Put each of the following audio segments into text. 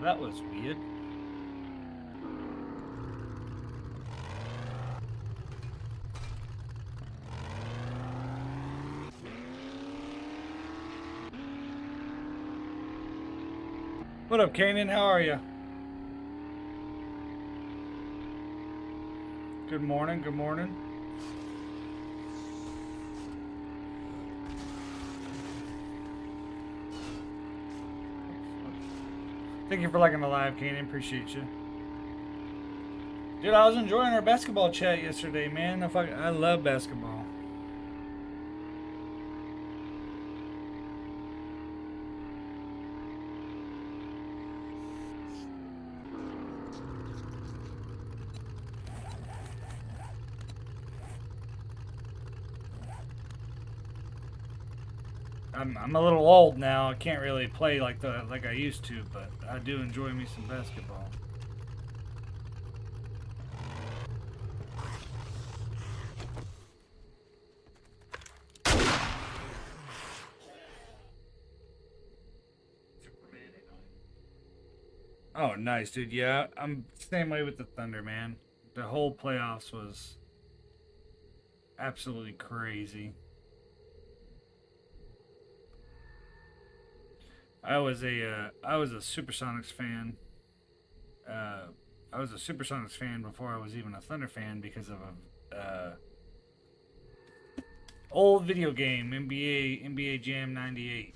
That was weird. What up, Kanan? How are you? Good morning, good morning. Thank you for liking the live, Kanan. Appreciate you. Dude, I was enjoying our basketball chat yesterday, man. I love basketball. I'm a little old now. I can't really play like I used to, but I do enjoy me some basketball. Oh, nice, dude. Yeah, I'm same way with the Thunder, man. The whole playoffs was absolutely crazy. I was a Supersonics fan. Uh, I was a Supersonics fan before I was even a Thunder fan because of a old video game, NBA Jam '98.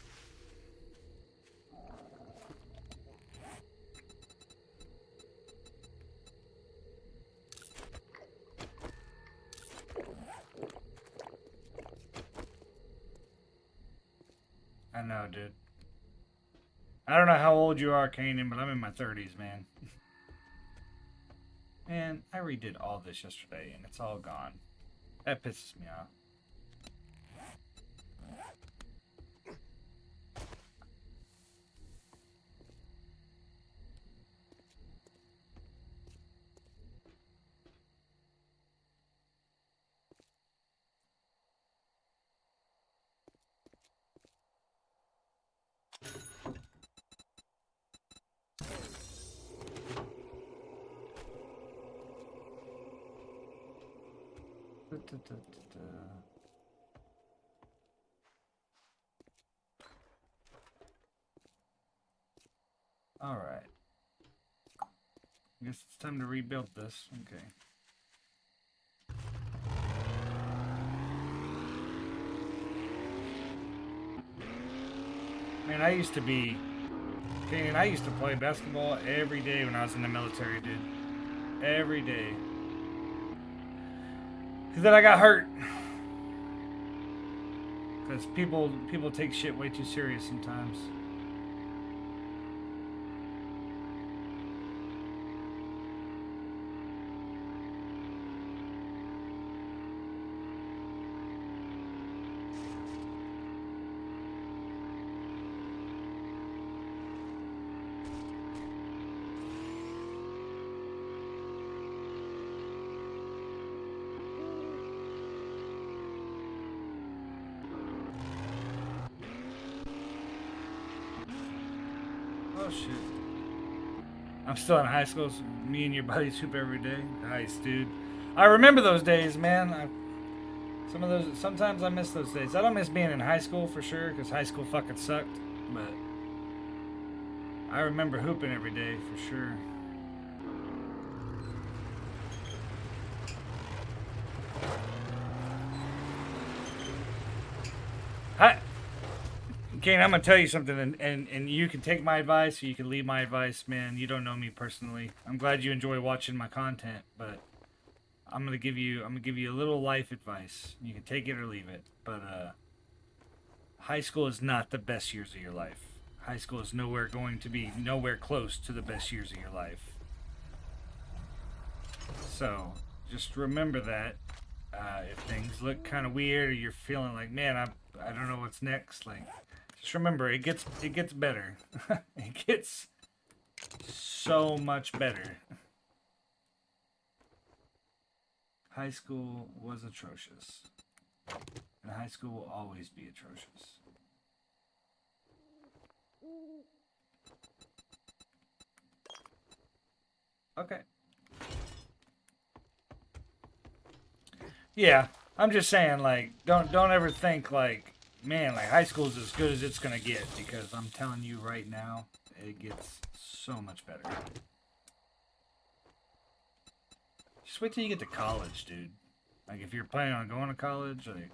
I know, dude. I don't know how old you are, Kanan, but I'm in my 30s, man. Man, I redid all this yesterday and it's all gone. That pisses me off. All right. I guess it's time to rebuild this. Okay. Man, I used to be. Kanan, I used to play basketball every day when I was in the military, dude. Every day. Cause then I got hurt. Cause people take shit way too serious sometimes. Oh shit. I'm still in high school, so me and your buddies hoop every day. Nice, dude. I remember those days, man. Sometimes I miss those days. I don't miss being in high school for sure, because high school fucking sucked. But I remember hooping every day for sure. Hi, Kane. I'm gonna tell you something, and you can take my advice, or you can leave my advice, man. You don't know me personally. I'm glad you enjoy watching my content, but I'm gonna give you a little life advice. You can take it or leave it, but high school is not the best years of your life. High school is nowhere close to the best years of your life. So just remember that. If things look kind of weird or you're feeling like, man, I don't know what's next, like, just remember it gets better. It gets so much better. High school was atrocious, and high school will always be atrocious. Okay. Yeah, I'm just saying, like, don't ever think like, man, like high school's as good as it's gonna get, because I'm telling you right now, it gets so much better. Just wait till you get to college, dude. Like, if you're planning on going to college, like,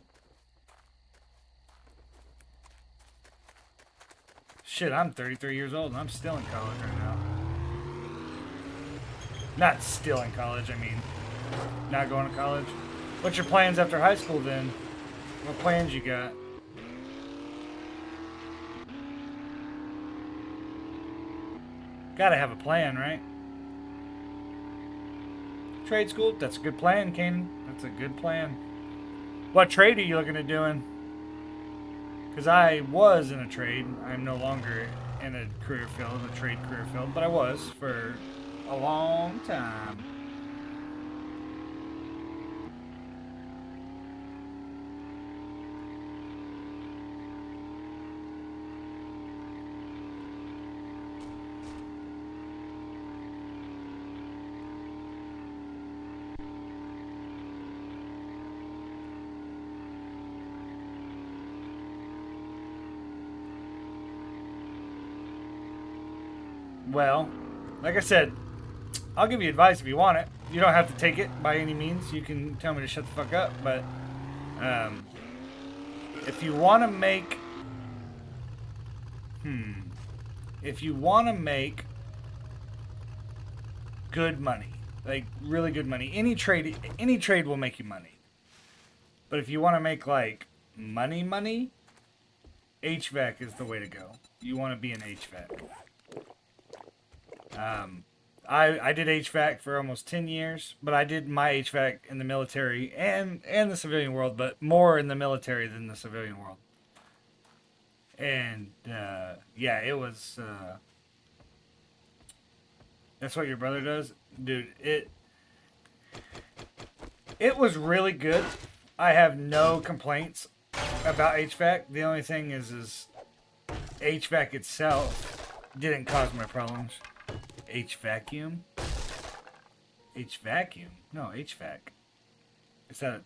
shit, I'm 33 years old and I'm still in college right now. Not still in college, I mean, not going to college. What's your plans after high school then? What plans you got? Gotta have a plan, right? Trade school? That's a good plan, Kane. That's a good plan. What trade are you looking at doing? Because I was in a trade. I'm no longer in a career field, a trade career field, but I was for a long time. Well, like I said, I'll give you advice if you want it. You don't have to take it by any means. You can tell me to shut the fuck up, but um, if you want to make, if you want to make good money, like really good money, any trade will make you money. But if you want to make like money, HVAC is the way to go. You want to be an HVAC. I did HVAC for almost 10 years, but I did my HVAC in the military and the civilian world, but more in the military than the civilian world. And yeah, it was. That's what your brother does, dude. It was really good. I have no complaints about HVAC. The only thing is HVAC itself didn't cause my problems. HVAcuum? HVacuum? No, HVAC. Is that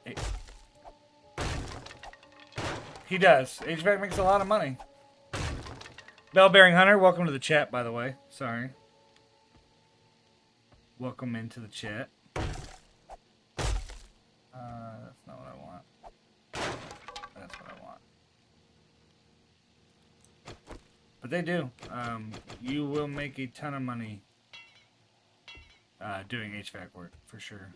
a... He does. HVAC makes a lot of money. Bell Bearing Hunter, welcome to the chat, by the way. Sorry. Welcome into the chat. That's not what I want. That's what I want. But they do. You will make a ton of money doing HVAC work, for sure.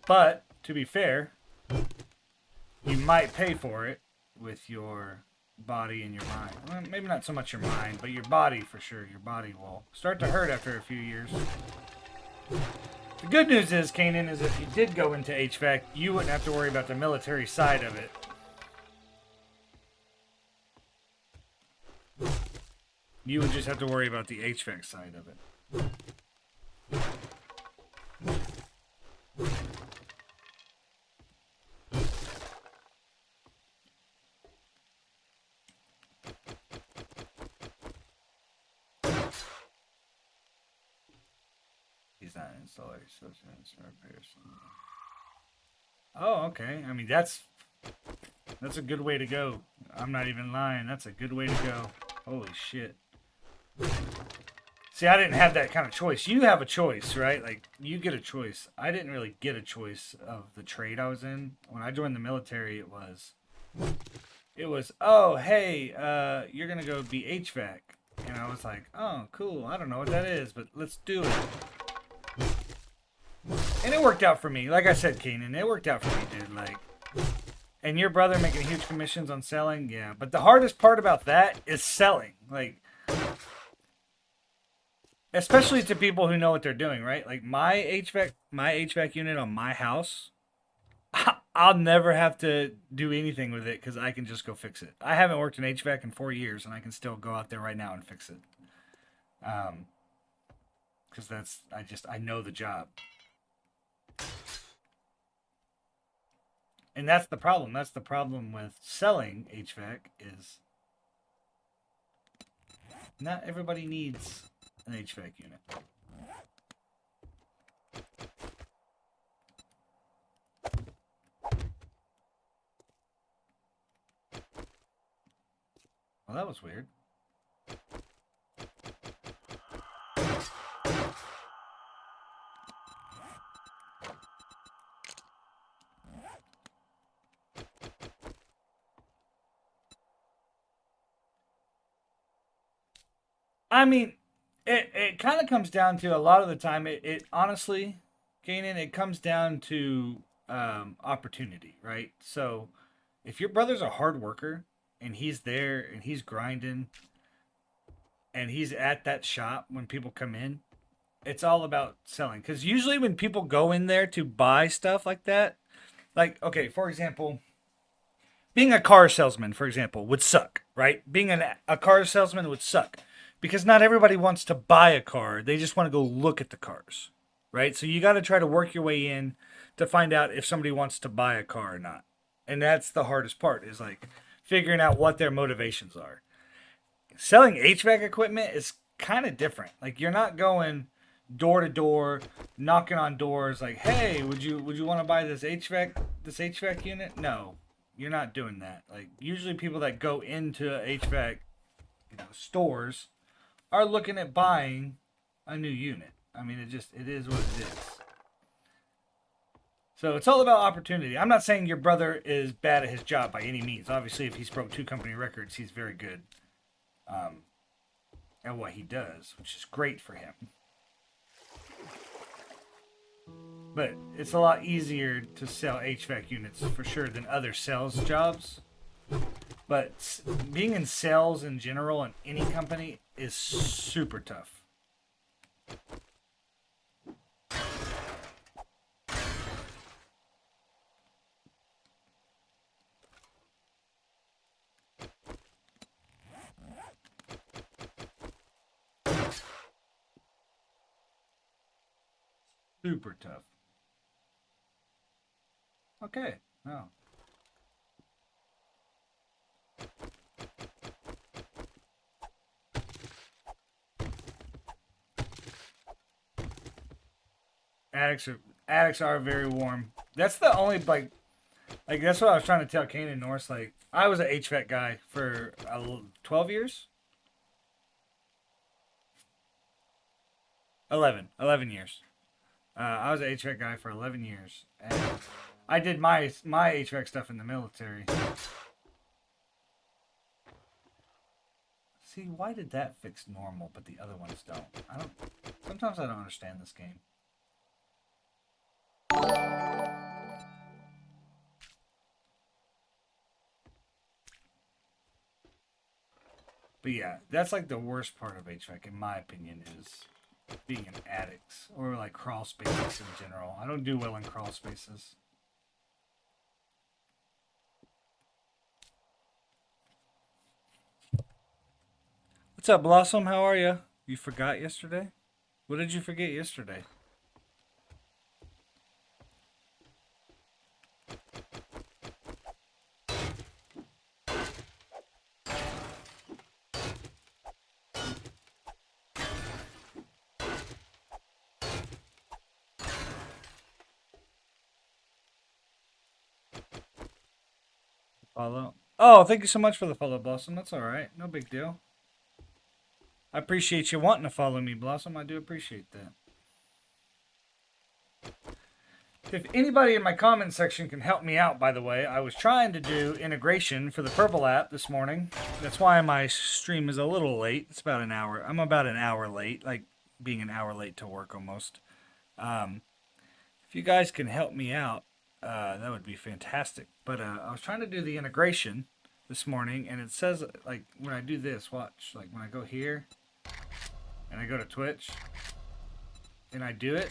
But, to be fair, you might pay for it with your body and your mind. Well, maybe not so much your mind, but your body for sure. Your body will start to hurt after a few years. The good news is, Kanan, is if you did go into HVAC, you wouldn't have to worry about the military side of it. You would just have to worry about the HVAC side of it. He's not an installer, so it's repairs. Oh, okay. I mean, that's a good way to go. I'm not even lying. That's a good way to go. Holy shit. See, I didn't have that kind of choice. You have a choice, right? Like, you get a choice. I didn't really get a choice of the trade I was in. When I joined the military, it was, oh, hey, you're going to go be HVAC. And I was like, oh, cool. I don't know what that is, but let's do it. And it worked out for me. Like I said, Keenan, it worked out for me, dude. Like, and your brother making huge commissions on selling, yeah. But the hardest part about that is selling. Like, especially to people who know what they're doing, right? Like my HVAC unit on my house, I'll never have to do anything with it because I can just go fix it. I haven't worked in HVAC in 4 years, and I can still go out there right now and fix it. Because because I know the job. And that's the problem. That's the problem with selling HVAC is not everybody needs an HVAC unit. Well, that was weird. I mean, it kind of comes down to a lot of the time. It honestly, Kanan, it comes down to opportunity, right? So, if your brother's a hard worker and he's there and he's grinding and he's at that shop when people come in, it's all about selling. Because usually when people go in there to buy stuff like that, like, okay, for example, being a car salesman, for example, would suck, right? Being a car salesman would suck because not everybody wants to buy a car. They just want to go look at the cars, right? So you got to try to work your way in to find out if somebody wants to buy a car or not. And that's the hardest part is like figuring out what their motivations are. Selling HVAC equipment is kind of different. Like you're not going door to door, knocking on doors like, "Hey, would you want to buy this HVAC unit?" No. You're not doing that. Like usually people that go into HVAC stores are looking at buying a new unit. I mean, it is what it is. So it's all about opportunity. I'm not saying your brother is bad at his job by any means. Obviously, if he's broke 2 company records, he's very good at what he does, which is great for him. But it's a lot easier to sell HVAC units for sure than other sales jobs. But being in sales in general in any company is super tough. Super tough. Okay. Oh. Attics are very warm. That's the only like that's what I was trying to tell Kanan Norse. Like I was an HVAC guy for 12 years. 11 years. I was an HVAC guy for 11 years, and I did my HVAC stuff in the military. See, why did that fix normal, but the other ones don't? Sometimes I don't understand this game. But yeah, that's like the worst part of HVAC, in my opinion, is being in attics or like crawl spaces in general. I don't do well in crawl spaces. What's up, Blossom? How are you? You forgot yesterday? What did you forget yesterday? Follow. Oh, thank you so much for the follow, Blossom. That's all right. No big deal. I appreciate you wanting to follow me, Blossom. I do appreciate that. If anybody in my comment section can help me out, by the way, I was trying to do integration for the Purple app this morning. That's why my stream is a little late. It's about an hour. I'm about an hour late, like being an hour late to work almost. If you guys can help me out, that would be fantastic. But I was trying to do the integration this morning, and it says, like, when I do this, watch, like when I go here, and I go to Twitch, and I do it,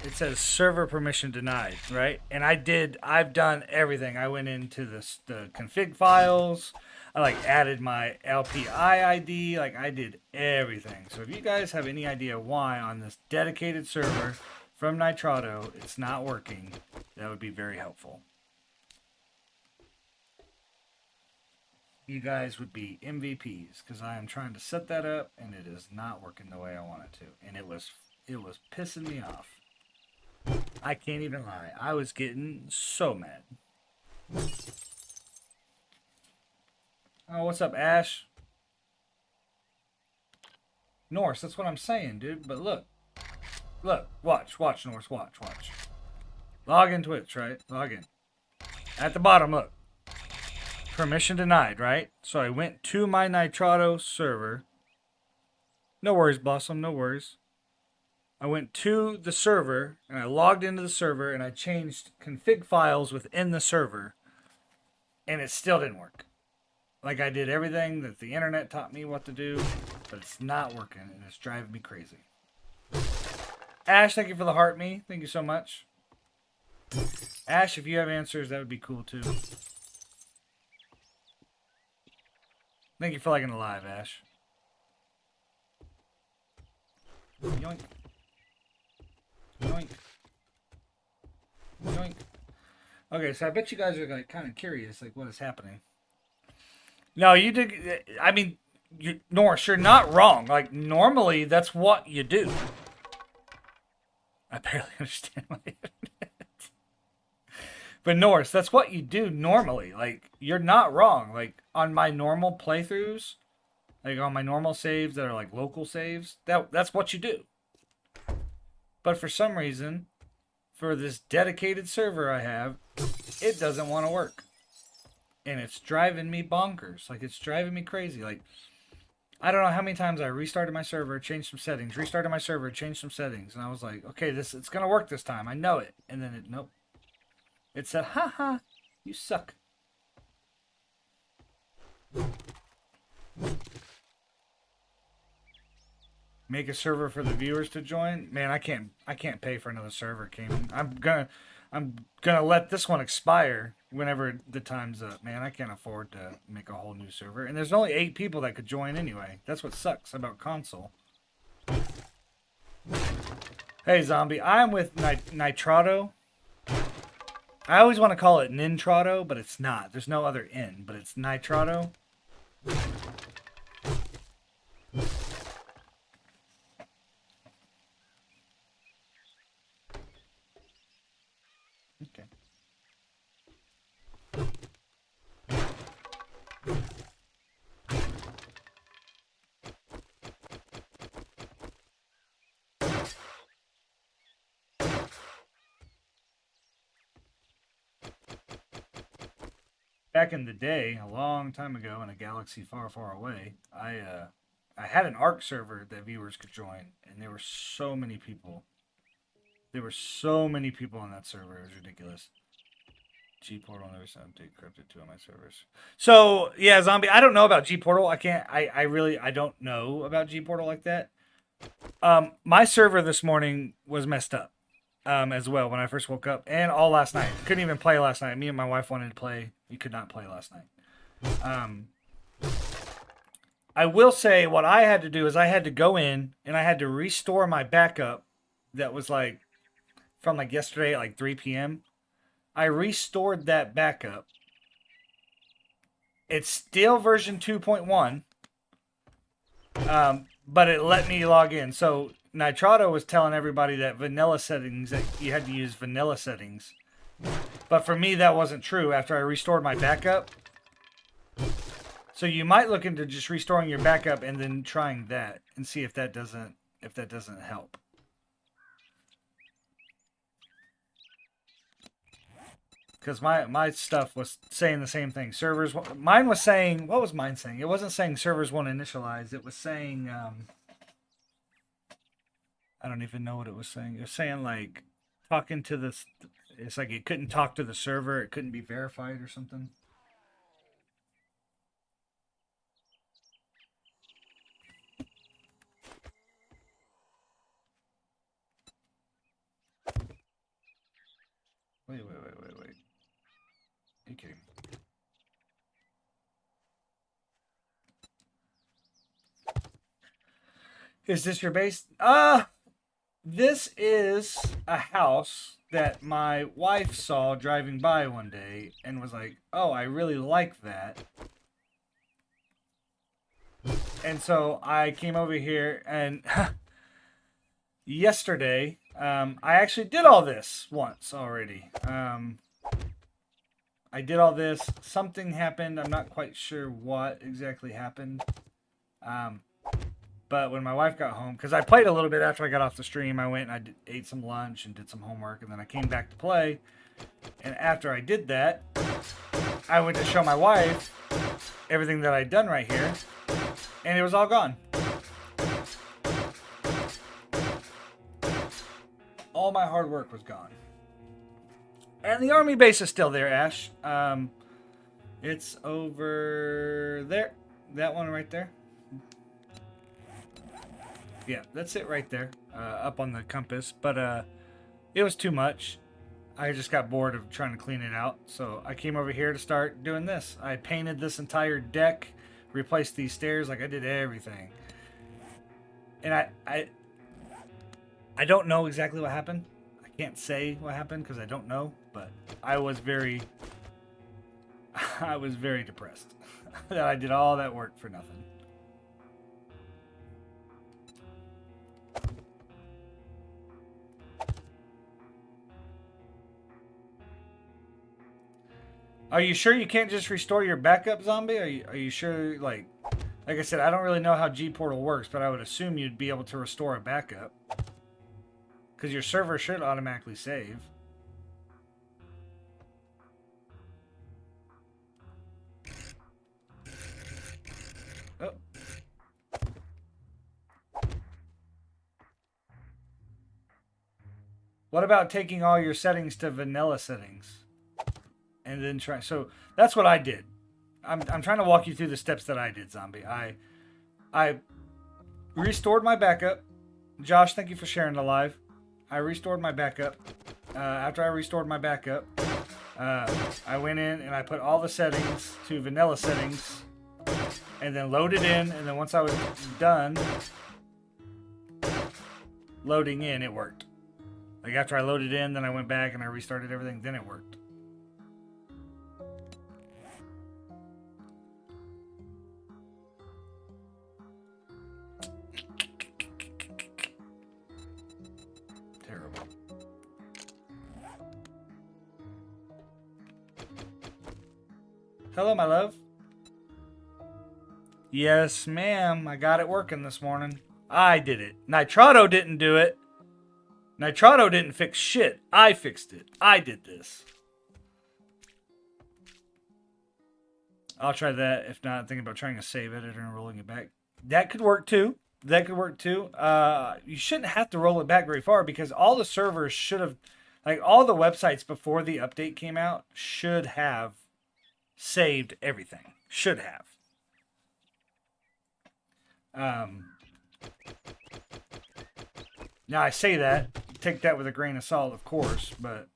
it says server permission denied, right? And I've done everything. I went into the config files. I like added my LPI ID. Like I did everything. So if you guys have any idea why on this dedicated server from Nitrado it's not working, that would be very helpful. You guys would be MVPs because I am trying to set that up and it is not working the way I want it to. And it was pissing me off. I can't even lie. I was getting so mad. Oh, what's up, Ash? Norse, that's what I'm saying, dude. But look. Look. Watch, Norse. Watch. Log in Twitch, right? Log in. At the bottom, look. Permission denied, right? So I went to my Nitrado server. No worries, Blossom. No worries. I went to the server and I logged into the server and I changed config files within the server and it still didn't work. Like I did everything that the internet taught me what to do, but it's not working and it's driving me crazy. Ash, thank you for the heart me. Thank you so much. Ash, if you have answers, that would be cool too. Thank you for liking the live, Ash. Yoink. Yoink. Yoink. Okay, so I bet you guys are like kind of curious, like what is happening. No, you did. I mean, Norris, you're not wrong. Like normally, that's what you do. I barely understand my internet. But Norris, that's what you do normally. Like you're not wrong. Like on my normal playthroughs, like on my normal saves that are like local saves, that's what you do. But for some reason, for this dedicated server I have, it doesn't want to work. And it's driving me bonkers. Like, it's driving me crazy. Like, I don't know how many times I restarted my server, changed some settings, restarted my server, changed some settings. And I was like, okay, it's going to work this time. I know it. And then nope. It said, haha, you suck. Make a server for the viewers to join. Man, I can't pay for another server, Cayman. I'm gonna let this one expire whenever the time's up. Man, I can't afford to make a whole new server. And there's only 8 people that could join anyway. That's what sucks about console. Hey, Zombie, I'm with Nitrado. I always want to call it Nintrado, but it's not. There's no other N, but it's Nitrado. Okay. Back in the day, a long time ago in a galaxy far, far away, I had an ARC server that viewers could join, and there were so many people. There were so many people on that server. It was ridiculous. G Portal never update corrupted 2 on my servers. So yeah, Zombie. I don't know about G Portal. I can't. I really. I don't know about G Portal like that. My server this morning was messed up. As well when I first woke up and all last night. Couldn't even play last night. Me and my wife wanted to play. We could not play last night. I will say what I had to do is I had to go in and I had to restore my backup that was like from like yesterday at like 3 p.m. I restored that backup. It's still version 2.1. But it let me log in. So Nitrado was telling everybody that vanilla settings, that you had to use vanilla settings. But for me, that wasn't true after I restored my backup. So you might look into just restoring your backup and then trying that and see if that doesn't help. Because my stuff was saying the same thing. Servers, mine was saying, what was mine saying? It wasn't saying servers won't initialize. It was saying, I don't even know what it was saying. It was saying like talking to this. It's like it couldn't talk to the server. It couldn't be verified or something. you kidding me? Is this your base? This is a house that my wife saw driving by one day and was like, oh, I really like that. And so I came over here and yesterday, I actually did all this once already. I did all this. Something happened. I'm not quite sure what exactly happened. But when my wife got home, because I played a little bit after I got off the stream, I went and ate some lunch and did some homework, and then I came back to play. And after I did that, I went to show my wife everything that I'd done right here, and it was all gone. All my hard work was gone. And the army base is still there, Ash. It's over there. That one right there. Yeah, that's it right there, up on the compass. But it was too much. I just got bored of trying to clean it out. So I came over here to start doing this. I painted this entire deck, replaced these stairs, like I did everything. And I don't know exactly what happened. I can't say what happened because I don't know. But I was very depressed that I did all that work for nothing. Are you sure you can't just restore your backup, Zombie? Are you sure, like I said, I don't really know how G-Portal works, but I would assume you'd be able to restore a backup. Because your server should automatically save. Oh. What about taking all your settings to vanilla settings? And then try. So that's what I did. I'm trying to walk you through the steps that I did, Zombie. I restored my backup. Josh, thank you for sharing the live. I restored my backup. After I restored my backup, I went in and I put all the settings to vanilla settings, and then loaded in. And then once I was done loading in, it worked. Like after I loaded in, then I went back and I restarted everything. Then it worked. Hello, my love. Yes, ma'am. I got it working this morning. I did it. Nitrato didn't do it. Nitrato didn't fix shit. I fixed it. I did this. I'll try that. If not, I'm thinking about trying a save editor and rolling it back. That could work too. That could work too. You shouldn't have to roll it back very far because all the servers should have, like all the websites before the update came out should have saved everything. Should have. Now I say that, take that with a grain of salt, of course, but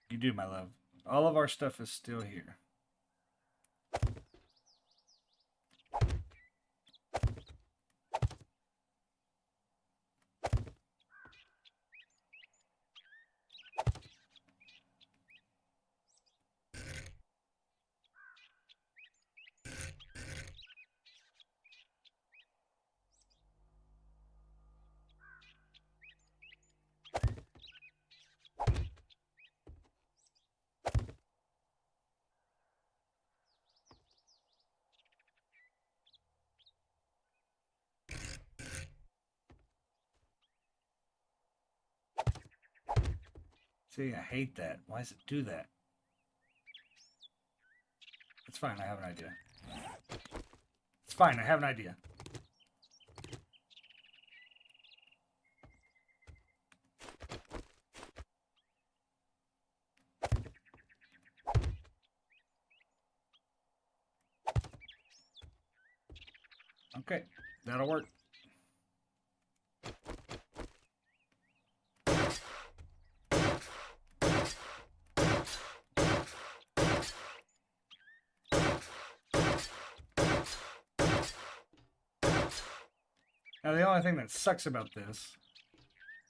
you do, my love. All of our stuff is still here. See, I hate that. Why does it do that? It's fine, I have an idea. It's fine, I have an idea. Okay, that'll work. Now, the only thing that sucks about this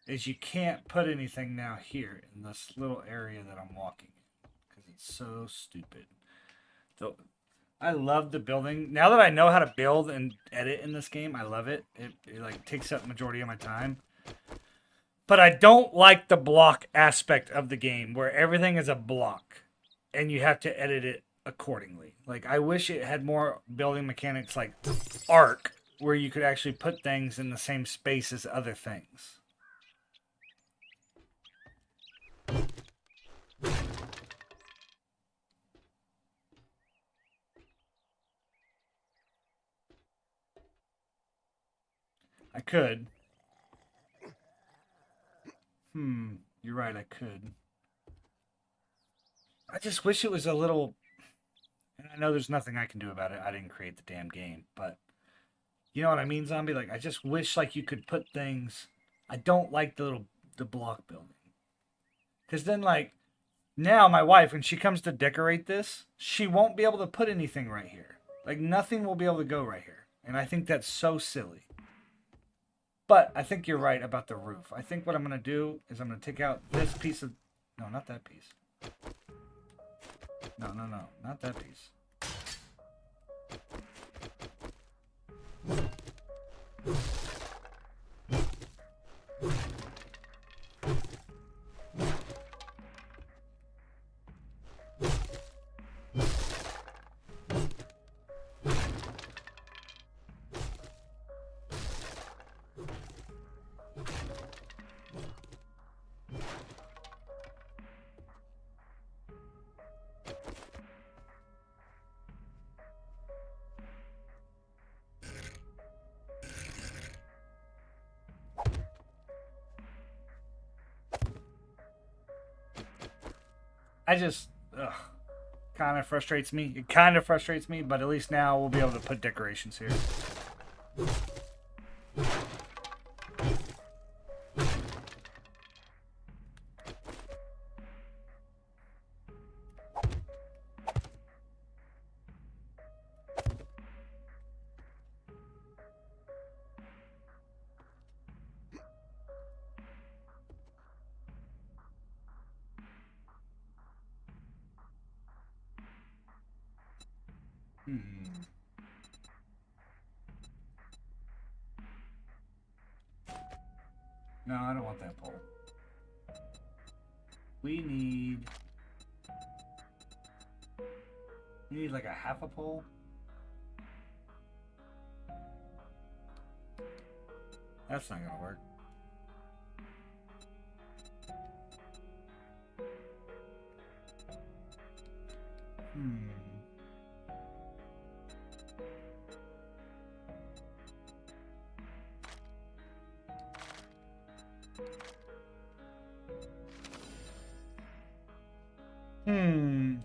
is you can't put anything now here in this little area that I'm walking in because it's so stupid. So, I love the building. Now that I know how to build and edit in this game, I love it. It like takes up majority of my time. But I don't like the block aspect of the game where everything is a block and you have to edit it accordingly. Like I wish it had more building mechanics like Arc where you could actually put things in the same space as other things. I could. You're right, I could. I just wish it was a little... And I know there's nothing I can do about it. I didn't create the damn game, but... You know what I mean, Zombie? Like, I just wish, like, you could put things... I don't like the block building. Because then, like, now my wife, when she comes to decorate this, she won't be able to put anything right here. Like, nothing will be able to go right here. And I think that's so silly. But I think you're right about the roof. I think what I'm going to do is I'm going to take out this piece of... No, not that piece. No, not that piece. I just, kind of frustrates me. It kind of frustrates me, but at least now we'll be able to put decorations here. No, I don't want that pole. We need like a half a pole. That's not gonna work.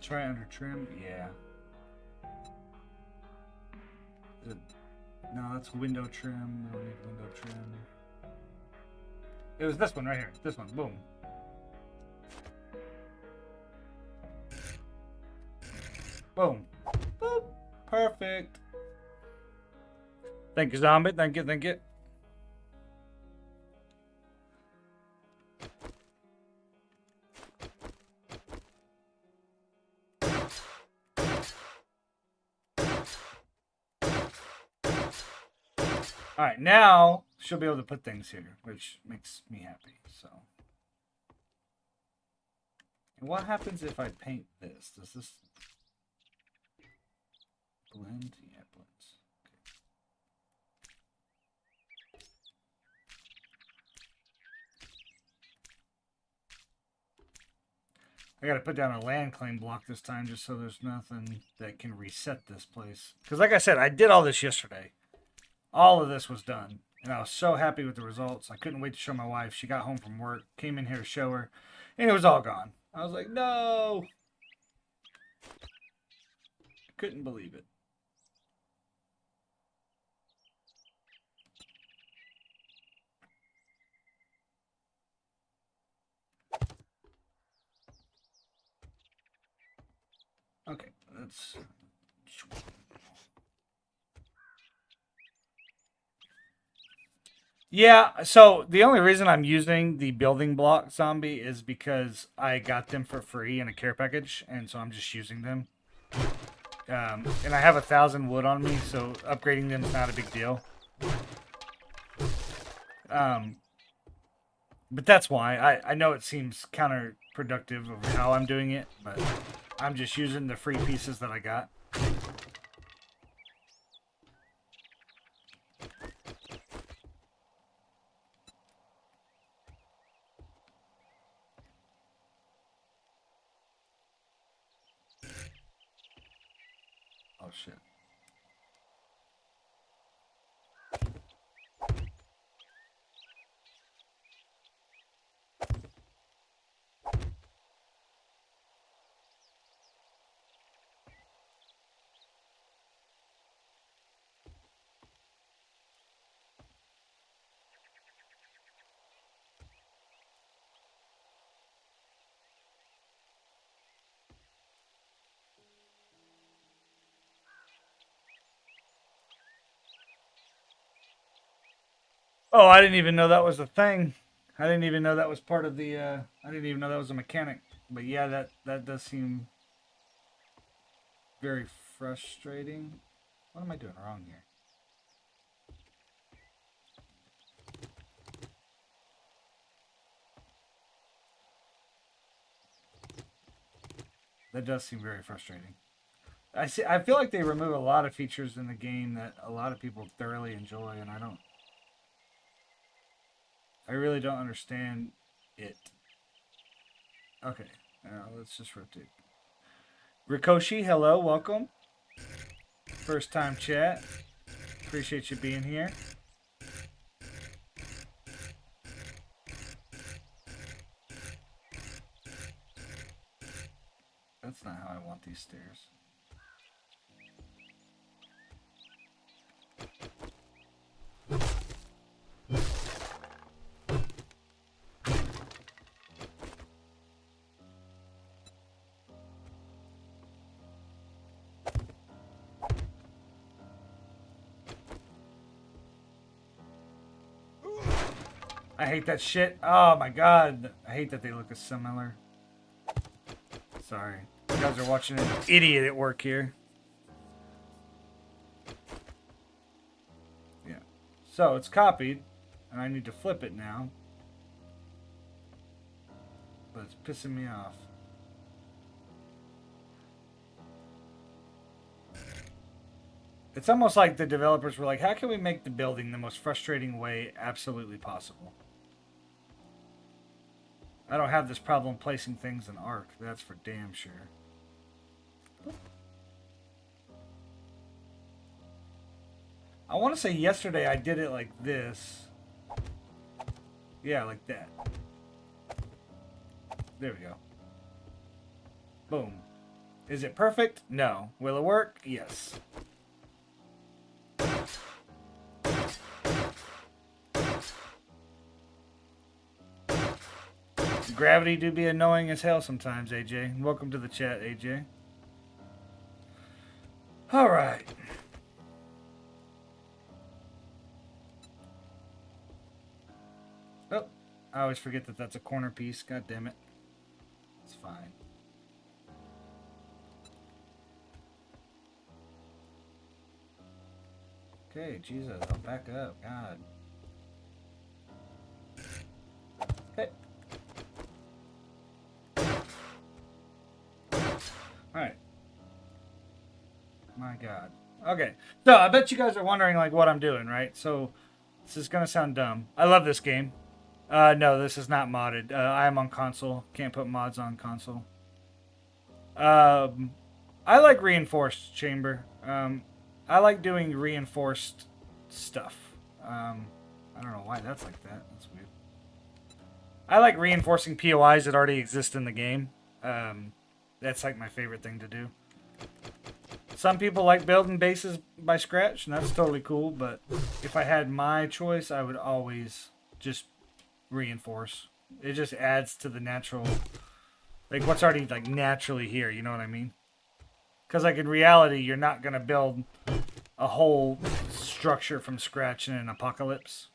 Try under trim? Yeah. No, that's window trim. We don't need window trim. It was this one right here. This one. Boom. Boom. Boop. Perfect. Thank you, Zombie. Thank you. Thank you. All right, now she'll be able to put things here, which makes me happy. So, and what happens if I paint this? Does this blend? Yeah, it blends. Okay. I got to put down a land claim block this time, just so there's nothing that can reset this place. Because, like I said, I did all this yesterday. All of this was done, and I was so happy with the results. I couldn't wait to show my wife. She got home from work, came in here to show her, and it was all gone. I was like, no. Couldn't believe it. Okay, let's... Yeah, so the only reason I'm using the building block zombie is because I got them for free in a care package, and so I'm just using them. And I have 1,000 wood on me, so upgrading them is not a big deal. But that's why. I know it seems counterproductive of how I'm doing it, but I'm just using the free pieces that I got. Oh, shit. Oh, I didn't even know that was a thing. I didn't even know that was part of the. I didn't even know that was a mechanic. But yeah, that does seem very frustrating. What am I doing wrong here? That does seem very frustrating. I see. I feel like they remove a lot of features in the game that a lot of people thoroughly enjoy, and I don't. I really don't understand it. Okay, let's just rotate. Rikoshi, hello, welcome. First time chat. Appreciate you being here. That's not how I want these stairs. I hate that shit. Oh my god. I hate that they look similar. Sorry. You guys are watching an idiot at work here. Yeah. So it's copied, and I need to flip it now. But it's pissing me off. It's almost like the developers were like, how can we make the building the most frustrating way absolutely possible? I don't have this problem placing things in Arc, that's for damn sure. I want to say yesterday I did it like this. Yeah, like that. There we go. Boom. Is it perfect? No. Will it work? Yes. Gravity do be annoying as hell sometimes, AJ. Welcome to the chat, AJ. Alright. Oh, I always forget that that's a corner piece. God damn it. It's fine. Okay, Jesus, I'll back up. God. Okay. Alright. My God. Okay. So, I bet you guys are wondering, like, what I'm doing, right? So, this is gonna sound dumb. I love this game. No, this is not modded. I am on console. Can't put mods on console. I like reinforced chamber. I like doing reinforced stuff. I don't know why that's like that. That's weird. I like reinforcing POIs that already exist in the game. That's like my favorite thing to do. Some people like building bases by scratch, and that's totally cool. But if I had my choice, I would always just reinforce. It just adds to the natural, like what's already like naturally here. You know what I mean? Because like in reality, you're not gonna build a whole structure from scratch in an apocalypse.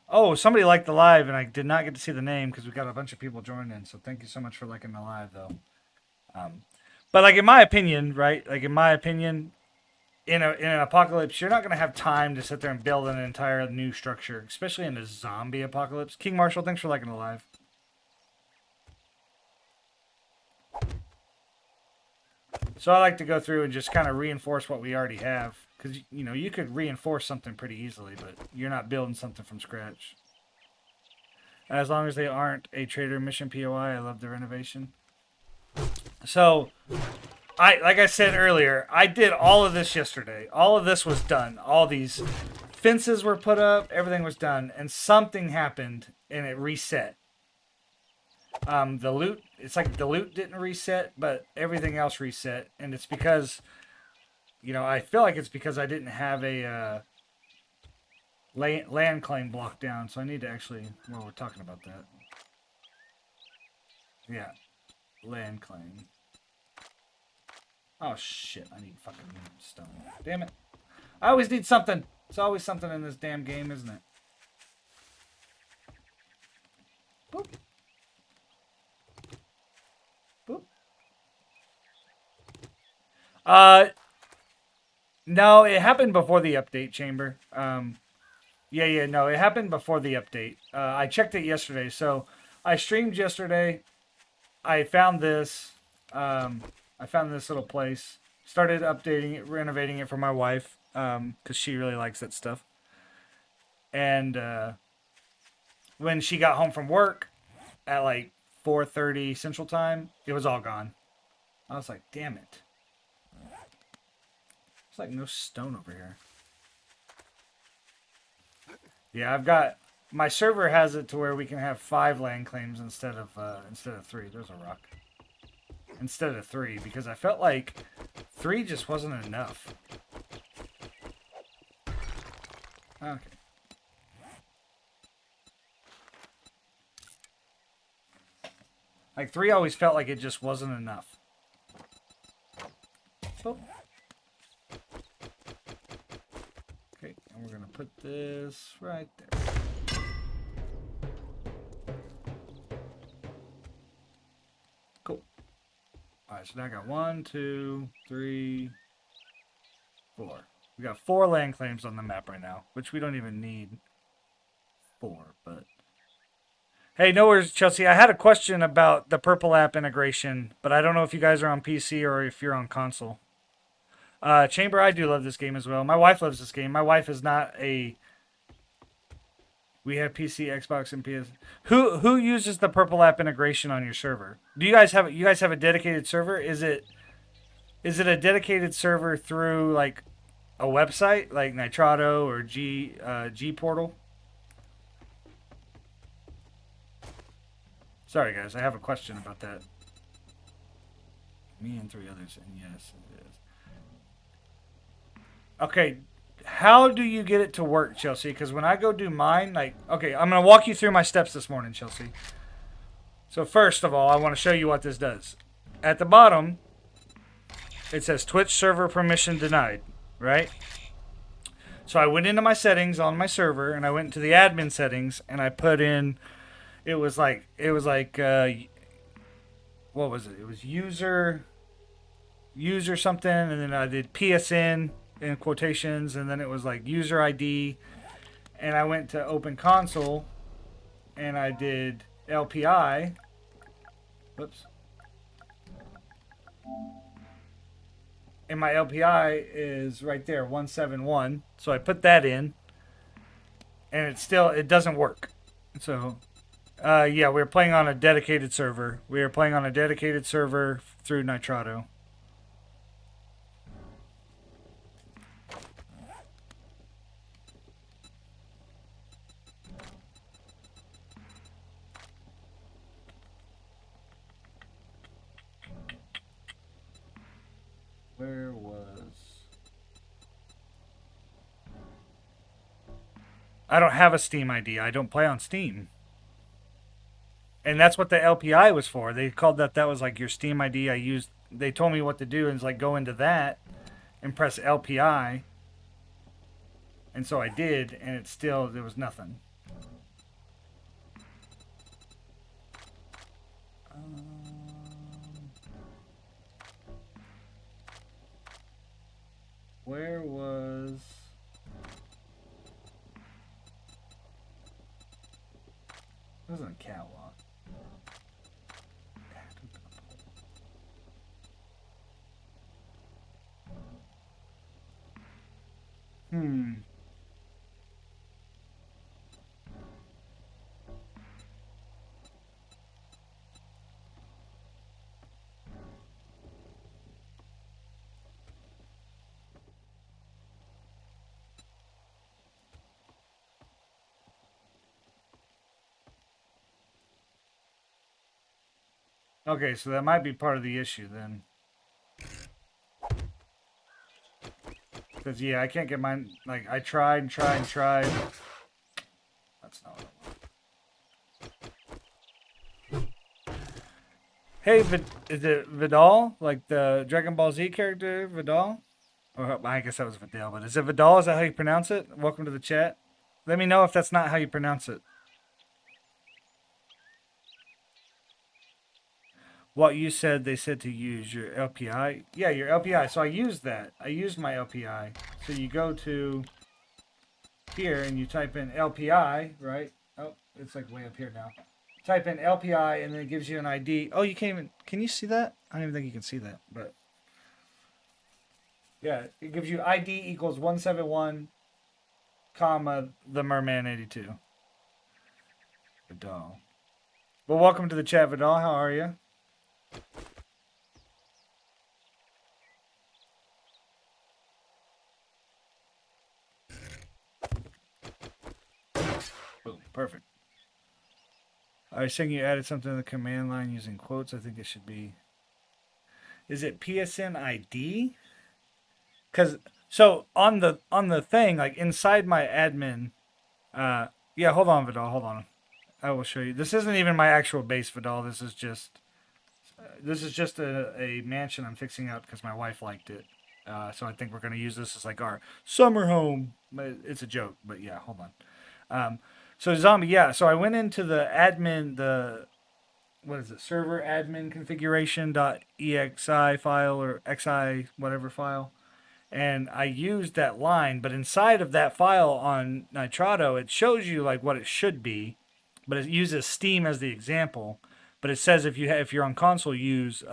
Oh, somebody liked the live, and I did not get to see the name because we got a bunch of people joining. So thank you so much for liking the live, though. But like in my opinion, right? Like in my opinion, in an apocalypse, you're not gonna have time to sit there and build an entire new structure, especially in a zombie apocalypse. King Marshall, thanks for liking the live. So I like to go through and just kind of reinforce what we already have. Because, you know, you could reinforce something pretty easily, but you're not building something from scratch. As long as they aren't a trader mission POI, I love the renovation. So, like I said earlier, I did all of this yesterday. All of this was done. All these fences were put up. Everything was done. And something happened, and it reset. The loot, it's like the loot didn't reset, but everything else reset. And it's because, you know, I feel like it's because I didn't have a land claim block down. So I need to actually, well, we're talking about that. Yeah, land claim. Oh, shit, I need fucking stone. Damn it. I always need something. It's always something in this damn game, isn't it? Boop. Boop. No, it happened before the update, Chamber. No, it happened before the update. I checked it yesterday. So I streamed yesterday. I found this. I found this little place. Started updating it, renovating it for my wife, because she really likes that stuff. And when she got home from work at like 4:30 Central Time, it was all gone. I was like, damn it. There's like no stone over here. Yeah, I've got my server has it to where we can have 5 land claims instead of 3. There's a rock. Instead of 3, because I felt like 3 just wasn't enough. Okay. Like 3 always felt like it just wasn't enough. Oh. Okay, and we're gonna put this right there. Cool. Alright, so now I got 1, 2, 3, 4. We got 4 land claims on the map right now, which we don't even need 4, but... Hey, no worries, Chelsea. I had a question about the Purple app integration, but I don't know if you guys are on PC or if you're on console. Chamber, I do love this game as well. My wife loves this game. My wife is not a... We have PC, Xbox, and PS. Who uses the Purple app integration on your server? Do you guys have a dedicated server? Is it a dedicated server through like a website like Nitrado or G Portal? Sorry guys, I have a question about that. Me and 3 others, and yes, it is. Okay, how do you get it to work, Chelsea? Because when I go do mine, like, okay, I'm going to walk you through my steps this morning, Chelsea. So first of all, I want to show you what this does. At the bottom, it says Twitch server permission denied, right? So I went into my settings on my server, and I went into the admin settings, and I put in, it was like, what was it? It was user something, and then I did PSN in quotations, and then it was like user ID, and I went to open console, and I did LPI. Whoops. And my LPI is right there, 171. So I put that in, and it doesn't work. So, yeah, we're playing on a dedicated server. We are playing on a dedicated server through Nitrado. Where was... I don't have a Steam ID. I don't play on Steam. And that's what the LPI was for. They called that was like your Steam ID. They told me what to do, and it's like go into that and press LPI. And so I did, and there was nothing. Where was... It wasn't a catwalk. Okay, so that might be part of the issue then. Because, yeah, I can't get mine... Like, I tried and tried and tried. That's not what I want. Hey, is it Vidal? Like the Dragon Ball Z character, Vidal? Or I guess that was Vidal, but is it Vidal? Is that how you pronounce it? Welcome to the chat. Let me know if that's not how you pronounce it. What you said, they said to use your LPI. Yeah, your LPI. So I used that. I used my LPI. So you go to here and you type in LPI, right? Oh, it's like way up here now. Type in LPI and then it gives you an ID. Oh, you can't even... Can you see that? I don't even think you can see that, but... Yeah, it gives you ID equals 171, comma, the Merman 82. Vidal. Well, welcome to the chat, Vidal. How are you? Boom, perfect. I was saying you added something to the command line using quotes. I think it should be... Is it PSN ID? Because... So, on the thing, like, inside my admin... yeah, hold on, Vidal, hold on. I will show you. This isn't even my actual base, Vidal. This is just a mansion I'm fixing out because my wife liked it. So I think we're going to use this as like our summer home. It's a joke, but yeah, hold on. So zombie, yeah. So I went into the admin, what is it? Server admin configuration.exe file or xi whatever file. And I used that line, but inside of that file on Nitrado, it shows you like what it should be, but it uses Steam as the example. But it says if you're on console, use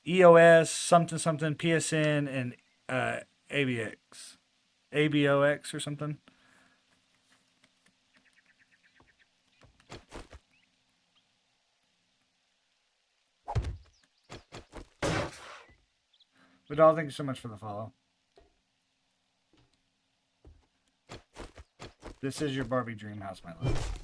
EOS something something PSN and ABOX or something. Vidal, thank you so much for the follow. This is your Barbie dream house, my love.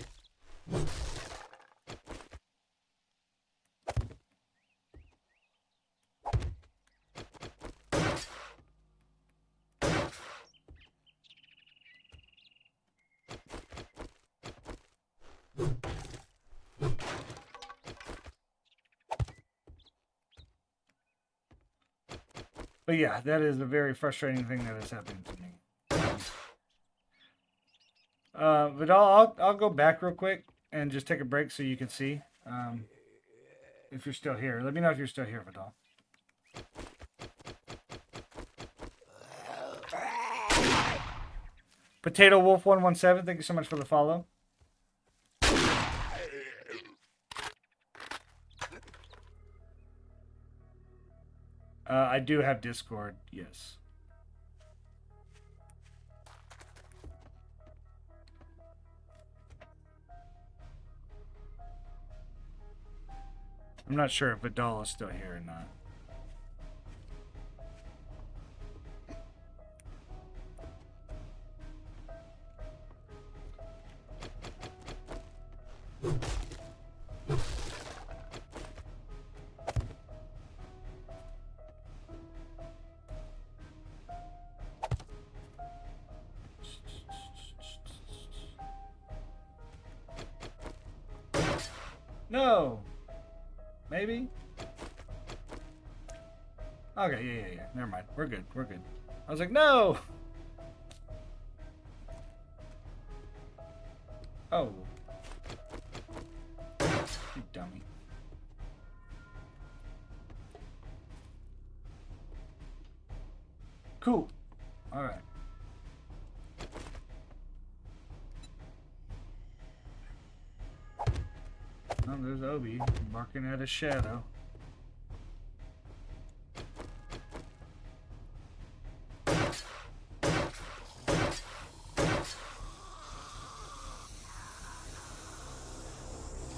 But yeah, that is a very frustrating thing that is happening to me. Vidal, I'll go back real quick and just take a break so you can see. If you're still here. Let me know if you're still here, Vidal. Potato Wolf 117, thank you so much for the follow. I do have Discord, yes. I'm not sure if Vidal is still here or not. No. Maybe? Okay, yeah. Never mind. We're good. We're good. I was like, no! Oh. You dummy. Cool. Alright. Oh, there's Obi barking at a shadow.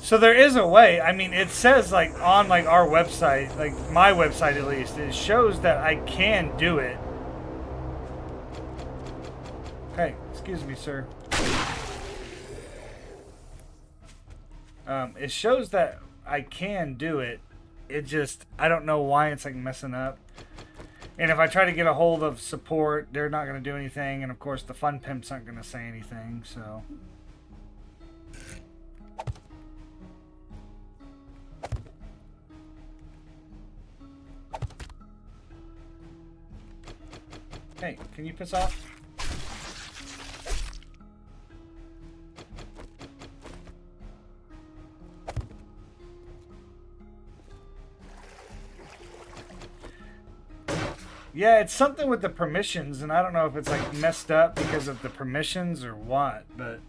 So there is a way. I mean, it says like on like our website, like my website at least, it shows that I can do it. Hey, excuse me, sir. It shows that I can do it. It just, I don't know why it's like messing up. And if I try to get a hold of support, they're not going to do anything. And of course, the fun pimps aren't going to say anything. So. Hey, can you piss off? Yeah, it's something with the permissions, and I don't know if it's like messed up because of the permissions or what, but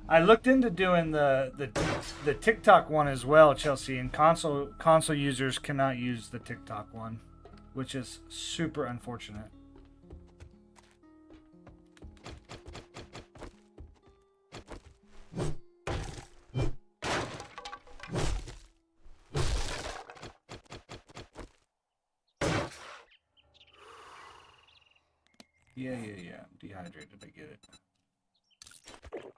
I looked into doing the TikTok one as well, Chelsea, and console users cannot use the TikTok one, which is super unfortunate. Yeah. I'm dehydrated. I get it.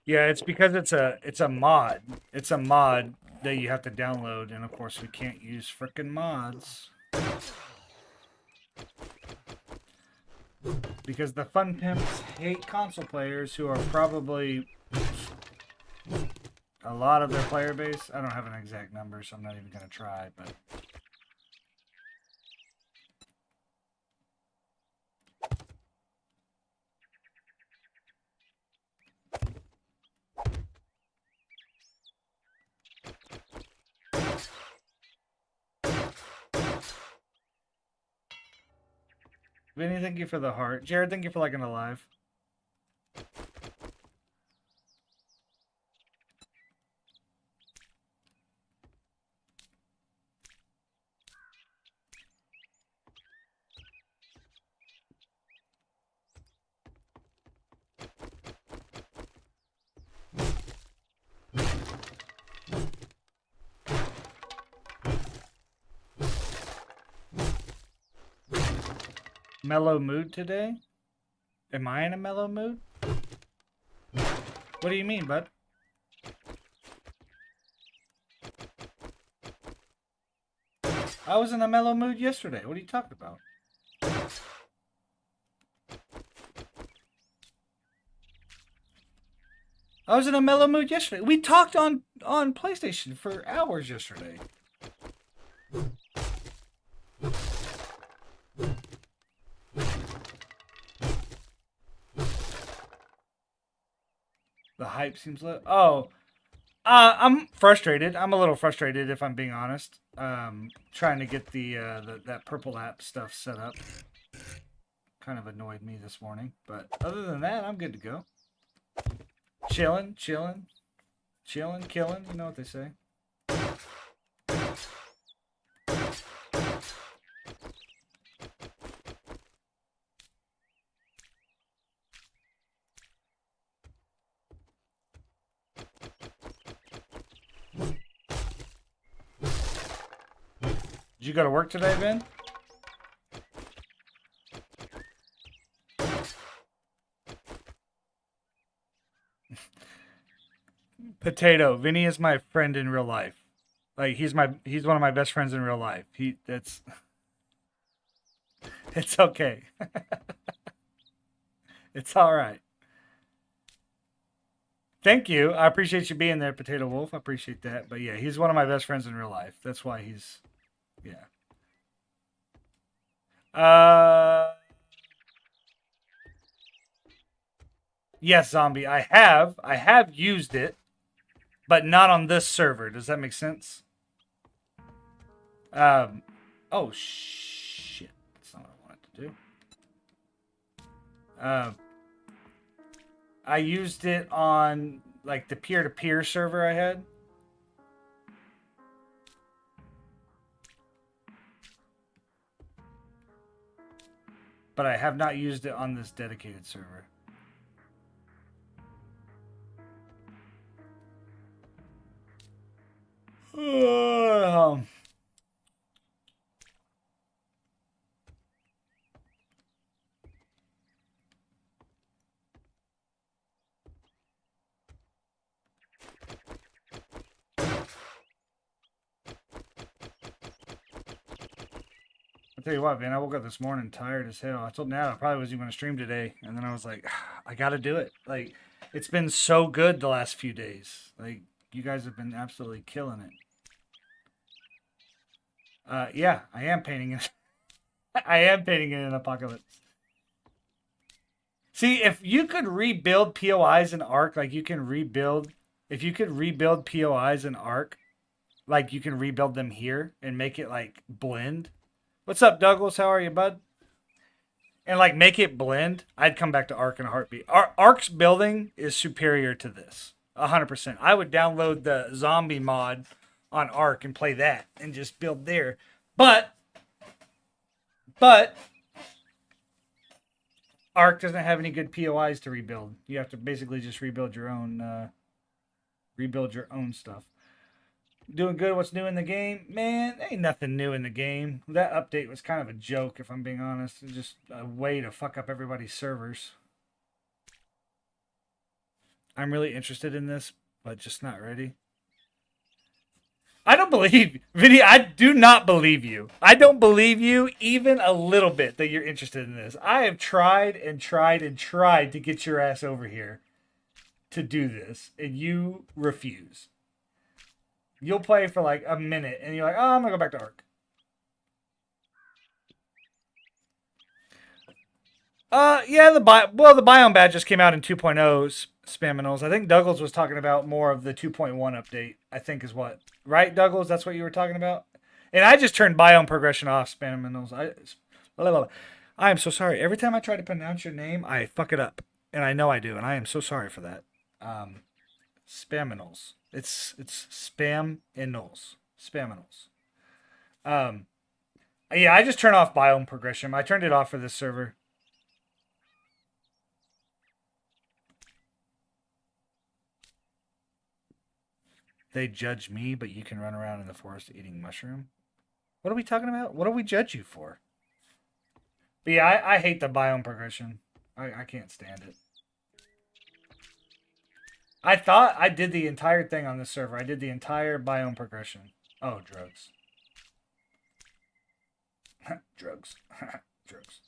Yeah, it's because it's a mod. It's a mod that you have to download, and of course we can't use frickin' mods. Because the fun pimps hate console players who are probably a lot of their player base. I don't have an exact number, so I'm not even gonna try, but Vinny, thank you for the heart. Jared, thank you for liking the live. Mellow mood today? Am I in a mellow mood? What do you mean, bud? I was in a mellow mood yesterday. What are you talking about? I was in a mellow mood yesterday. We talked on PlayStation for hours yesterday. The hype seems low. Oh, I'm frustrated. I'm a little frustrated if I'm being honest. Trying to get the that purple app stuff set up kind of annoyed me this morning. But other than that, I'm good to go. Chillin', killing. You know what they say. Did you go to work today, Ben? Potato. Vinny is my friend in real life. Like he's one of my best friends in real life. It's okay. It's all right. Thank you. I appreciate you being there, Potato Wolf. I appreciate that. But yeah, he's one of my best friends in real life. That's why he's, yeah. Yes, zombie. I have used it, but not on this server. Does that make sense? Um, oh shit. That's not what I wanted to do. Uh, I used it on like the peer-to-peer server I had. But I have not used it on this dedicated server. I'll tell you what, man. I woke up this morning tired as hell. I told Nat I probably wasn't even going to stream today, and then I was like, I got to do it. Like, it's been so good the last few days. Like, you guys have been absolutely killing it. Yeah, I am painting it. I am painting it in Apocalypse. See, if you could rebuild POIs in Arc, like you can rebuild, if you could rebuild POIs in Arc, like you can rebuild them here and make it like blend. What's up, Douglas? How are you, bud? And like make it blend. I'd come back to Arc in a heartbeat. Arc's building is superior to this, 100%. I would download the zombie mod on Arc and play that and just build there. But Arc doesn't have any good POIs to rebuild. You have to basically just rebuild your own stuff. Doing good. What's new in the game? Man, ain't nothing new in the game. That update was kind of a joke, if I'm being honest. It's just a way to fuck up everybody's servers. I'm really interested in this, but just not ready. I don't believe Vinny. I do not believe you. I don't believe you even a little bit that you're interested in this. I have tried and tried and tried to get your ass over here to do this, and you refuse. You'll play for like a minute, and you're like, "Oh, I'm gonna go back to Arc." Yeah, the biome badge just came out in 2.0 Spaminals. I think Douglas was talking about more of the 2.1 update. I think is what, right, Douglas? That's what you were talking about. And I just turned biome progression off, Spaminals. I am so sorry. Every time I try to pronounce your name, I fuck it up, and I know I do, and I am so sorry for that. Spaminals. It's spam and nulls. Spaminals. Yeah, I just turned off biome progression. I turned it off for this server. They judge me, but you can run around in the forest eating mushroom. What are we talking about? What do we judge you for? But yeah, I hate the biome progression. I can't stand it. I thought I did the entire thing on this server. I did the entire biome progression. Oh, drugs. Drugs. Drugs.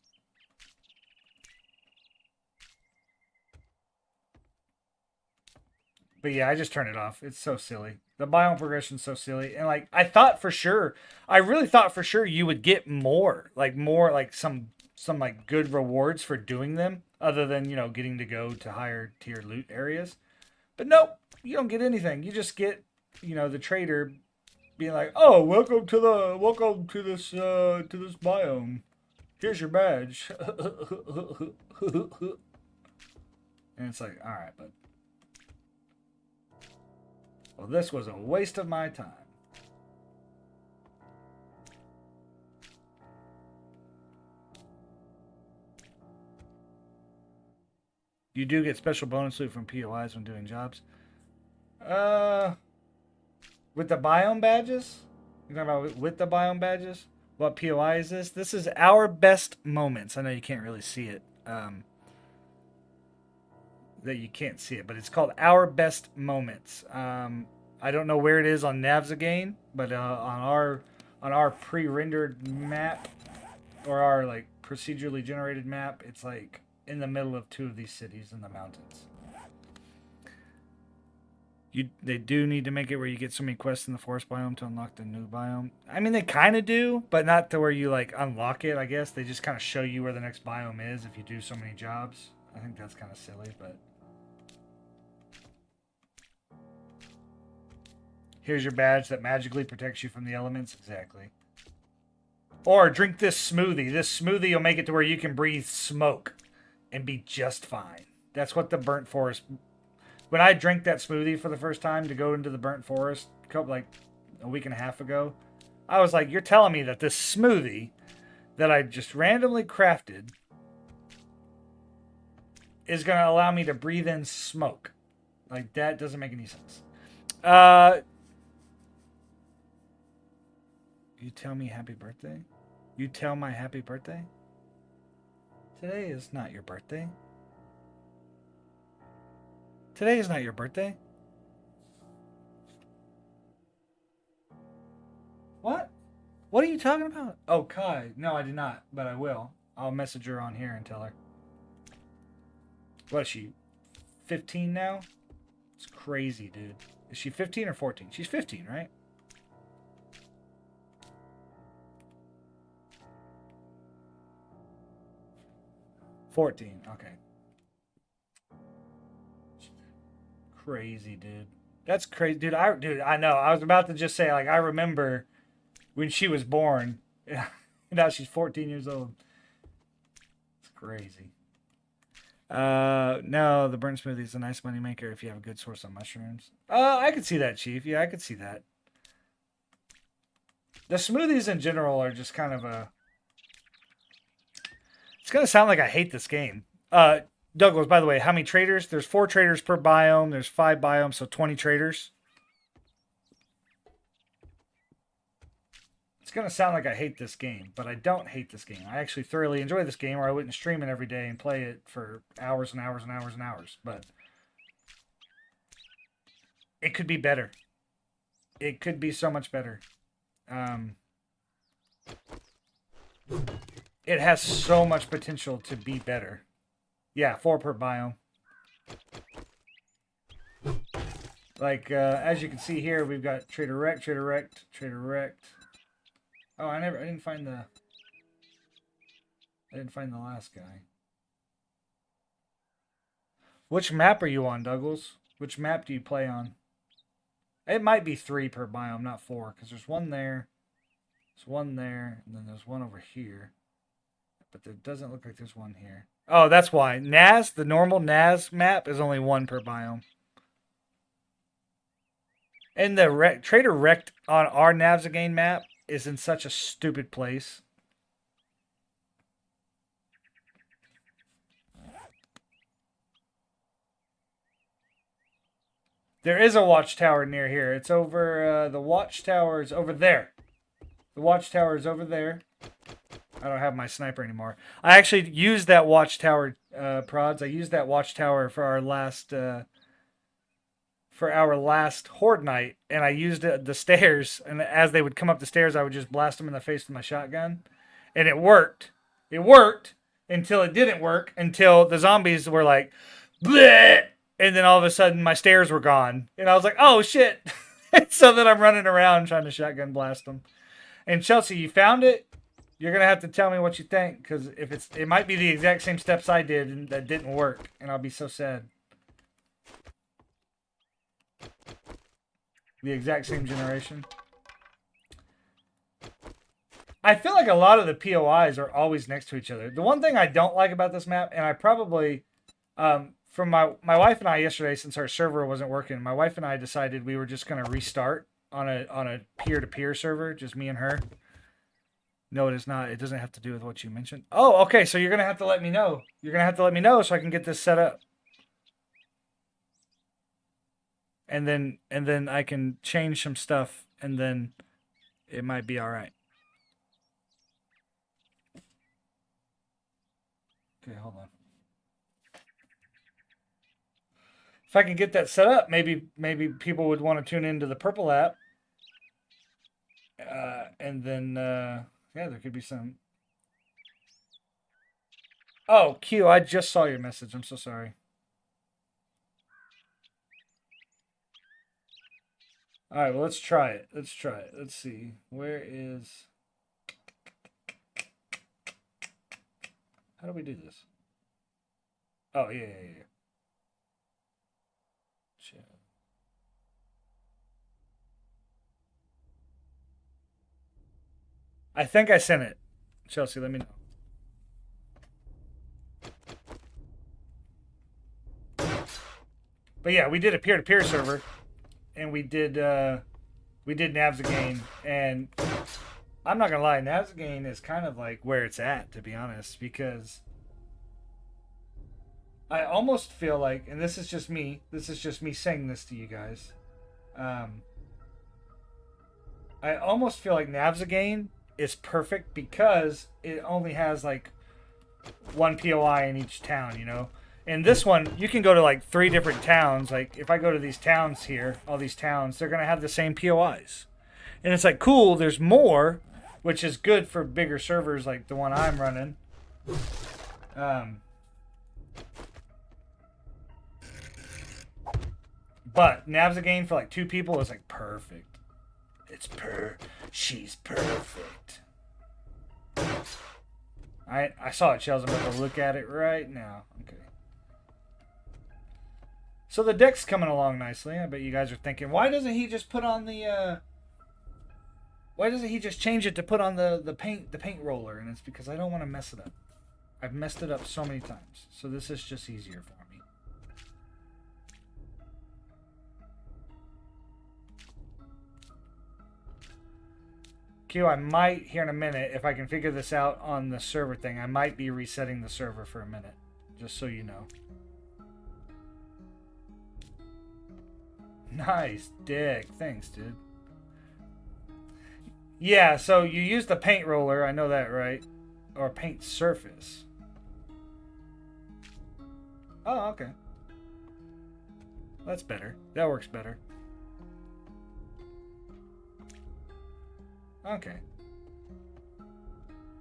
But yeah, I just turned it off. It's so silly. The biome progression's so silly. And like I thought for sure, I really thought for sure you would get more like some like good rewards for doing them other than, you know, getting to go to higher tier loot areas. But nope, you don't get anything. You just get, you know, the trader being like, "Oh, welcome to this biome. Here's your badge." And it's like, "All right, but well, this was a waste of my time." You do get special bonus loot from POIs when doing jobs. With the biome badges? You're talking about with the biome badges? What POI is this? This is our best moments. I know you can't really see it. That you can't see it, but it's called Our Best Moments. I don't know where it is on Navzagain, but on our pre-rendered map or our like procedurally generated map, it's like in the middle of two of these cities in the mountains. They do need to make it where you get so many quests in the forest biome to unlock the new biome. I mean, they kind of do, but not to where you like unlock it. I guess they just kind of show you where the next biome is if you do so many jobs. I think that's kind of silly, but here's your badge that magically protects you from the elements. Exactly. Or drink this smoothie. This smoothie will make it to where you can breathe smoke and be just fine. That's what the burnt forest. When I drank that smoothie for the first time to go into the burnt forest, like a week and a half ago, I was like, "You're telling me that this smoothie that I just randomly crafted is going to allow me to breathe in smoke?" Like that doesn't make any sense. You tell me happy birthday? You tell my happy birthday? Today is not your birthday. Today is not your birthday. What? What are you talking about? Oh, Kai. No, I did not, but I will. I'll message her on here and tell her. What is she? 15 now? It's crazy, dude. Is she 15 or 14? She's 15, right? $14. Okay. Crazy, dude. That's crazy, dude. I know. I was about to just say, like, I remember when she was born. Now she's 14 years old. It's crazy. No, the burnt smoothie is a nice money maker if you have a good source of mushrooms. I could see that, Chief. Yeah, I could see that. The smoothies in general are just kind of a. It's gonna sound like I hate this game. Douglas, by the way, how many traders? There's 4 traders per biome. There's 5 biomes, so 20 traders. It's going to sound like I hate this game, but I don't hate this game. I actually thoroughly enjoy this game, or I wouldn't stream it every day and play it for hours and hours and hours and hours. But it could be better. It could be so much better. It has so much potential to be better. Yeah, 4 per biome. Like, as you can see here, we've got Trader Rect, Trader Rect, Trader Rect. Oh, I didn't find the last guy. Which map are you on, Douglas? Which map do you play on? It might be 3 per biome, not 4, because there's one there, there's one there, and then there's one over here. But there doesn't look like there's one here. Oh, that's why. NAS, the normal NAS map, is only 1 per biome. And the Trader Rect on our Navzagain map is in such a stupid place. There is a watchtower near here. It's over, the watchtower is over there. The watchtower is over there. I don't have my sniper anymore. I actually used that watchtower, prods. I used that watchtower for our last horde night, and I used the stairs. And as they would come up the stairs, I would just blast them in the face with my shotgun, and it worked. It worked until it didn't work. Until the zombies were like, bleh! And then all of a sudden, my stairs were gone, and I was like, "Oh shit!" So then I'm running around trying to shotgun blast them. And Chelsea, you found it? You're gonna have to tell me what you think, because if it might be the exact same steps I did and that didn't work, and I'll be so sad. The exact same generation. I feel like a lot of the POIs are always next to each other. The one thing I don't like about this map, and I probably, from my wife and I yesterday, since our server wasn't working, my wife and I decided we were just gonna restart on a peer-to-peer server, just me and her. No, it is not. It doesn't have to do with what you mentioned. Oh, okay. So you're going to have to let me know. You're going to have to let me know so I can get this set up. And then I can change some stuff, and then it might be all right. Okay, hold on. If I can get that set up, maybe people would want to tune into the purple app. And then yeah, there could be some. Oh, Q, I just saw your message. I'm so sorry. All right, well, let's try it. Let's try it. Let's see. Where is. How do we do this? Oh, yeah, yeah, yeah. Chill. I think I sent it. Chelsea, let me know. But yeah, we did a peer-to-peer server, and we did Navzagain, and I'm not gonna lie, Navzagain is kind of like where it's at, to be honest, because I almost feel like, and this is just me saying this to you guys. Um, I almost feel like Navzagain is perfect because it only has like one POI in each town, you know. In this one, you can go to like 3 different towns. Like if I go to these towns here, all these towns, they're gonna have the same POIs, and it's like cool. There's more, which is good for bigger servers like the one I'm running. Um, but Navzagain for like 2 people is like perfect. She's perfect. I saw it, Shells. I'm about to look at it right now. Okay. So the deck's coming along nicely. I bet you guys are thinking, why doesn't he just put on the why doesn't he just change it to put on the paint roller? And it's because I don't want to mess it up. I've messed it up so many times. So this is just easier for me. Q, I might, here in a minute, if I can figure this out on the server thing, I might be resetting the server for a minute. Just so you know. Nice dick. Thanks, dude. Yeah, so you use the paint roller, I know that, right? Or paint surface. Oh, okay. That's better. That works better. Okay.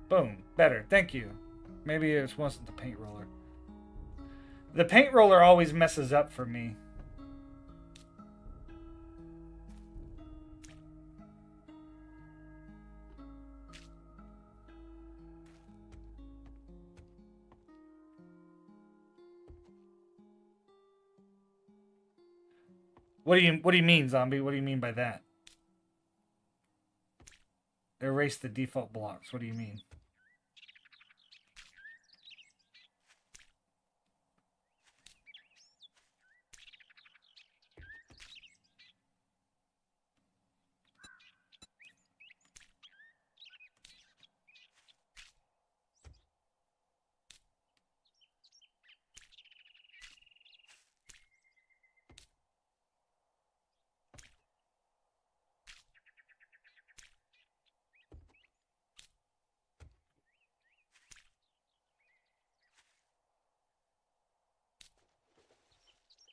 Boom. Better. Thank you. Maybe it wasn't the paint roller. The paint roller always messes up for me. What do you mean, zombie? What do you mean by that? Erase the default blocks. What do you mean?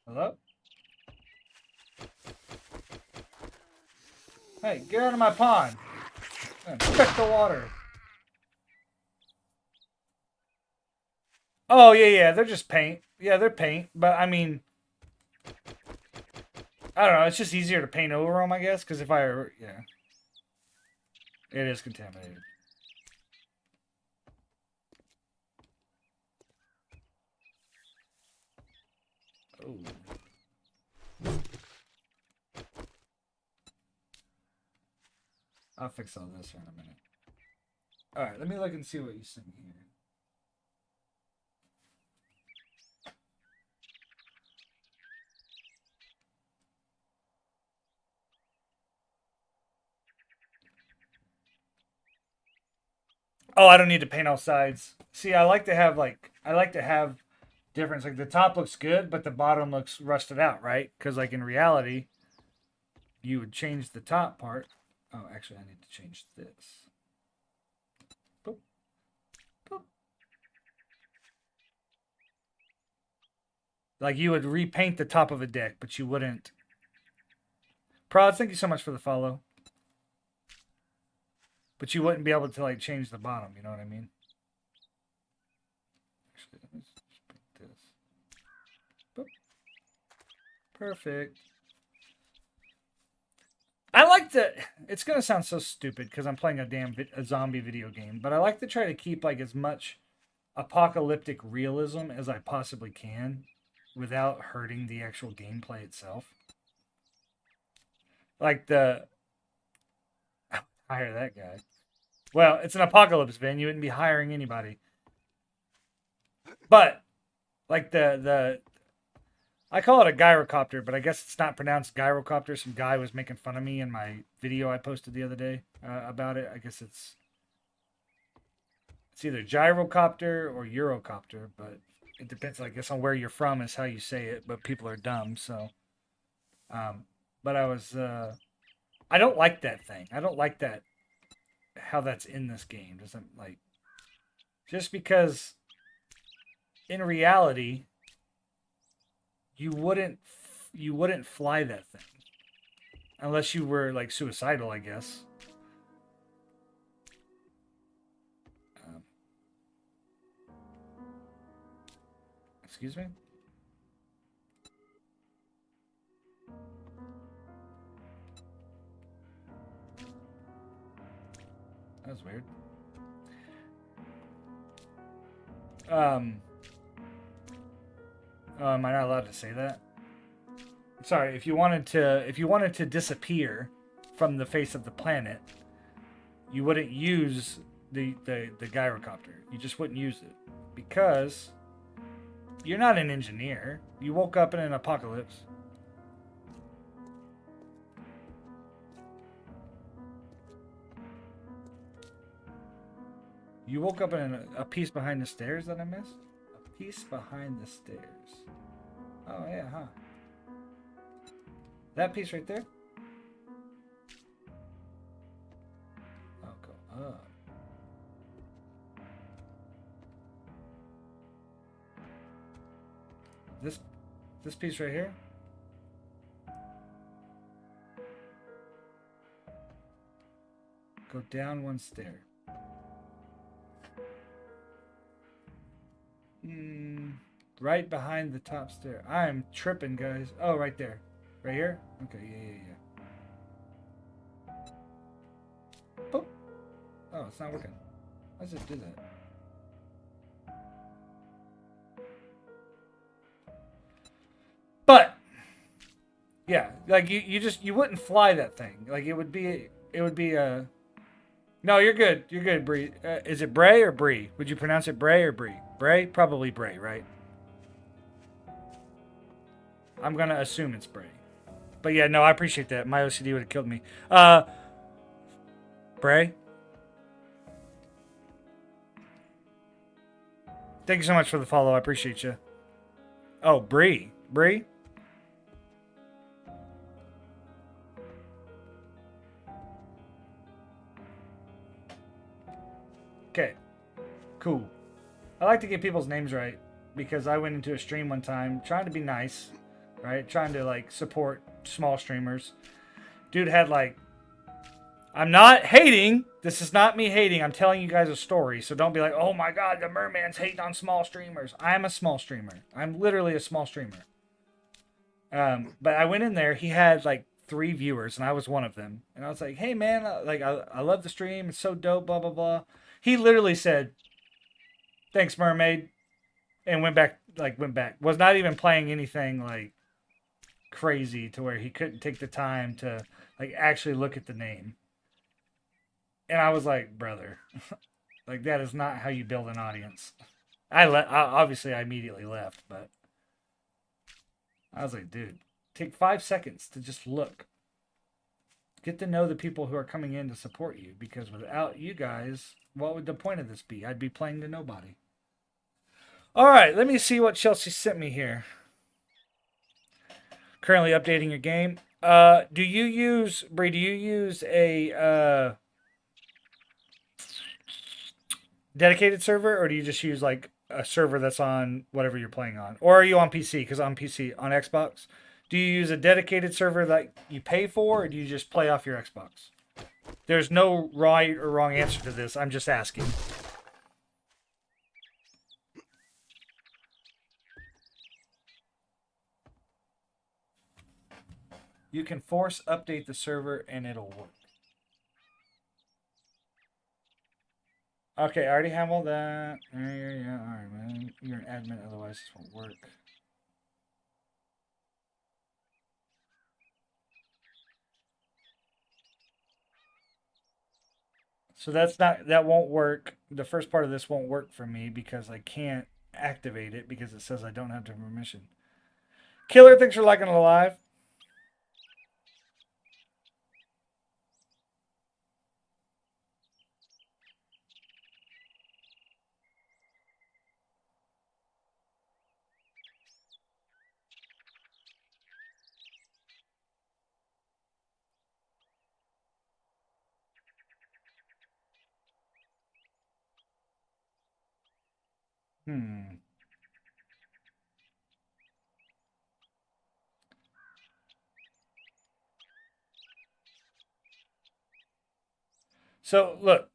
Hello? Hey, get out of my pond. Inspect the water. Oh, yeah, yeah. They're just paint. Yeah, they're paint. But, I mean, I don't know. It's just easier to paint over them, I guess. Because if I... Yeah. It is contaminated. Oh. I'll fix all this in a minute. Alright, let me look and see what you sent here. Oh, I don't need to paint all sides. See, I like to have difference. Like the top looks good, but the bottom looks rusted out, right? Because like in reality, you would change the top part. Oh, actually, I need to change this. Boop. Boop. Like you would repaint the top of a deck, but you wouldn't. Prods, thank you so much for the follow. But you wouldn't be able to like change the bottom. You know what I mean? Actually, let me just paint this. Boop. Perfect. like to. It's gonna sound so stupid because I'm playing a zombie video game, but I like to try to keep like as much apocalyptic realism as I possibly can, without hurting the actual gameplay itself. Like the hire that guy. Well, it's an apocalypse, Vin. You wouldn't be hiring anybody. But like the I call it a gyrocopter, but I guess it's not pronounced gyrocopter. Some guy was making fun of me in my video I posted the other day about it. I guess it's either gyrocopter or Eurocopter, but it depends, I guess, on where you're from is how you say it. But people are dumb, so. But I don't like that thing. I don't like that how that's in this game. Doesn't like just because in reality you wouldn't fly that thing unless you were like suicidal, I guess. Excuse me? That was weird. Am I not allowed to say that? Sorry, if you wanted to disappear from the face of the planet, you wouldn't use the gyrocopter. You just wouldn't use it because you're not an engineer. You woke up in an apocalypse. You woke up in a piece behind the stairs that I missed? A piece behind the stairs. Oh, yeah, huh? That piece right there? Oh, go up. This piece right here? Go down one stair. Right behind the top stair. I'm tripping, guys. Oh, right there. Right here? Okay, yeah. Boop. Oh, it's not working. Why does it do that? But yeah, like you wouldn't fly that thing. Like it would be a. No, you're good. You're good, Bree. Is it Bray or Bree? Would you pronounce it Bray or Bree? Bray? Probably Bray, right? I'm going to assume it's Bray. But yeah, no, I appreciate that. My OCD would have killed me. Bray? Thank you so much for the follow. I appreciate you. Oh, Bree. Bree? Okay. Cool. I like to get people's names right because I went into a stream one time trying to be nice, right? Trying to like support small streamers. Dude had like, I'm not hating. This is not me hating. I'm telling you guys a story. So don't be like, oh my God, the merman's hating on small streamers. I'm a small streamer. I'm literally a small streamer. But I went in there. He had like 3 viewers and I was one of them. And I was like, hey man, I love the stream. It's so dope, blah, blah, blah. He literally said, thanks, mermaid. And went back. Was not even playing anything like crazy to where he couldn't take the time to like actually look at the name. And I was like, brother, like that is not how you build an audience. Obviously I immediately left, but I was like, dude, take 5 seconds to just look. Get to know the people who are coming in to support you, because without you guys, what would the point of this be? I'd be playing to nobody. All right, let me see what Chelsea sent me here. Currently updating your game. Do you use, Bree, do you use a dedicated server, or do you just use like a server that's on whatever you're playing on? Or are you on PC? Because on PC, on Xbox. Do you use a dedicated server that you pay for, or do you just play off your Xbox? There's no right or wrong answer to this. I'm just asking. You can force update the server and it'll work. Okay, I already have all that. Yeah. All right, man. You're an admin, otherwise this won't work. So that won't work. The first part of this won't work for me because I can't activate it because it says I don't have the permission. Killer, thanks for liking it alive. Hmm. So look,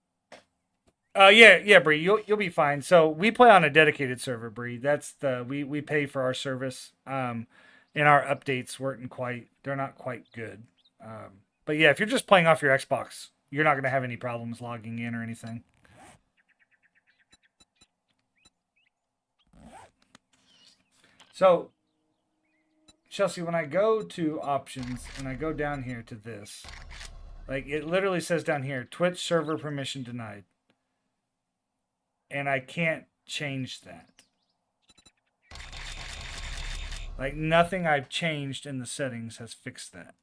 yeah, Bree, you'll be fine. So we play on a dedicated server, Bree. That's we pay for our service. And our updates weren't quite they're not quite good. But yeah, if you're just playing off your Xbox, you're not gonna have any problems logging in or anything. So Chelsea, when I go to options and I go down here to this, like it literally says down here, Twitch server permission denied. And I can't change that. Like nothing I've changed in the settings has fixed that.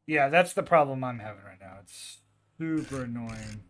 Yeah, that's the problem I'm having right now. It's super annoying.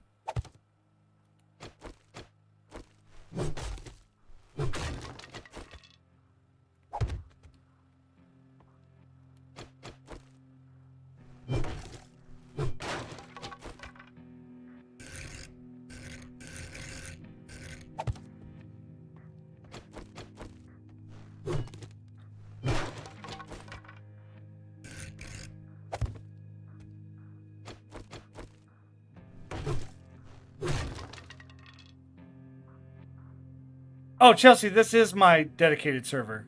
Oh, Chelsea, this is my dedicated server.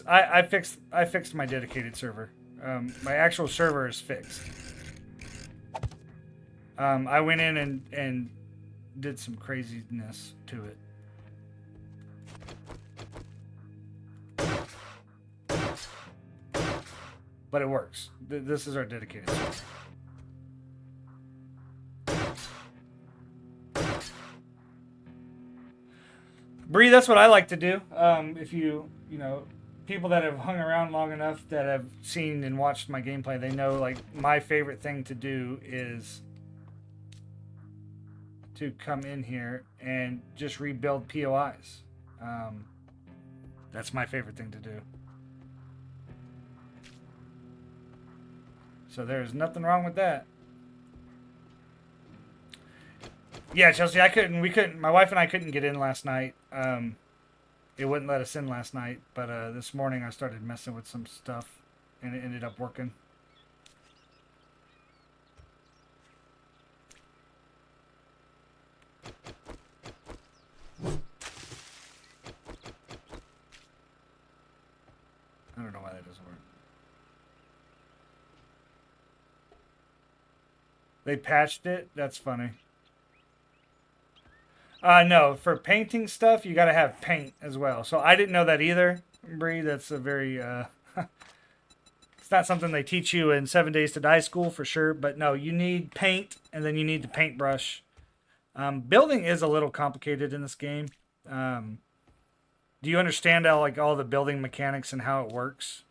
I fixed my dedicated server. My actual server is fixed. I went in and did some craziness to it. But it works. This is our dedicated server. Bree, that's what I like to do. If people that have hung around long enough that have seen and watched my gameplay, they know like my favorite thing to do is to come in here and just rebuild POIs. That's my favorite thing to do. So there's nothing wrong with that. Yeah, Chelsea, we couldn't, my wife and I couldn't get in last night. It wouldn't let us in last night, but this morning I started messing with some stuff and it ended up working. I don't know why that doesn't work. They patched it? That's funny. No, for painting stuff, you got to have paint as well. So I didn't know that either, Bree. That's a very, it's not something they teach you in 7 Days to Die school for sure. But no, you need paint and then you need the paintbrush. Building is a little complicated in this game. Do you understand how, like, all the building mechanics and how it works?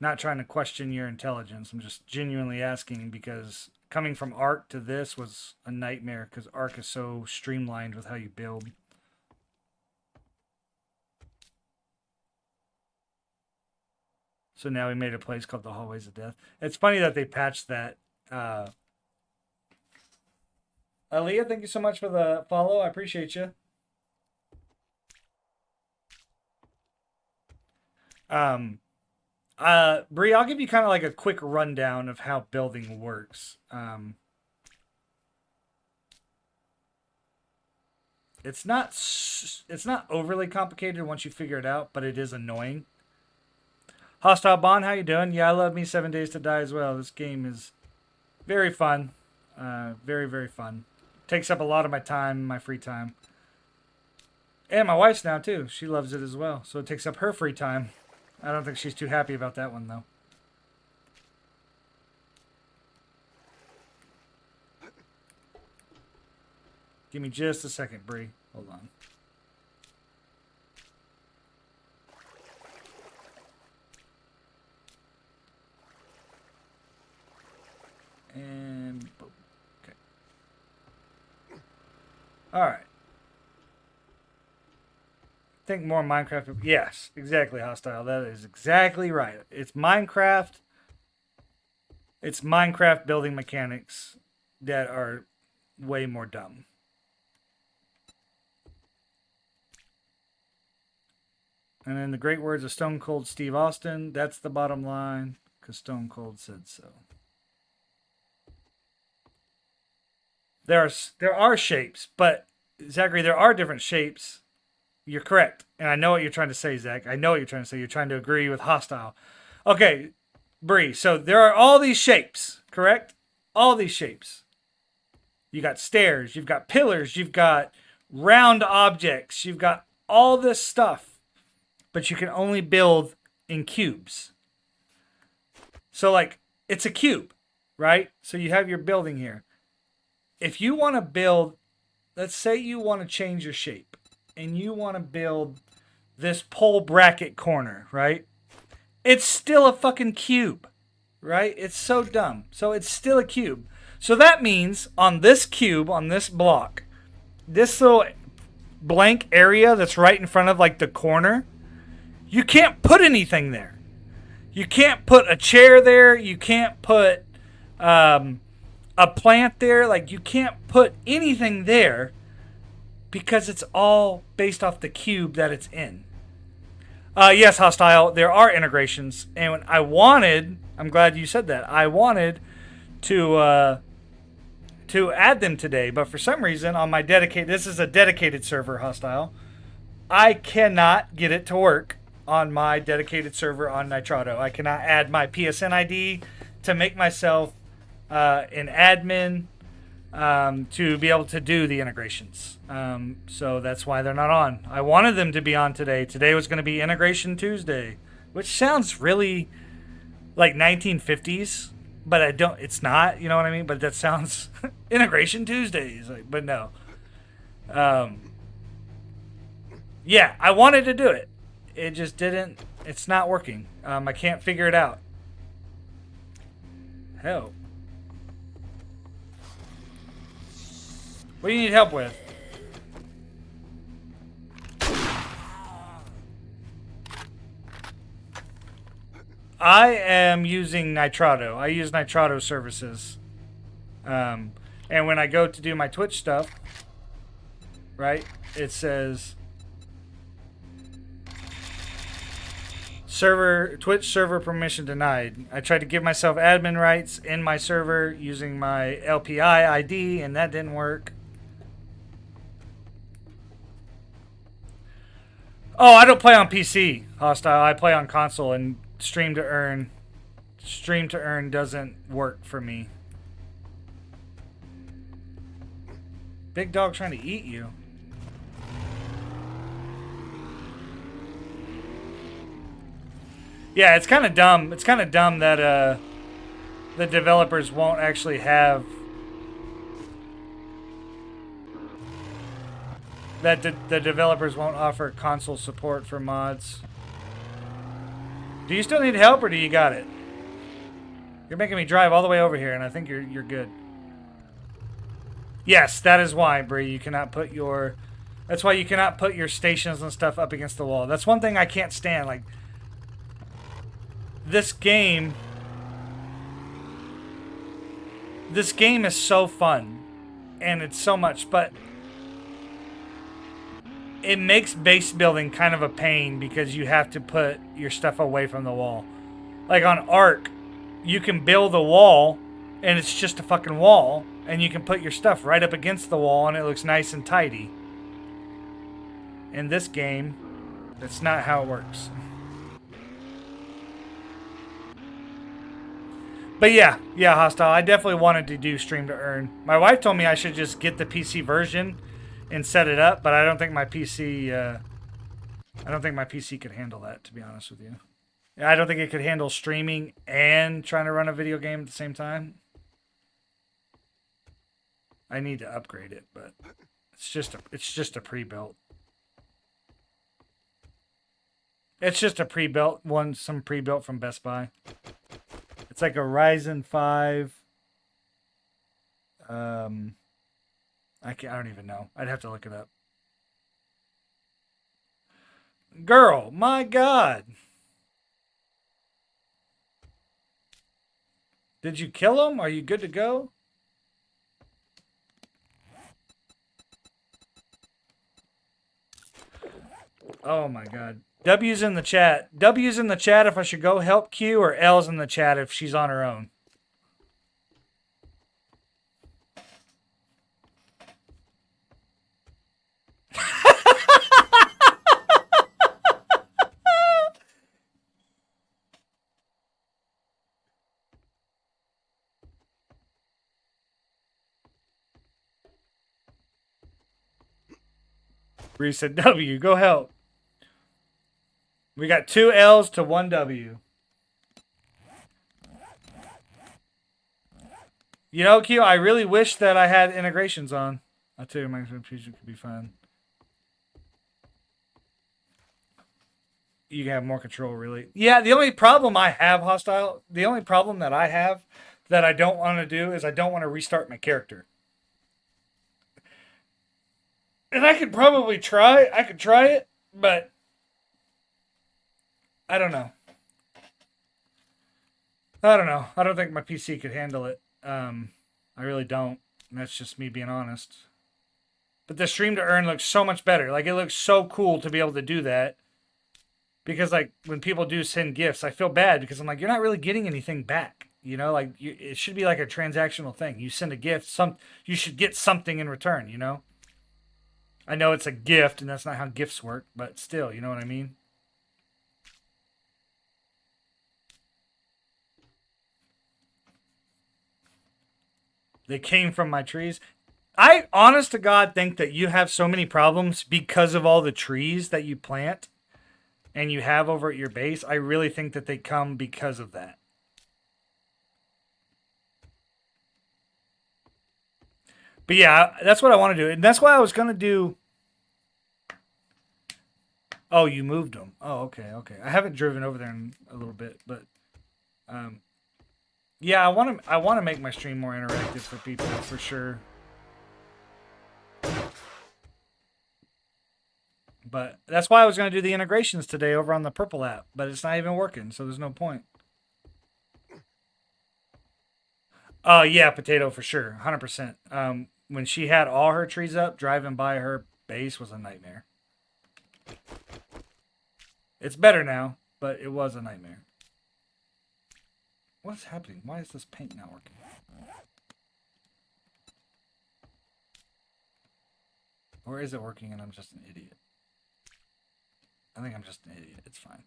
Not trying to question your intelligence. I'm just genuinely asking because coming from Ark to this was a nightmare because Ark is so streamlined with how you build. So now we made a place called the Hallways of Death. It's funny that they patched that. Aaliyah, thank you so much for the follow. I appreciate you. Bree, I'll give you kind of like a quick rundown of how building works. It's not overly complicated once you figure it out, but it is annoying. Hostile Bond, how you doing? Yeah, I love me 7 Days to Die as well. This game is very fun. Very, very fun. Takes up a lot of my time, my free time. And my wife's now, too. She loves it as well. So it takes up her free time. I don't think she's too happy about that one, though. Give me just a second, Bree. Hold on. And boom. Okay. All right. Think more Minecraft. Yes, exactly, Hostile. That is exactly right. It's Minecraft. It's Minecraft building mechanics that are way more dumb. And then the great words of Stone Cold Steve Austin. That's the bottom line, because Stone Cold said so. There are shapes, but Zachary, there are different shapes. You're correct. And I know what you're trying to say, Zach. I know what you're trying to say. You're trying to agree with Hostile. Okay, Bree, so there are all these shapes, correct? All these shapes. You got stairs, you've got pillars, you've got round objects, you've got all this stuff. But you can only build in cubes. So, like, it's a cube, right? So you have your building here. If you want to build, let's say you want to change your shape, and you want to build this pole bracket corner, right? It's still a fucking cube, right? It's so dumb. So it's still a cube. So that means on this cube, on this block, this little blank area that's right in front of, like, the corner, you can't put anything there. You can't put a chair there. You can't put a plant there. Like, you can't put anything there because it's all based off the cube that it's in. Yes, Hostile, there are integrations. And I'm glad you said that. I wanted to add them today, but for some reason on my this is a dedicated server, Hostile, I cannot get it to work on my dedicated server on Nitrado. I cannot add my PSN ID to make myself an admin to be able to do the integrations. So that's why they're not on. I wanted them to be on today. Today was going to be Integration Tuesday, which sounds really like 1950s, but it's not, you know what I mean? But that sounds Integration Tuesdays, like, but no. Yeah, I wanted to do it. It just didn't. It's not working. I can't figure it out. Hell. What do you need help with? I am using Nitrado. I use Nitrado services. And when I go to do my Twitch stuff, right, it says Twitch server permission denied. I tried to give myself admin rights in my server using my LPI ID, and that didn't work. Oh, I don't play on PC, Hostile. I play on console, and stream to earn doesn't work for me. Big dog trying to eat you. Yeah, it's kind of dumb. It's kind of dumb that the developers won't actually have the developers won't offer console support for mods. Do you still need help, or do you got it? You're making me drive all the way over here, and I think you're good. Yes, that is why, Bree. You cannot put your. That's why you cannot put your stations and stuff up against the wall. That's one thing I can't stand. Like, this game is so fun, and it's so much, but it makes base building kind of a pain because you have to put your stuff away from the wall. Like on Ark, you can build a wall and it's just a fucking wall, and you can put your stuff right up against the wall and it looks nice and tidy. In this game, that's not how it works. But yeah, Hostile, I definitely wanted to do Stream to Earn. My wife told me I should just get the PC version and set it up, but I don't think my PC could handle that, to be honest with you. I don't think it could handle streaming and trying to run a video game at the same time. I need to upgrade it, but it's just a pre-built. It's just a pre-built one, some pre-built from Best Buy. It's like a Ryzen 5. I don't even know. I'd have to look it up. Girl, my God. Did you kill him? Are you good to go? Oh my God. W's in the chat. W's in the chat if I should go help Q, or L's in the chat if she's on her own. Bree said W. Go help. We got 2 L's to 1 W. You know, Q, I really wish that I had integrations on. I'll tell you, my presentation could be fun. You can have more control, really. Yeah, the only problem I have, Hostile, the only problem that I have that I don't want to do is I don't want to restart my character. And I could probably try. I could try it, but I don't know. I don't think my PC could handle it. I really don't. And that's just me being honest. But the Stream to Earn looks so much better. Like, it looks so cool to be able to do that. Because, like, when people do send gifts, I feel bad because I'm like, you're not really getting anything back. You know, like, it should be like a transactional thing. You send a gift, you should get something in return, you know? I know it's a gift, and that's not how gifts work, but still, you know what I mean? They came from my trees. I, honest to God, think that you have so many problems because of all the trees that you plant and you have over at your base. I really think that they come because of that. But yeah, that's what I want to do. And that's why I was going to do... Oh, you moved them. Oh, okay. I haven't driven over there in a little bit, but... yeah, I want to make my stream more interactive for people, for sure. But that's why I was going to do the integrations today over on the Purple app, but it's not even working, so there's no point. Yeah, Potato for sure, 100%. When she had all her trees up, driving by her base was a nightmare. It's better now, but it was a nightmare. What's happening? Why is this paint not working? Or is it working and I'm just an idiot? I think I'm just an idiot. It's fine.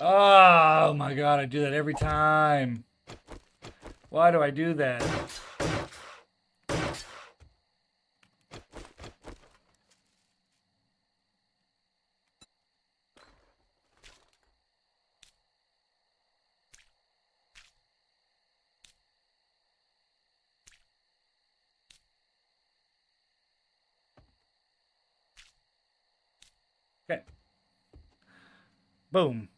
Oh my God, I do that every time. Why do I do that? Okay. Boom.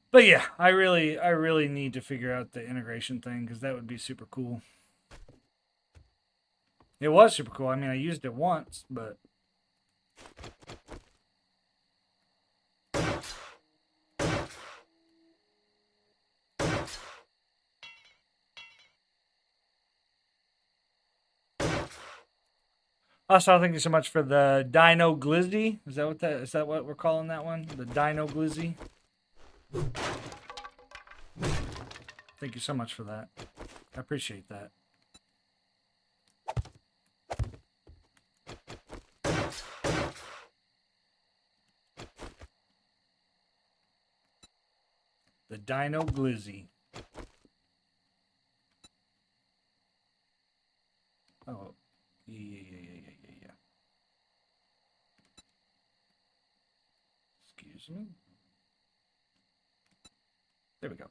But yeah, I really need to figure out the integration thing because that would be super cool. It was super cool. I mean, I used it once, but also, thank you so much for the Dino Glizzy. Is that what we're calling that one? The Dino Glizzy. Thank you so much for that. I appreciate that. The Dino Glizzy. Oh, yeah. Excuse me. There we go.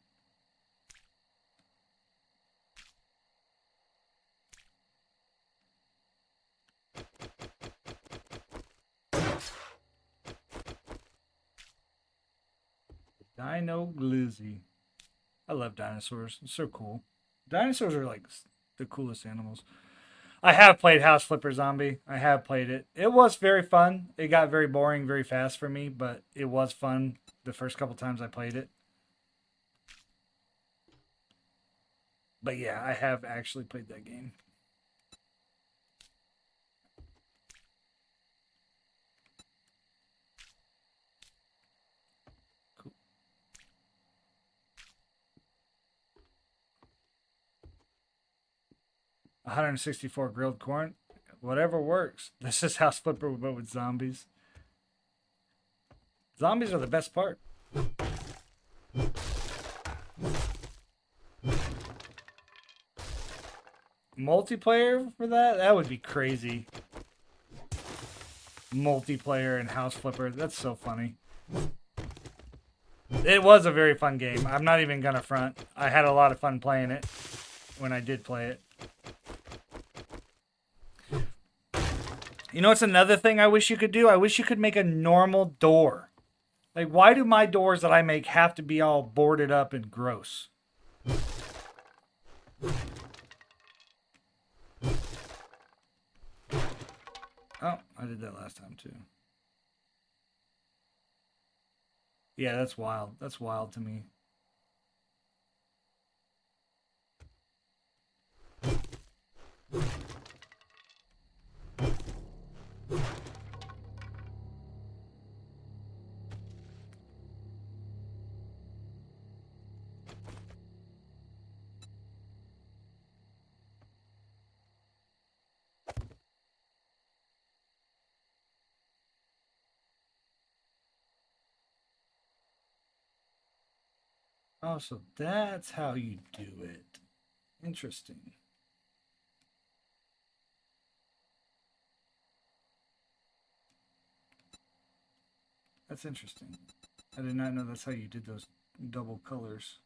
Dino Glizzy. I love dinosaurs. It's so cool. Dinosaurs are like the coolest animals. I have played House Flipper Zombie. I have played it. It was very fun. It got very boring very fast for me, but it was fun the first couple times I played it. But yeah, I have actually played that game. Cool. $164 grilled corn. Whatever works. This is House Flipper but with zombies. Zombies are the best part. Multiplayer for that? That would be crazy. Multiplayer and House Flipper. That's so funny. It was a very fun game. I'm not even gonna front. I had a lot of fun playing it when I did play it. You know what's another thing I wish you could do? I wish you could make a normal door. Like, why do my doors that I make have to be all boarded up and gross? Oh, I did that last time too. Yeah, that's wild. That's wild to me. Oh, so that's how you do it. Interesting. That's interesting. I did not know that's how you did those double colors.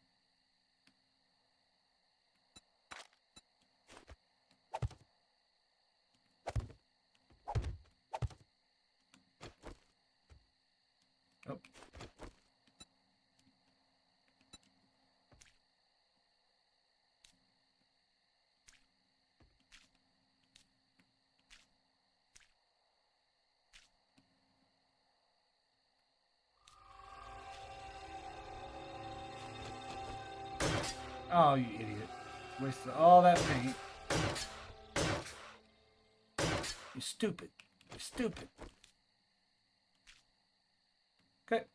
Oh. Oh, you idiot. Wasted all that paint. You stupid. You stupid. Okay.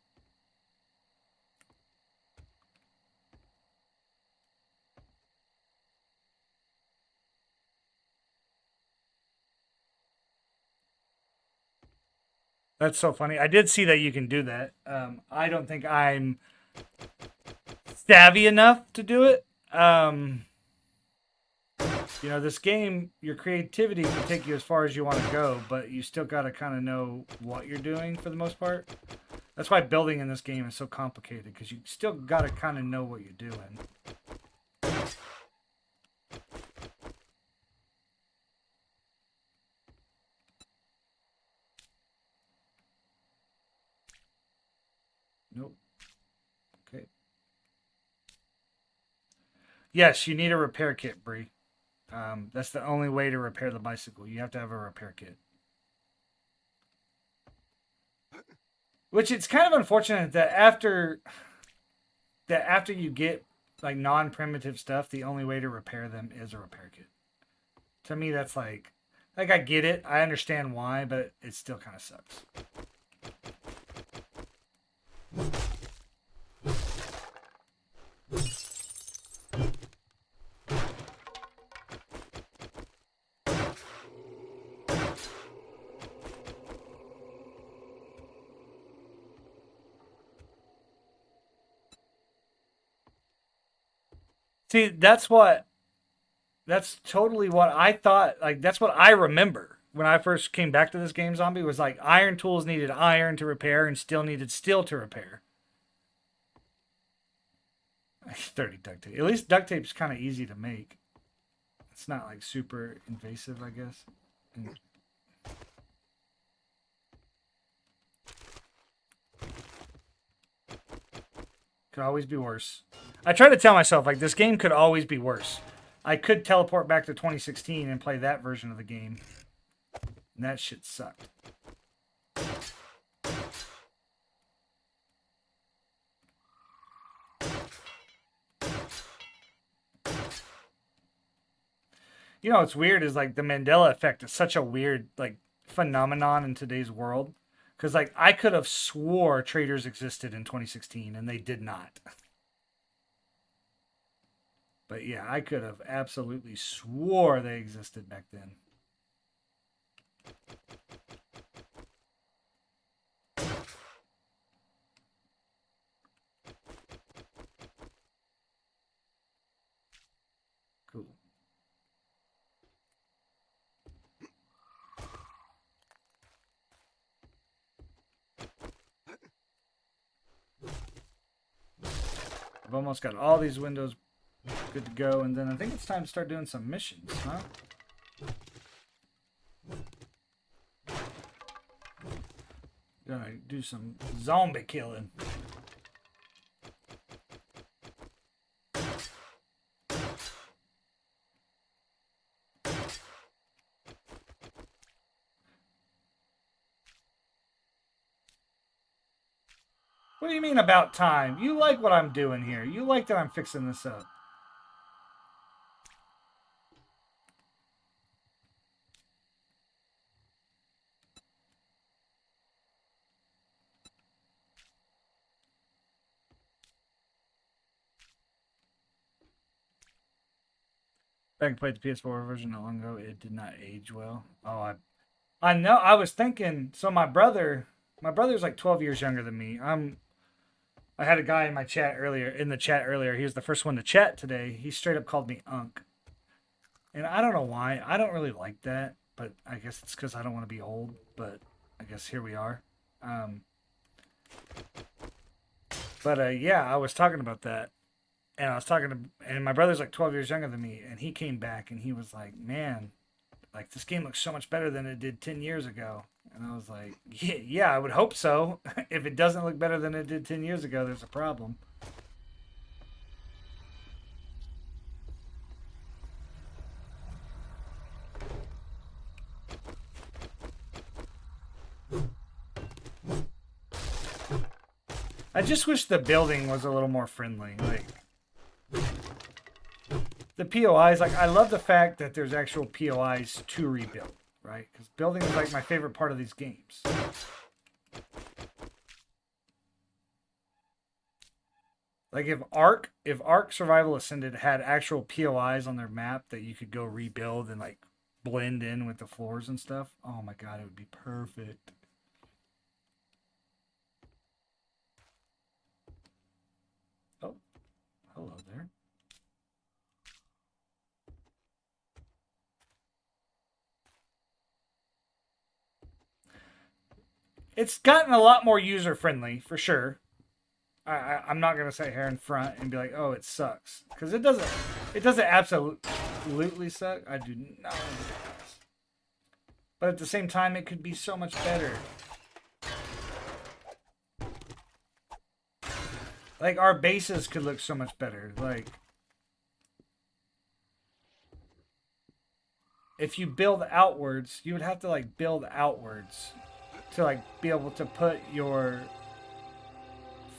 That's so funny. I did see that you can do that. I don't think I'm savvy enough to do it. You know, this game, your creativity can take you as far as you want to go, but you still got to kind of know what you're doing for the most part. That's why building in this game is so complicated, because you still got to kind of know what you're doing. Nope. Okay. Yes, you need a repair kit, Bree. That's the only way to repair the bicycle. You have to have a repair kit. Which it's kind of unfortunate that after you get like non-primitive stuff, the only way to repair them is a repair kit. To me, that's like I get it, I understand why, but it still kind of sucks. See, that's totally what I thought. Like, that's what I remember when I first came back to this game, Zombie, was like iron tools needed iron to repair and steel needed steel to repair. 30 duct tape. At least duct tape's kind of easy to make. It's not like super invasive, I guess. Could always be worse. I try to tell myself, like, this game could always be worse. I could teleport back to 2016 and play that version of the game. And that shit sucked. You know what's weird is like the Mandela effect is such a weird like phenomenon in today's world. Because like I could have swore traders existed in 2016 and they did not. But yeah, I could have absolutely swore they existed back then. Cool. I've almost got all these windows good to go, and then I think it's time to start doing some missions, huh? Gonna do some zombie killing. What do you mean about time? You like what I'm doing here. You like that I'm fixing this up. Back and played the PS4 version not long ago. It did not age well. Oh, I know. I was thinking. So my brother's like 12 years younger than me. I had a guy in my chat earlier. In the chat earlier, he was the first one to chat today. He straight up called me Unc, and I don't know why. I don't really like that, but I guess it's because I don't want to be old. But I guess here we are. Yeah, I was talking about that. And I was talking to, and my brother's like 12 years younger than me, and he came back and he was like, man, like this game looks so much better than it did 10 years ago. And I was like, yeah, I would hope so. If it doesn't look better than it did 10 years ago, there's a problem. I just wish the building was a little more friendly. Like, the POIs, like, I love the fact that there's actual POIs to rebuild, right? Because building is like my favorite part of these games. Like if Ark Survival Ascended had actual POIs on their map that you could go rebuild and like blend in with the floors and stuff, oh my god, it would be perfect. Oh, hello there. It's gotten a lot more user friendly for sure. I'm not gonna sit here in front and be like, oh, it sucks, because it doesn't. It doesn't absolutely suck. I do not. But at the same time, it could be so much better. Like our bases could look so much better. Like if you build outwards, you would have to like build outwards to like be able to put your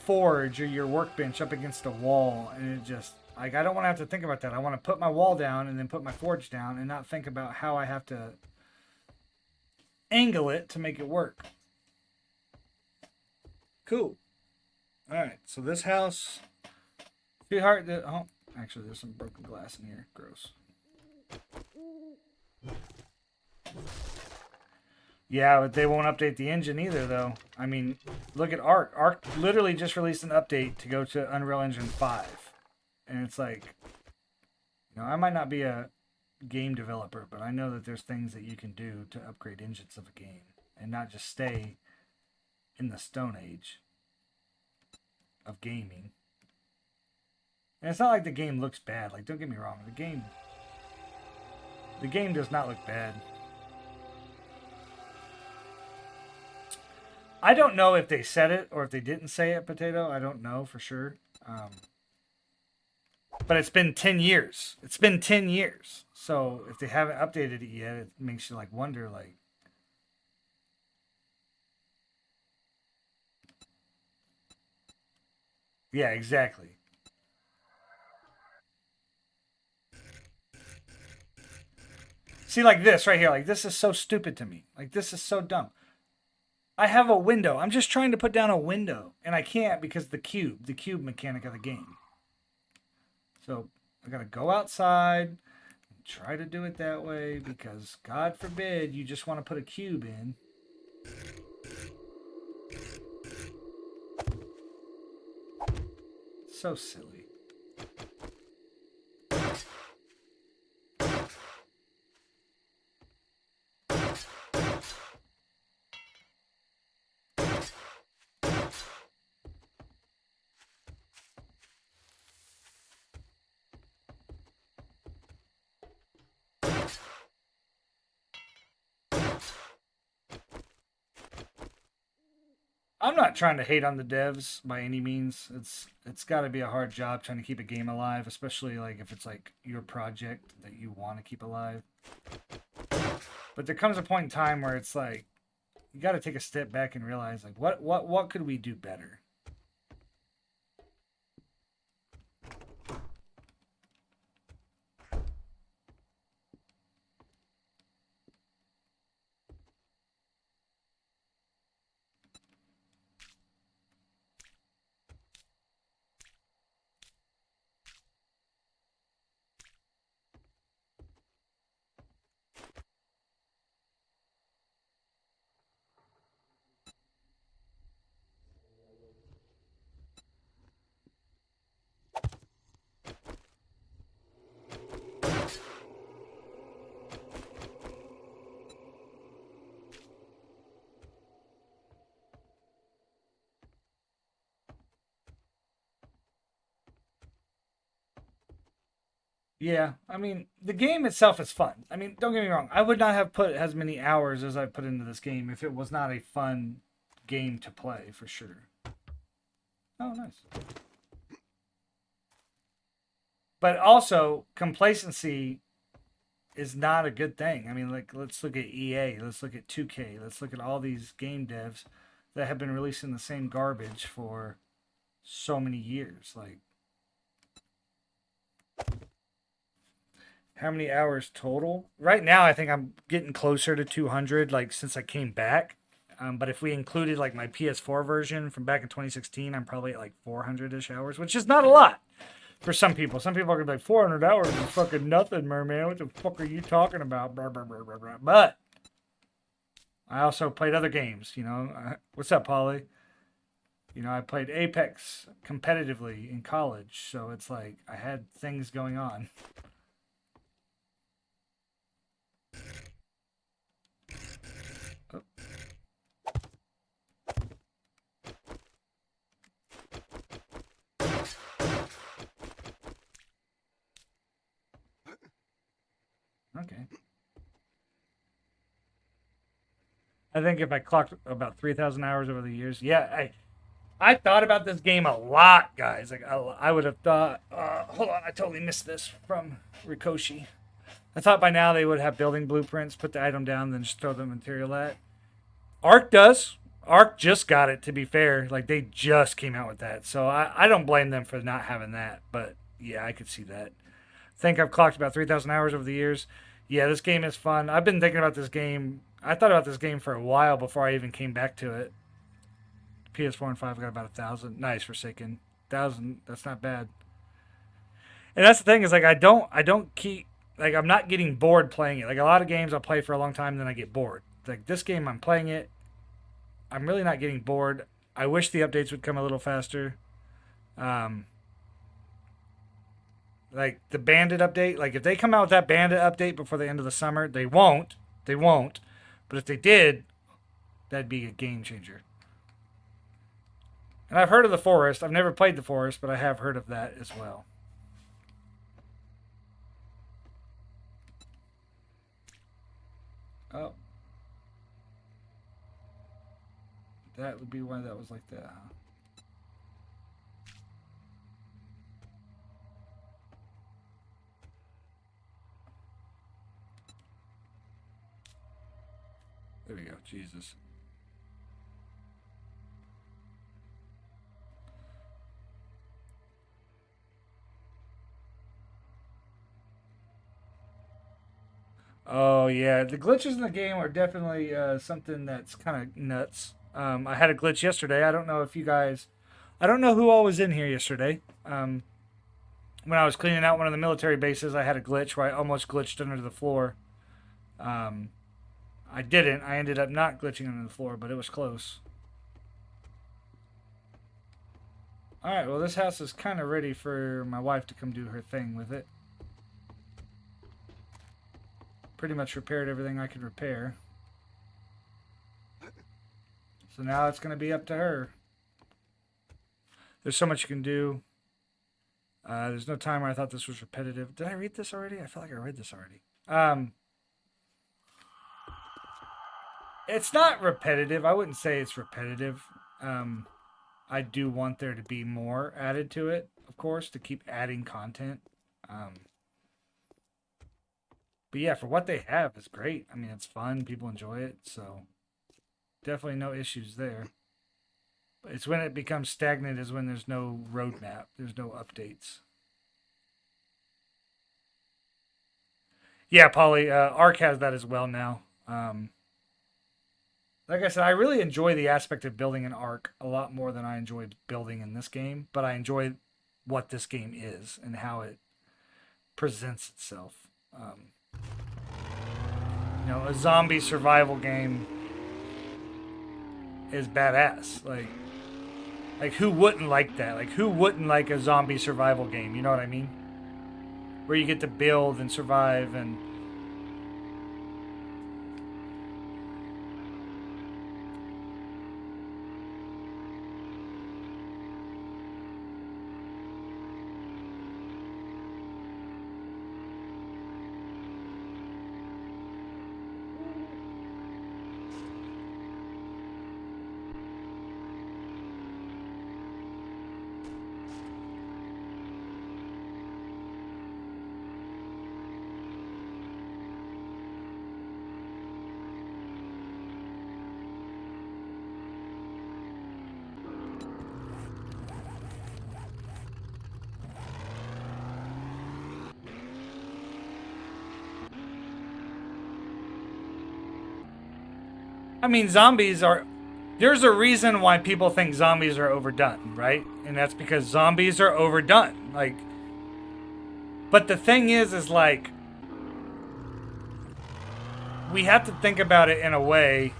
forge or your workbench up against a wall, and it just like I don't want to have to think about that. I want to put my wall down and then put my forge down and not think about how I have to angle it to make it work. Cool. All right, so this house, sweetheart. Oh, actually, there's some broken glass in here. Gross. Yeah, but they won't update the engine either, though. I mean, look at Arc. Arc literally just released an update to go to Unreal Engine 5. And it's like, you know, I might not be a game developer, but I know that there's things that you can do to upgrade engines of a game and not just stay in the Stone Age of gaming. And it's not like the game looks bad. Like, don't get me wrong. The game does not look bad. I don't know if they said it or if they didn't say it, Potato. I don't know for sure. But it's been 10 years. It's been 10 years. So if they haven't updated it yet, it makes you like wonder like. Yeah, exactly. See, like this right here. Like, this is so stupid to me. Like, this is so dumb. I have a window. I'm just trying to put down a window. And I can't because the cube mechanic of the game. So, I gotta go outside and try to do it that way because, God forbid, you just want to put a cube in. So silly. I'm not trying to hate on the devs by any means. It's got to be a hard job trying to keep a game alive, especially like if it's like your project that you want to keep alive. But there comes a point in time where it's like you got to take a step back and realize like what could we do better? Yeah, I mean, the game itself is fun. I mean, don't get me wrong. I would not have put as many hours as I put into this game if it was not a fun game to play, for sure. Oh, nice. But also, complacency is not a good thing. I mean, like, let's look at EA, let's look at 2K, let's look at all these game devs that have been releasing the same garbage for so many years. Like, how many hours total? Right now, I think I'm getting closer to 200, like, since I came back. But if we included, like, my PS4 version from back in 2016, I'm probably at, like, 400-ish hours, which is not a lot for some people. Some people are going to be like, 400 hours is fucking nothing, merman. What the fuck are you talking about? Blah, blah, blah, blah, blah. But I also played other games, you know. What's up, Polly? You know, I played Apex competitively in college, so it's like I had things going on. Oh. Okay. I think if I clocked about 3,000 hours over the years, yeah, I thought about this game a lot, guys. Like I would have thought. Hold on, I totally missed this from Rikoshi. I thought by now they would have building blueprints, put the item down, then just throw the material at. Arc does. Arc just got it, to be fair. Like, they just came out with that. So I don't blame them for not having that. But, yeah, I could see that. I think I've clocked about 3,000 hours over the years. Yeah, this game is fun. I've been thinking about this game. I thought about this game for a while before I even came back to it. PS4 and 5 got about 1,000. Nice, Forsaken. 1,000, that's not bad. And that's the thing is, like, I don't keep, like, I'm not getting bored playing it. Like, a lot of games I'll play for a long time, then I get bored. Like, this game, I'm playing it. I'm really not getting bored. I wish the updates would come a little faster. Like, the Bandit update, like, if they come out with that Bandit update before the end of the summer, they won't. They won't. But if they did, that'd be a game changer. And I've heard of the Forest. I've never played the Forest, but I have heard of that as well. Oh. That would be why that was like that, huh? There we go. Jesus. Oh yeah, the glitches in the game are definitely something that's kind of nuts. I had a glitch yesterday. I don't know if you guys, I don't know who all was in here yesterday. When I was cleaning out one of the military bases, I had a glitch where I almost glitched under the floor. I didn't. I ended up not glitching under the floor, but it was close. All right. Well, this house is kind of ready for my wife to come do her thing with it. Pretty much repaired everything I could repair. So now it's going to be up to her. There's so much you can do. There's no timer. I thought this was repetitive. Did I read this already? I feel like I read this already. It's not repetitive. I wouldn't say it's repetitive. I do want there to be more added to it, of course, to keep adding content. But yeah, for what they have, it's great. I mean, it's fun. People enjoy it. So definitely no issues there. But it's when it becomes stagnant is when there's no roadmap. There's no updates. Yeah, Polly, Arc has that as well now. Like I said, I really enjoy the aspect of building an Arc a lot more than I enjoyed building in this game. But I enjoy what this game is and how it presents itself. You know, a zombie survival game is badass. Like who wouldn't like that? Like who wouldn't like a zombie survival game? You know what I mean? Where you get to build and survive and I mean, zombies are. There's a reason why people think zombies are overdone, right? And that's because zombies are overdone. Like, but the thing is like, we have to think about it in a way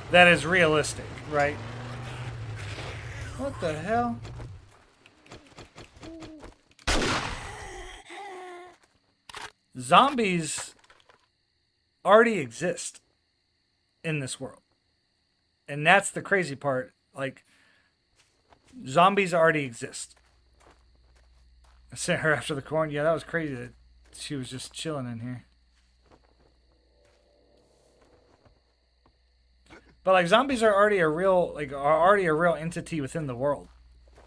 that is realistic, right? What the hell? Zombies already exist in this world. And that's the crazy part. Like, zombies already exist. I sent her after the corn. Yeah, that was crazy that she was just chilling in here. But like, zombies are already a real entity within the world.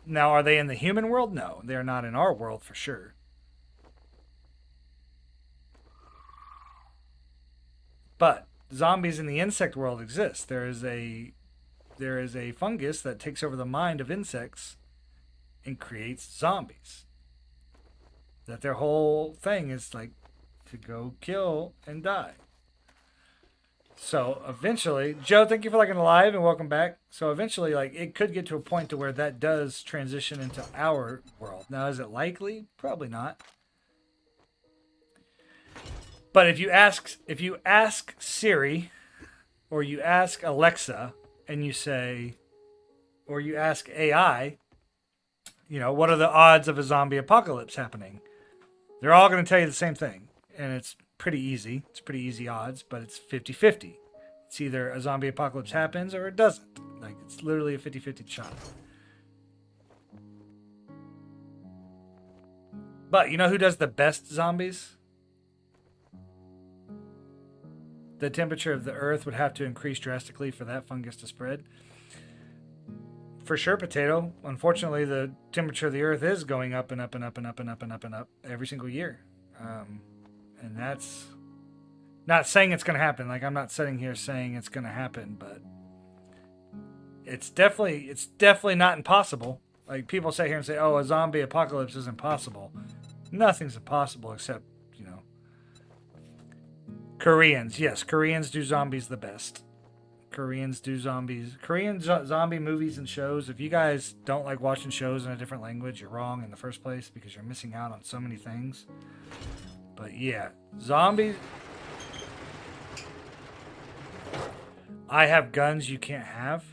Now, are they in the human world? No, they're not in our world for sure. But zombies in the insect world exist. There is a fungus that takes over the mind of insects and creates zombies. That their whole thing is like to go kill and die. So eventually, Joe, thank you for liking the live and welcome back. So eventually, like, it could get to a point to where that does transition into our world. Now, is it likely? Probably not. But if you ask Siri or you ask Alexa and you say, or you ask AI, you know, what are the odds of a zombie apocalypse happening? They're all going to tell you the same thing. And it's pretty easy. It's pretty easy odds, but it's 50-50. It's either a zombie apocalypse happens or it doesn't. Like, it's literally a 50-50 shot. But you know who does the best zombies? The temperature of the earth would have to increase drastically for that fungus to spread. For sure, potato. Unfortunately, the temperature of the earth is going up and up and up and up and up and up and up every single year. And that's not saying it's going to happen. Like, I'm not sitting here saying it's going to happen, but it's definitely not impossible. Like, people sit here and say, oh, a zombie apocalypse is impossible. Nothing's impossible except, you know, Koreans. Yes, Koreans do zombies the best. Koreans do zombies. Korean zombie movies and shows. If you guys don't like watching shows in a different language, you're wrong in the first place because you're missing out on so many things. But yeah, zombies. I have guns you can't have.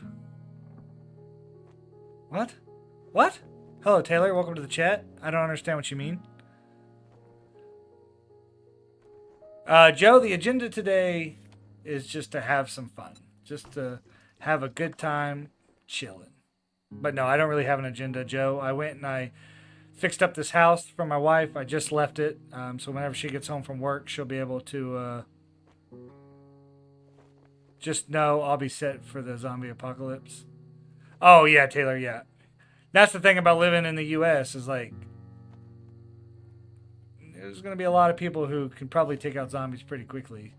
What? What? Hello, Taylor. Welcome to the chat. I don't understand what you mean. Joe, the agenda today is just to have some fun. Just to have a good time chilling. But no, I don't really have an agenda, Joe. I went and I fixed up this house for my wife. I just left it. So whenever she gets home from work, she'll be able to just know I'll be set for the zombie apocalypse. Oh, yeah, Taylor, yeah. That's the thing about living in the U.S. is like, there's going to be a lot of people who can probably take out zombies pretty quickly.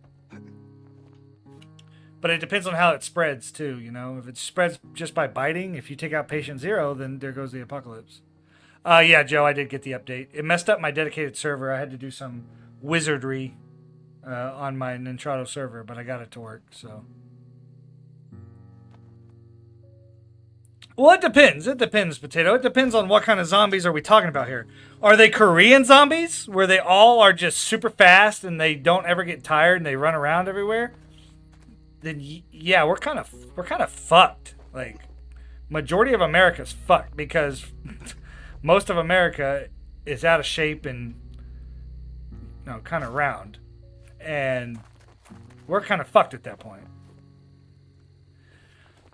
But it depends on how it spreads, too, you know? If it spreads just by biting, if you take out patient zero, then there goes the apocalypse. Yeah, Joe, I did get the update. It messed up my dedicated server. I had to do some wizardry on my Nintrado server, but I got it to work, so. Well, it depends. It depends, Potato. It depends on what kind of zombies are we talking about here. Are they Korean zombies, where they all are just super fast and they don't ever get tired and they run around everywhere? Then yeah, we're kind of fucked. Like, majority of America's fucked because most of America is out of shape and, you know, kind of round, and we're kind of fucked at that point.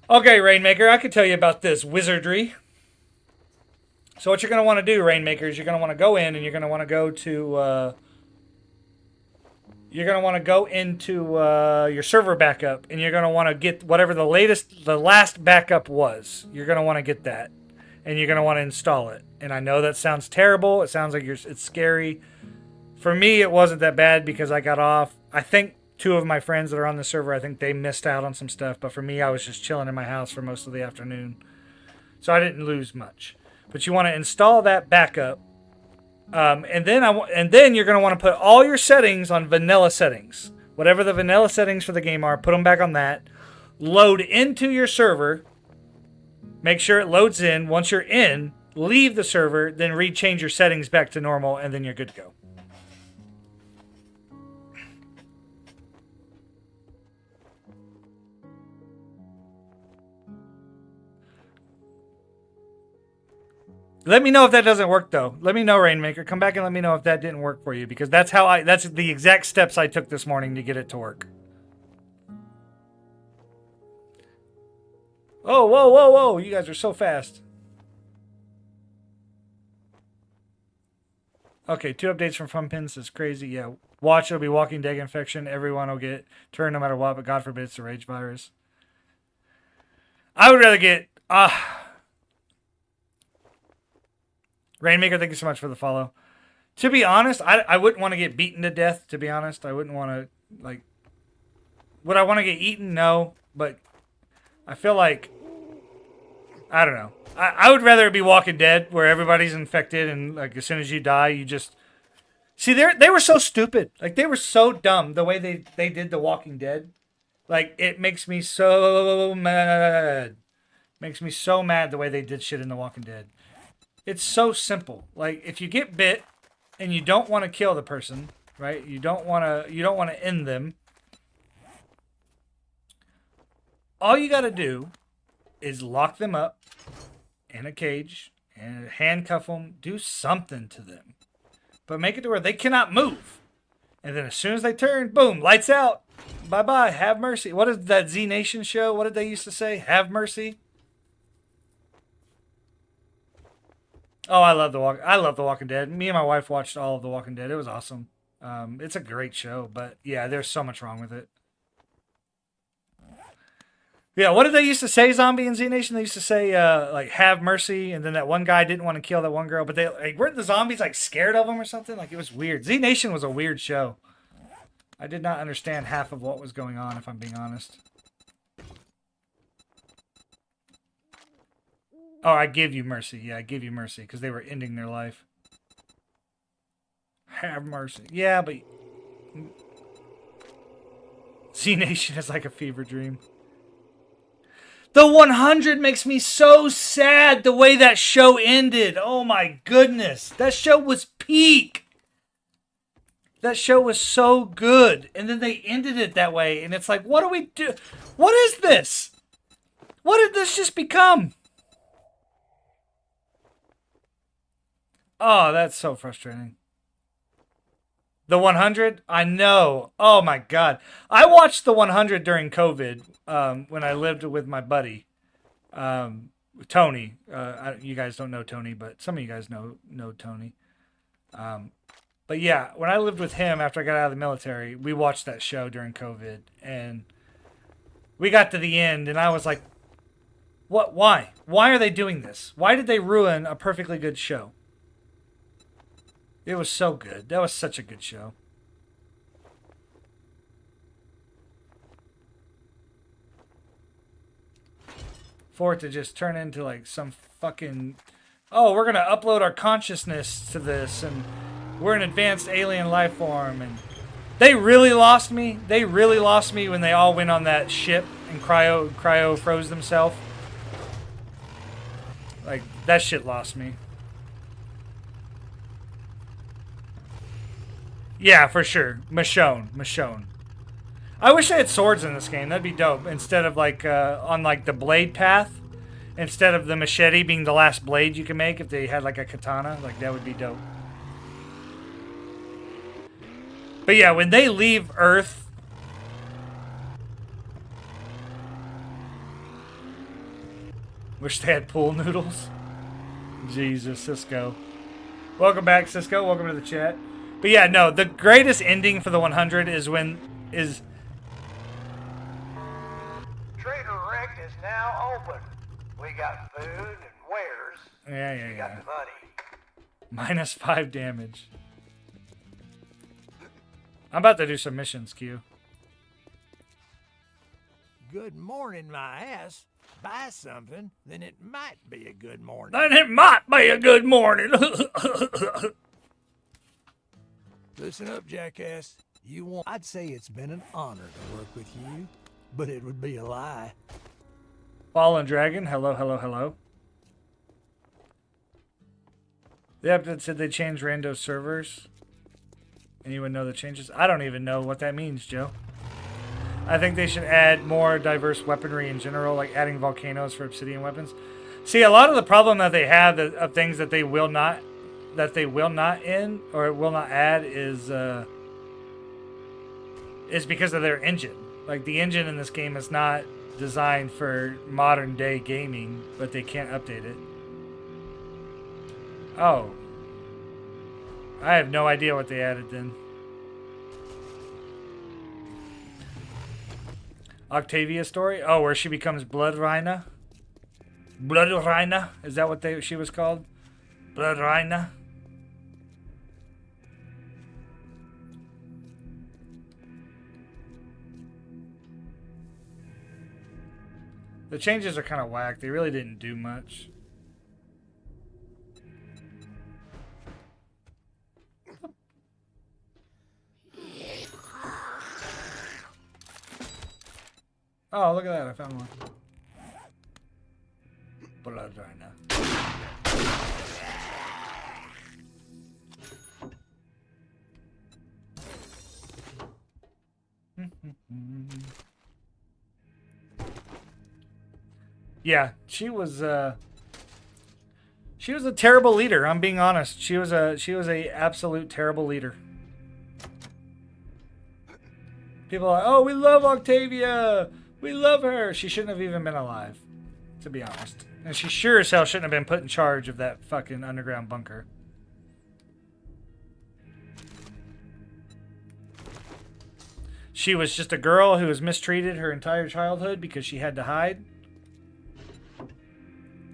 Okay, Rainmaker, I can tell you about this wizardry. So what you're going to want to do, Rainmaker, is you're going to want to go in and you're going to want to go to your server backup, and you're going to want to get whatever the last backup was. You're going to want to get that, and you're going to want to install it. And I know that sounds terrible. It sounds like it's scary. For me, it wasn't that bad because I got off. I think two of my friends that are on the server, I think they missed out on some stuff. But for me, I was just chilling in my house for most of the afternoon, so I didn't lose much. But you want to install that backup. And then you're going to want to put all your settings on vanilla settings. Whatever the vanilla settings for the game are, put them back on that. Load into your server. Make sure it loads in. Once you're in, leave the server, then rechange your settings back to normal, and then you're good to go. Let me know if that doesn't work, though. Let me know, Rainmaker. Come back and let me know if that didn't work for you, because that's the exact steps I took this morning to get it to work. Oh, whoa, whoa, whoa. You guys are so fast. Okay, 2 updates from Funpins is crazy. Yeah, watch, it'll be walking dead infection. Everyone will get turned no matter what, but God forbid it's the rage virus. I would rather get... Rainmaker, thank you so much for the follow. To be honest, I wouldn't want to get beaten to death, to be honest. I wouldn't want to, like... Would I want to get eaten? No. But I feel like... I don't know. I would rather it be Walking Dead, where everybody's infected, and like as soon as you die, you just... See, they were so stupid. Like, they were so dumb, the way they did The Walking Dead. Like, it makes me so mad. Makes me so mad the way they did shit in The Walking Dead. It's so simple. Like, if you get bit and you don't want to kill the person, right? You don't want to end them. All you got to do is lock them up in a cage and handcuff them, do something to them. But make it to where they cannot move. And then as soon as they turn, boom, lights out. Bye-bye, have mercy. What is that Z Nation show? What did they used to say? Have mercy. Oh, I love The Walking Dead. Me and my wife watched all of The Walking Dead. It was awesome. It's a great show, but yeah, there's so much wrong with it. Yeah, what did they used to say, Zombie and Z Nation? They used to say, like, have mercy, and then that one guy didn't want to kill that one girl, but they, like, weren't the zombies, like, scared of them or something? Like, it was weird. Z Nation was a weird show. I did not understand half of what was going on, if I'm being honest. Oh, I give you mercy. Yeah, I give you mercy, because they were ending their life. Have mercy. Yeah, but... Z Nation is like a fever dream. The 100 makes me so sad the way that show ended. Oh my goodness. That show was peak. That show was so good. And then they ended it that way. And it's like, what do we do? What is this? What did this just become? Oh, that's so frustrating. The 100? I know. Oh my God. I watched The 100 during COVID when I lived with my buddy, Tony. You guys don't know Tony, but some of you guys know Tony. But yeah, when I lived with him after I got out of the military, we watched that show during COVID. And we got to the end and I was like, what? Why? Why are they doing this? Why did they ruin a perfectly good show? It was so good. That was such a good show. For it to just turn into like some fucking... Oh, we're going to upload our consciousness to this and we're an advanced alien life form. And they really lost me. They really lost me when they all went on that ship and cryo froze themselves. Like, that shit lost me. Yeah, for sure. Michonne. I wish they had swords in this game. That'd be dope. Instead of like on like the blade path, instead of the machete being the last blade you can make, if they had like a katana, like that would be dope. But yeah, when they leave Earth, wish they had pool noodles. Jesus, Cisco. Welcome back, Cisco. Welcome to the chat. But yeah, no, the greatest ending for the 100 is when Trader Rick is now open. We got food and wares. Yeah. We got the money. -5 damage. I'm about to do some missions, Q. Good morning, my ass. Buy something, then it might be a good morning. Then it might be a good morning. Listen up, jackass. I'd say it's been an honor to work with you, but it would be a lie. Fallen Dragon, hello. The update said they changed rando servers. Anyone know the changes? I don't even know what that means, Joe. I think they should add more diverse weaponry in general, like adding volcanoes for obsidian weapons. See, a lot of the problem that they have of things that they will not end or will not add is because of their engine. Like, the engine in this game is not designed for modern day gaming, but they can't update it. Oh. I have no idea what they added then. Octavia story? Oh, where she becomes Blood Rhina? Blood Rhina? Is that what she was called? Blood Rhina. The changes are kind of whack. They really didn't do much. Oh, look at that. I found one. Blood Rhina. Yeah, she was a terrible leader. I'm being honest. She was a absolute terrible leader. People are like, oh, we love Octavia. We love her. She shouldn't have even been alive, to be honest. And she sure as hell shouldn't have been put in charge of that fucking underground bunker. She was just a girl who was mistreated her entire childhood because she had to hide.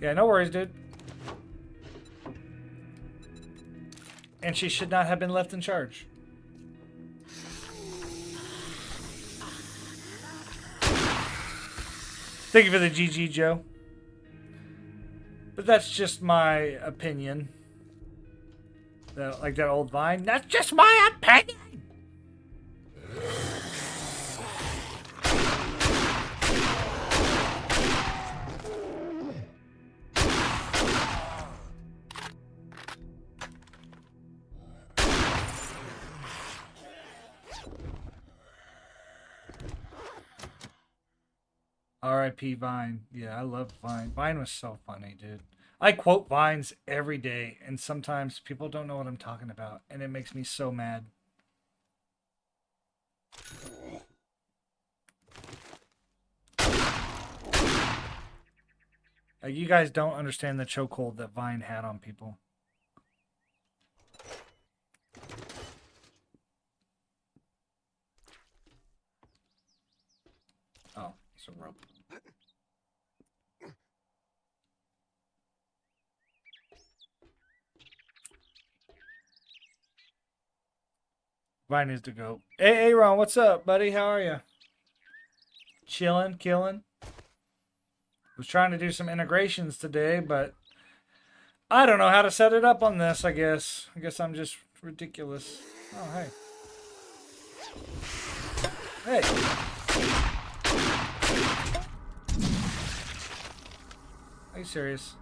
Yeah, no worries, dude. And she should not have been left in charge. Thank you for the GG, Joe. But that's just my opinion. Like that old Vine. That's just my opinion. R.I.P. Vine. Yeah, I love Vine. Vine was so funny, dude. I quote Vines every day, and sometimes people don't know what I'm talking about, and it makes me so mad. Like, you guys don't understand the chokehold that Vine had on people. Oh, it's a rope. Vine is to go. Hey, Aaron, what's up, buddy? How are you? Chillin', killing. Was trying to do some integrations today, but I don't know how to set it up on this, I guess. I guess I'm just ridiculous. Oh, hey. Hey. Are you serious?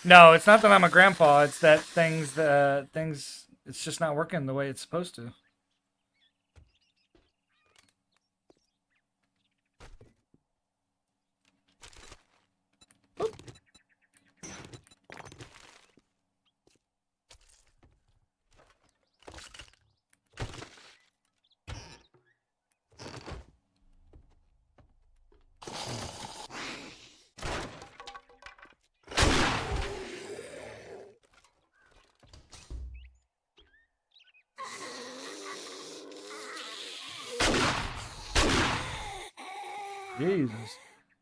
No, it's not that I'm a grandpa. It's that things, it's just not working the way it's supposed to. Oop. Jesus.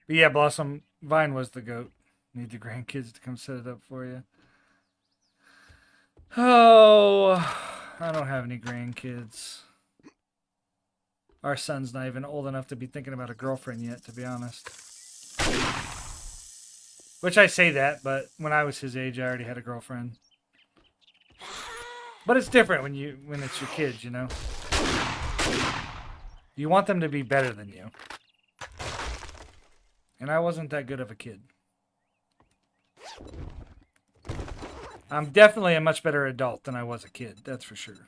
But yeah, Blossom, Vine was the goat. Need the grandkids to come set it up for you. Oh, I don't have any grandkids. Our son's not even old enough to be thinking about a girlfriend yet, to be honest. Which I say that, but when I was his age, I already had a girlfriend. But it's different when it's your kids, you know? You want them to be better than you. And I wasn't that good of a kid. I'm definitely a much better adult than I was a kid, that's for sure.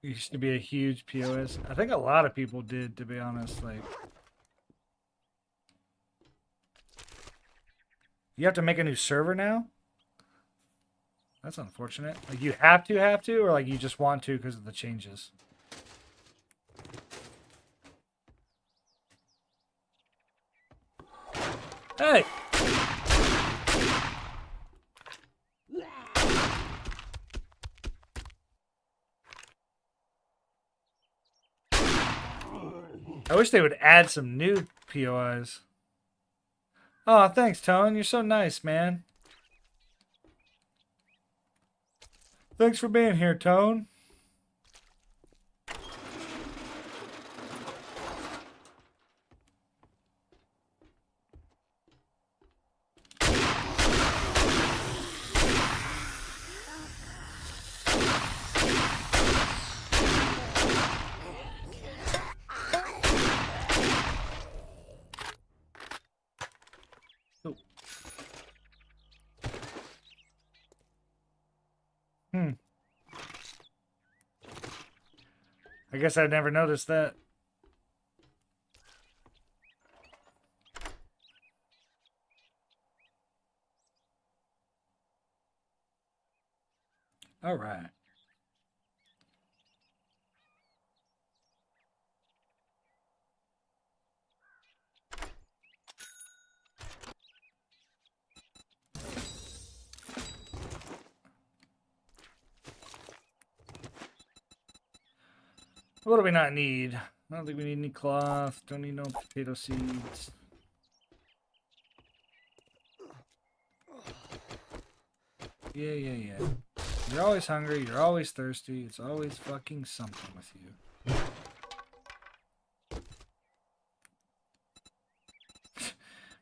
It used to be a huge POS. I think a lot of people did, to be honest. Like, you have to make a new server now? That's unfortunate. Like you have to, or like you just want to because of the changes. Hey! I wish they would add some new POIs. Oh, thanks, Tone. You're so nice, man. Thanks for being here, Tone. Oh. I guess I never noticed that. All right. What do we not need? I don't think we need any cloth. Don't need no potato seeds. Yeah. You're always hungry. You're always thirsty. It's always fucking something with you.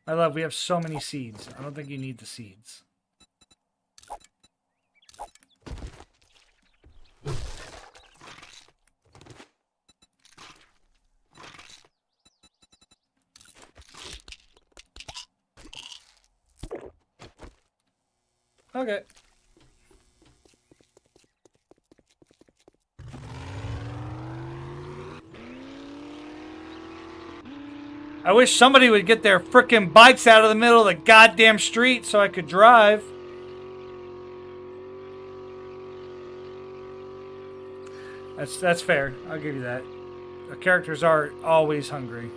My love, we have so many seeds. I don't think you need the seeds. Okay. I wish somebody would get their frickin' bikes out of the middle of the goddamn street so I could drive. That's fair. I'll give you that. The characters are always hungry.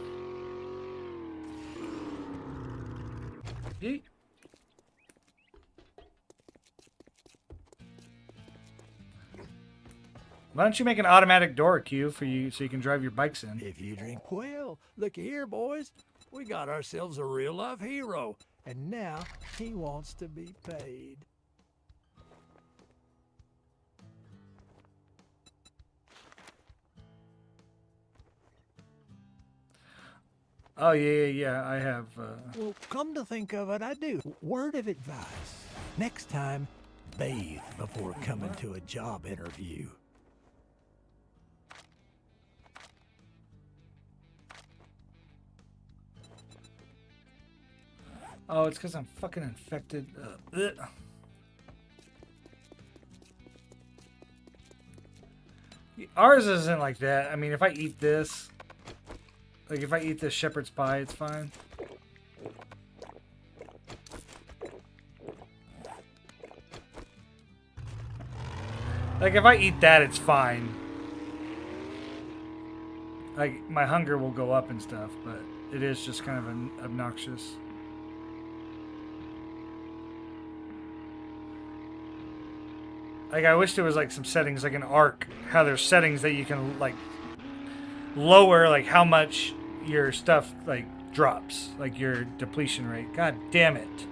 Yeet. Why don't you make an automatic door, Q, for you so you can drive your bikes in? If you drink well, look here, boys. We got ourselves a real-life hero, and now he wants to be paid. Oh, yeah. I have, Well, come to think of it, I do. Word of advice. Next time, bathe before coming to a job interview. Oh, it's because I'm fucking infected. Ours isn't like that. I mean, if I eat this... Like, if I eat this shepherd's pie, it's fine. Like, if I eat that, it's fine. Like, my hunger will go up and stuff, but it is just kind of obnoxious. Like, I wish there was, like, some settings, like an arc. How there's settings that you can, like, lower, like, how much your stuff, like, drops. Like, your depletion rate. God damn it.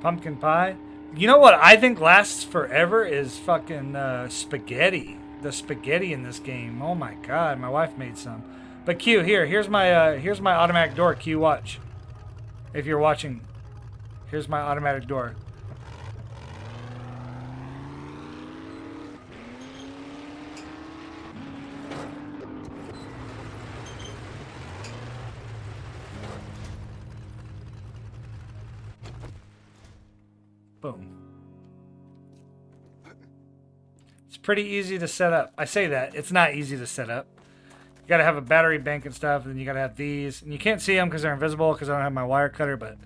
Pumpkin pie? You know what I think lasts forever is fucking spaghetti. The spaghetti in this game. Oh my god, my wife made some. But Q, here's my automatic door. Q, watch. If you're watching, here's my automatic door. Boom. It's pretty easy to set up. I say that. It's not easy to set up. gotta have a battery bank and stuff, and then you gotta have these. And you can't see them because they're invisible because I don't have my wire cutter, but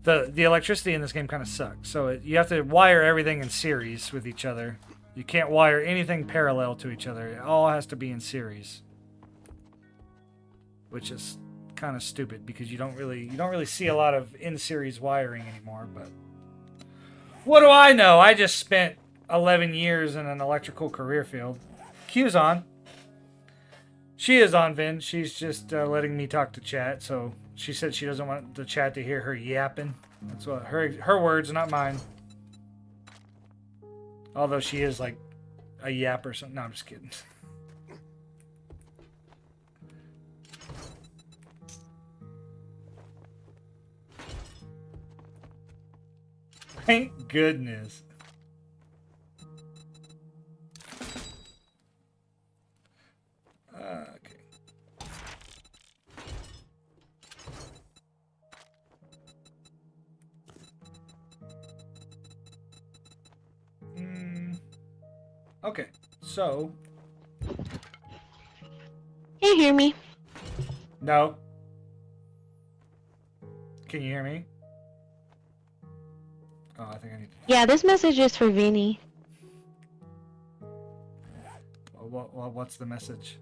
the electricity in this game kind of sucks. So you have to wire everything in series with each other. You can't wire anything parallel to each other. It all has to be in series. Which is kind of stupid because you don't really see a lot of in-series wiring anymore, but what do I know? I just spent 11 years in an electrical career field. Q's on. She is on, Vin. She's just letting me talk to chat, so she said she doesn't want the chat to hear her yapping. That's what her words, not mine. Although she is like a yap or something. No, I'm just kidding. Thank goodness. Okay. Okay, so... Can you hear me? No. Can you hear me? Oh, I think I need to... Yeah, this message is for Vinny. What's the message?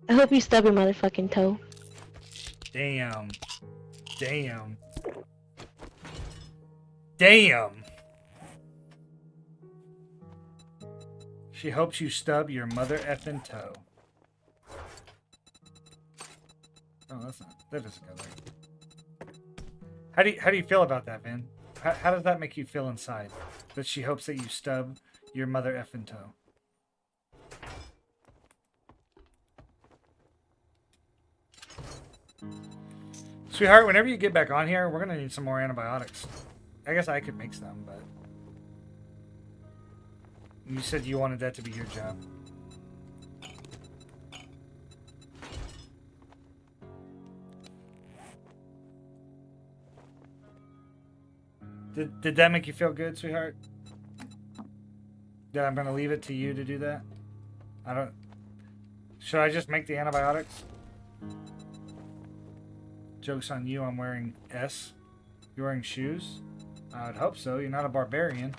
I hope you stub your motherfucking toe. Damn. Damn. Damn. She hopes you stub your mother effing toe. Oh, that's not... That doesn't go there. How do you feel about that, Vin? How does that make you feel inside? That she hopes that you stub your mother effing toe. Sweetheart, whenever you get back on here, we're gonna need some more antibiotics. I guess I could make some, but... You said you wanted that to be your job. Did that make you feel good, sweetheart? That I'm gonna leave it to you to do that? I don't... Should I just make the antibiotics? Joke's on you, I'm wearing S. You're wearing shoes? I would hope so, you're not a barbarian.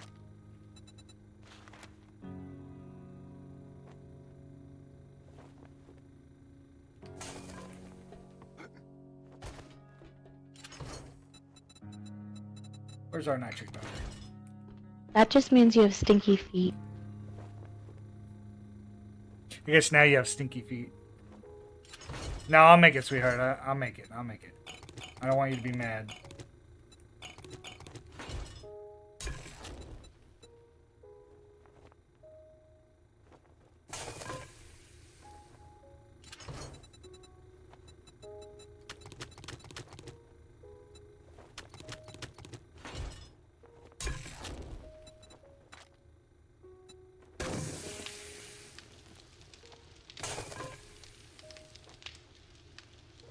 Where's our nitric doctor? That just means you have stinky feet. I guess now you have stinky feet. No, I'll make it, sweetheart. I'll make it. I'll make it. I don't want you to be mad.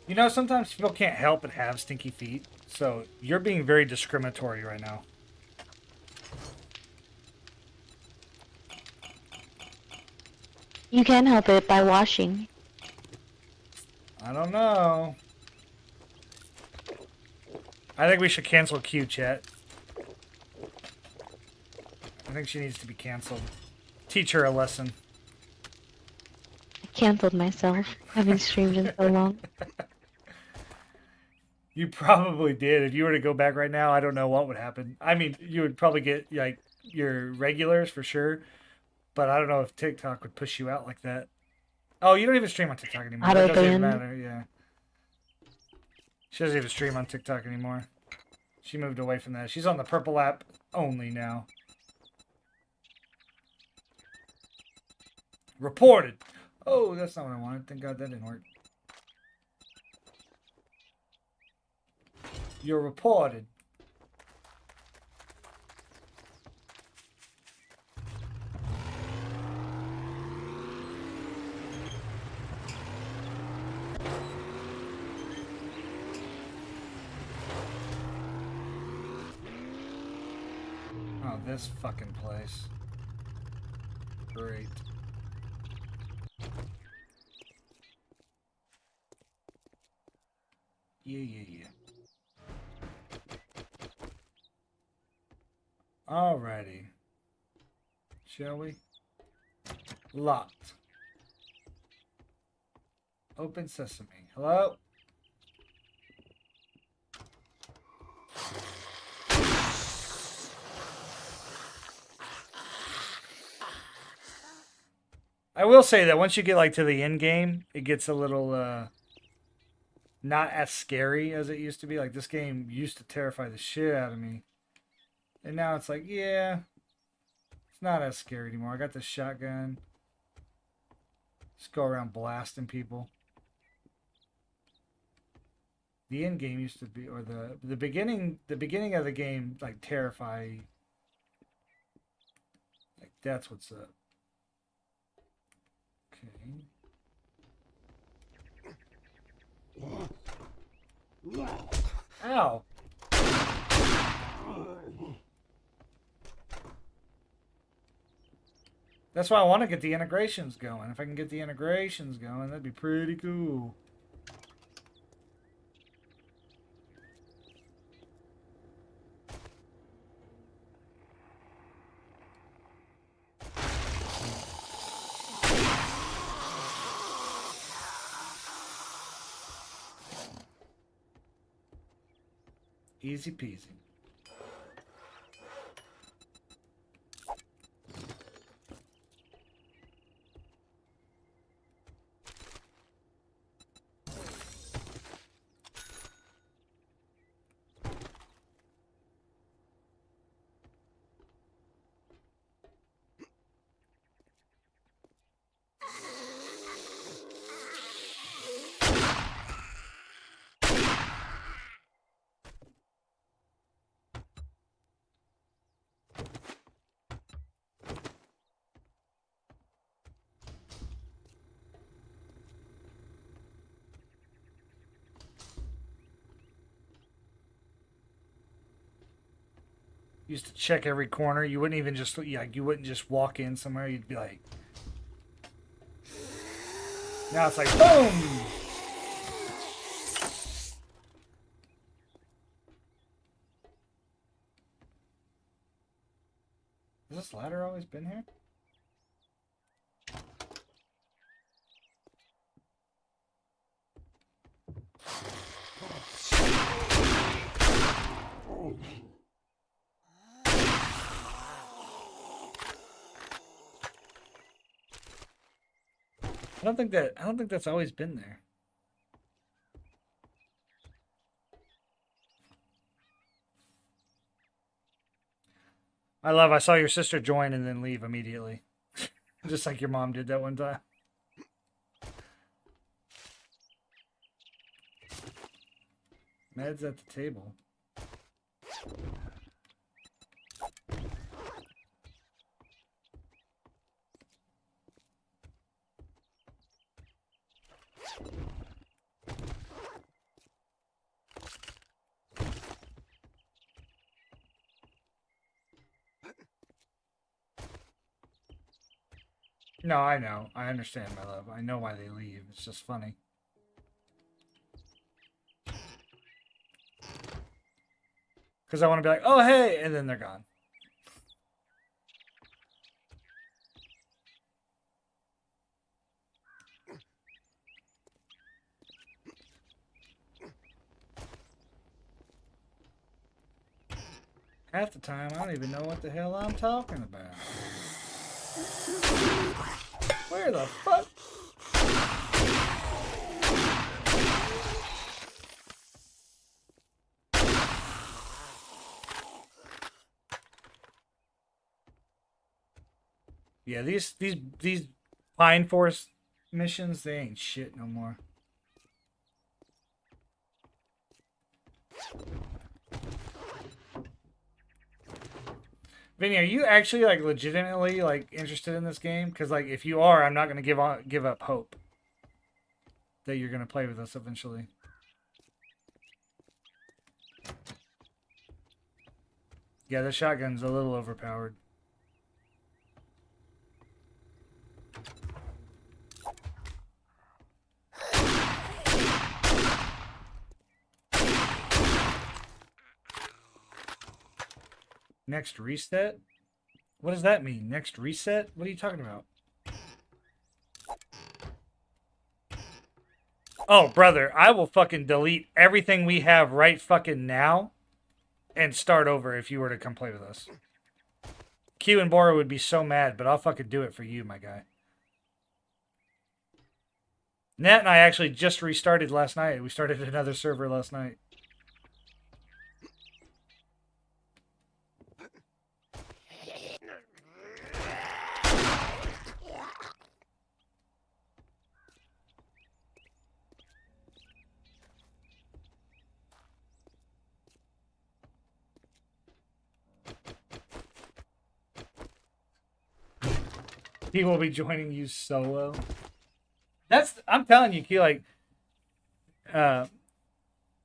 You know, sometimes people can't help but have stinky feet, so you're being very discriminatory right now. You can help it by washing. I don't know. I think we should cancel Q, chat. I think she needs to be canceled. Teach her a lesson. I canceled myself. Haven't streamed in so long. You probably did. If you were to go back right now, I don't know what would happen. I mean, you would probably get like your regulars for sure, but I don't know if TikTok would push you out like that. Oh, you don't even stream on TikTok anymore. That doesn't even matter. Yeah, she doesn't even stream on TikTok anymore. She moved away from that. She's on the purple app only now. Reported. Oh, that's not what I wanted. Thank God that didn't work. You're reported. Oh, this fucking place. Great. Yeah. Alrighty. Shall we? Locked. Open sesame. Hello? I will say that once you get like to the end game, it gets a little not as scary as it used to be. Like this game used to terrify the shit out of me. And now it's like, yeah, it's not as scary anymore. I got the shotgun. Just go around blasting people. The end game used to be, or the beginning of the game, like terrify. Like that's what's up. Okay. Ow. That's why I want to get the integrations going. If I can get the integrations going, that'd be pretty cool. Easy peasy. Used to check every corner. You wouldn't even just you wouldn't just walk in somewhere. You'd be like, now it's like boom. Has this ladder always been here? I don't think that's always been there. I saw your sister join and then leave immediately. Just like your mom did that one time. Meds at the table. No, I know. I understand, my love. I know why they leave. It's just funny. Because I want to be like, oh, hey, and then they're gone. Half the time, I don't even know what the hell I'm talking about. Where the fuck? Yeah, these Pine Forest missions, they ain't shit no more. Vinny, are you actually like legitimately like interested in this game? Because like if you are, I'm not gonna give up hope that you're gonna play with us eventually. Yeah, the shotgun's a little overpowered. Next reset? What does that mean? Next reset? What are you talking about? Oh, brother, I will fucking delete everything we have right fucking now and start over if you were to come play with us. Q and Bora would be so mad, but I'll fucking do it for you, my guy. Nat and I actually just restarted last night. We started another server last night. He will be joining you solo. I'm telling you, Q, like,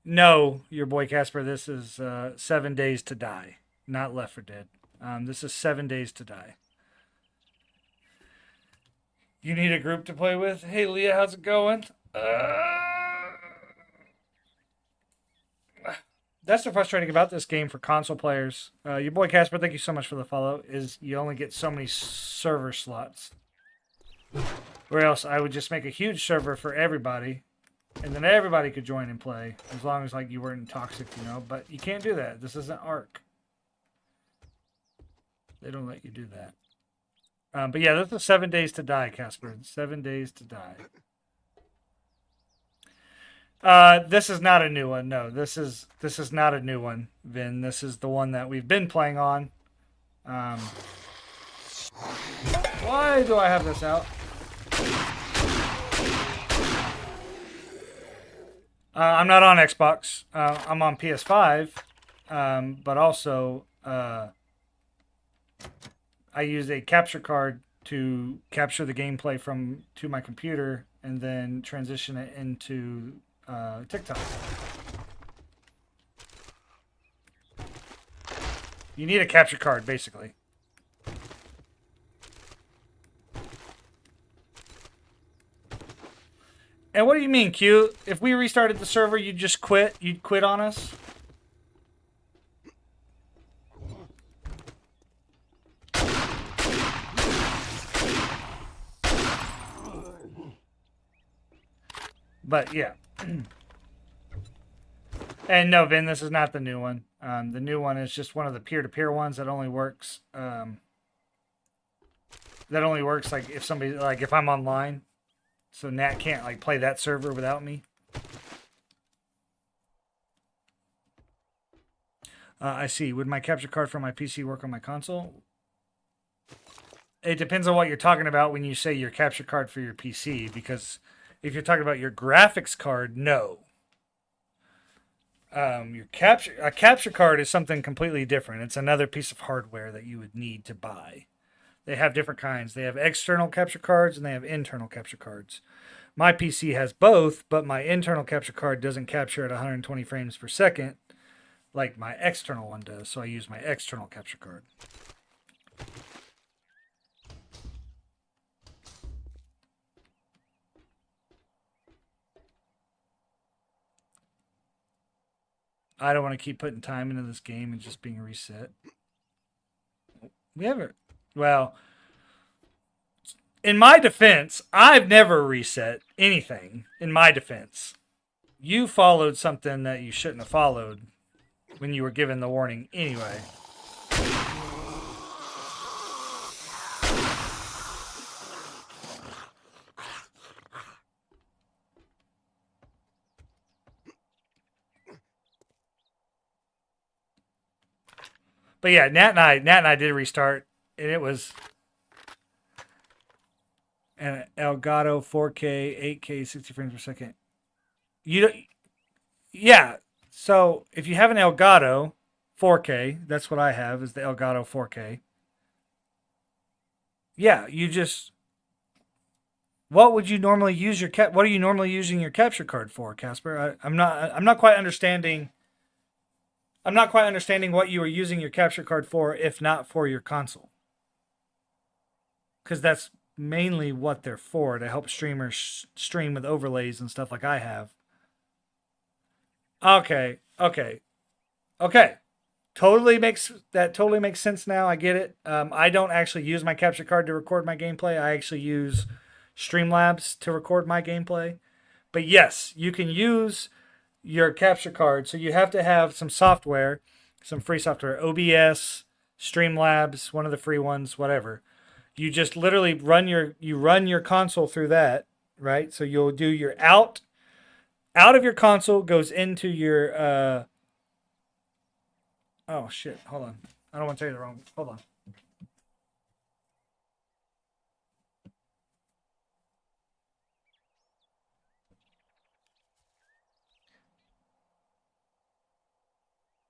no, your boy Casper, this is 7 Days to Die, not Left 4 Dead. This is 7 Days to Die. You need a group to play with? Hey, Leah, how's it going? That's the frustrating about this game for console players. Your boy Casper, thank you so much for the follow, is you only get so many server slots. Or else I would just make a huge server for everybody, and then everybody could join and play, as long as like you weren't toxic, you know. But you can't do that. This isn't Ark. They don't let you do that. But yeah, this is 7 Days to Die, Casper. 7 Days to Die. This is not a new one. No, this is not a new one, Vin. This is the one that we've been playing on. Why do I have this out? I'm not on Xbox. I'm on PS5, but also I use a capture card to capture the gameplay to my computer and then transition it into TikTok. You need a capture card, basically. And what do you mean, Q? If we restarted the server, you'd just quit? You'd quit on us? But yeah. And no, Vin, this is not the new one. The new one is just one of the peer-to-peer ones that only works. That only works like if somebody, like if I'm online. So Nat can't like play that server without me. I see. Would my capture card from my PC work on my console? It depends on what you're talking about when you say your capture card for your PC, because if you're talking about your graphics card, no. A capture card is something completely different. It's another piece of hardware that you would need to buy. They have different kinds. They have external capture cards and they have internal capture cards. My PC has both, but my internal capture card doesn't capture at 120 frames per second like my external one does, so I use my external capture card. I don't want to keep putting time into this game and just being reset. We haven't. Well, in my defense, I've never reset anything. In my defense, you followed something that you shouldn't have followed when you were given the warning anyway. But yeah, Nat and I did restart, and it was an Elgato 4K, 8K, 60 frames per second. Yeah. So if you have an Elgato 4K, that's what I have, is the Elgato 4K. Yeah, you just. What would you normally use what are you normally using your capture card for, Casper? I'm not quite understanding. I'm not quite understanding what you were using your capture card for, if not for your console. Because that's mainly what they're for, to help streamers stream with overlays and stuff like I have. Okay. totally makes sense now. I get it. I don't actually use my capture card to record my gameplay. I actually use Streamlabs to record my gameplay. But yes, you can use your capture card. So you have to have some software, some free software, OBS, Streamlabs, one of the free ones, whatever. You just literally run your console through that, right? So you'll do your out of your console goes into your oh shit, hold on. I don't want to tell you the wrong. Hold on.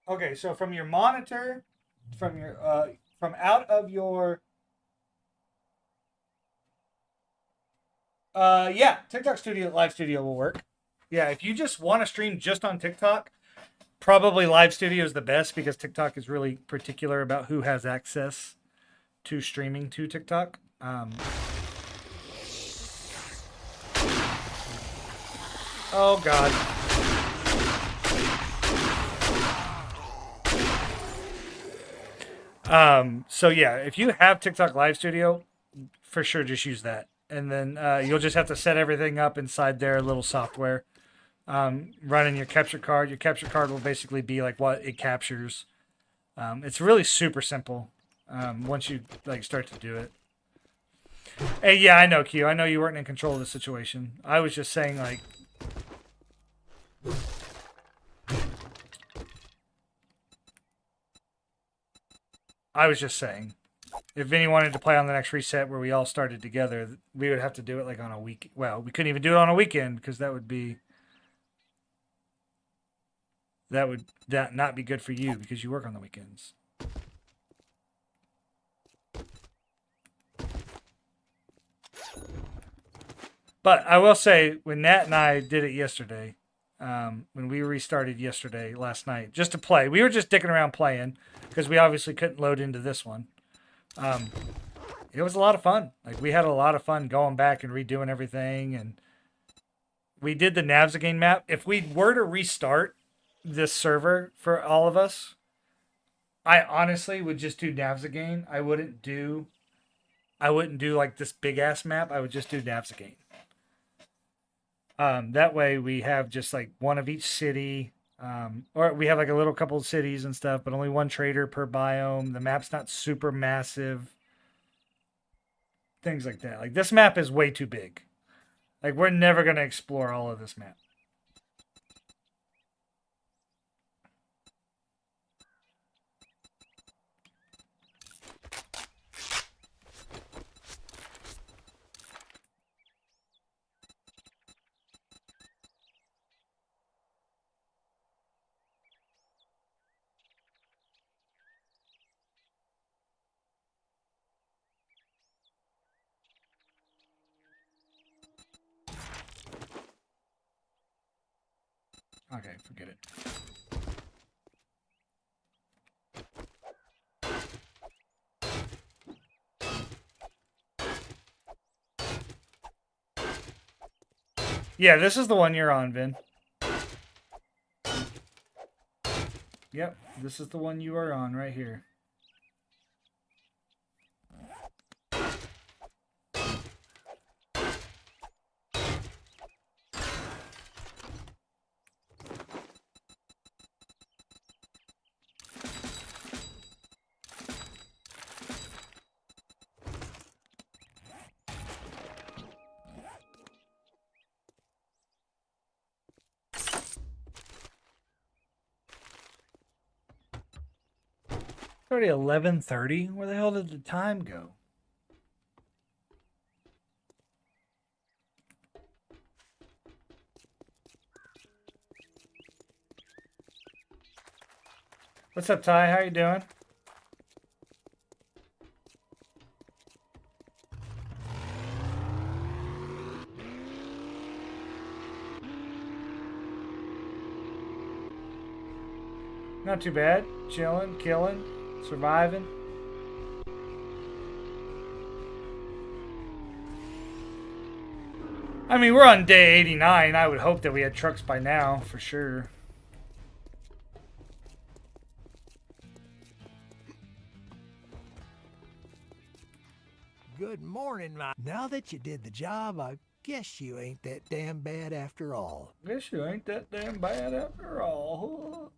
Okay, so from your monitor, from out of your yeah, TikTok Studio Live Studio will work. Yeah, if you just want to stream just on TikTok, probably Live Studio is the best because TikTok is really particular about who has access to streaming to TikTok. Oh God. So yeah, if you have TikTok Live Studio, for sure just use that. And then you'll just have to set everything up inside their little software. Running your capture card. Your capture card will basically be like what it captures. It's really super simple once you like start to do it. Hey, yeah, I know, Q. I know you weren't in control of the situation. I was just saying, like... I was just saying, if Vinny wanted to play on the next reset where we all started together, we would have to do it like on a week. Well, we couldn't even do it on a weekend because that would not be good for you because you work on the weekends. But I will say, when Nat and I did it yesterday, when we restarted yesterday, last night, just to play, we were just dicking around playing because we obviously couldn't load into this one. It was a lot of fun. Like, we had a lot of fun going back and redoing everything, and we did the Navzagain map. If we were to restart this server for all of us, I honestly would just do Navzagain. I wouldn't do like this big ass map. I would just do Navzagain. That way we have just like one of each city, or we have like a little couple of cities and stuff, but only one trader per biome. The map's not super massive. Things like that. Like, this map is way too big. Like, we're never going to explore all of this map. Okay, forget it. Yeah, this is the one you're on, Vin. Yep, this is the one you are on right here. It's already 11:30. Where the hell did the time go? What's up, Ty? How you doing? Not too bad. Chilling, killing, surviving. I mean, we're on day 89. I would hope that we had trucks by now, for sure. Good morning, my. Now that you did the job, I guess you ain't that damn bad after all. Guess you ain't that damn bad after all.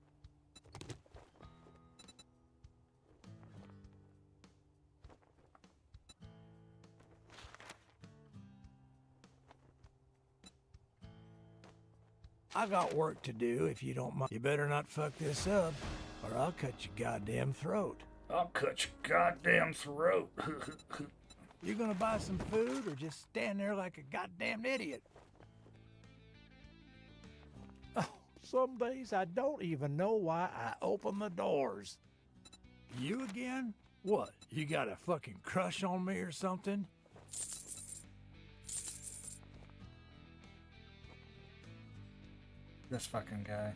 I got work to do if you don't mind. You better not fuck this up, or I'll cut your goddamn throat. I'll cut your goddamn throat. You gonna buy some food or just stand there like a goddamn idiot? Oh, some days I don't even know why I open the doors. You again? What, you got a fucking crush on me or something? This fucking guy.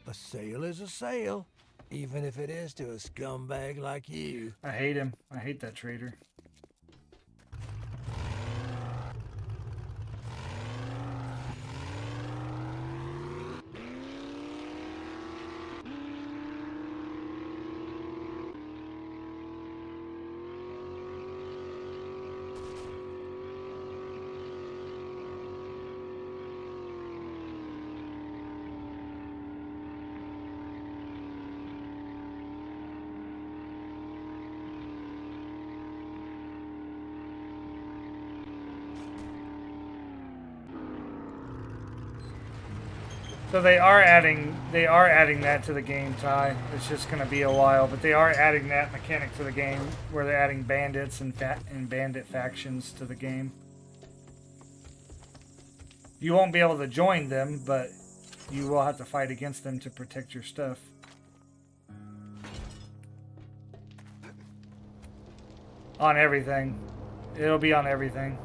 A sale is a sale, even if it is to a scumbag like you. I hate him. I hate that traitor. So they are adding that to the game, Ty. It's just gonna be a while, but they are adding that mechanic to the game where they're adding bandits and bandit factions to the game. You won't be able to join them, but you will have to fight against them to protect your stuff. On everything. It'll be on everything.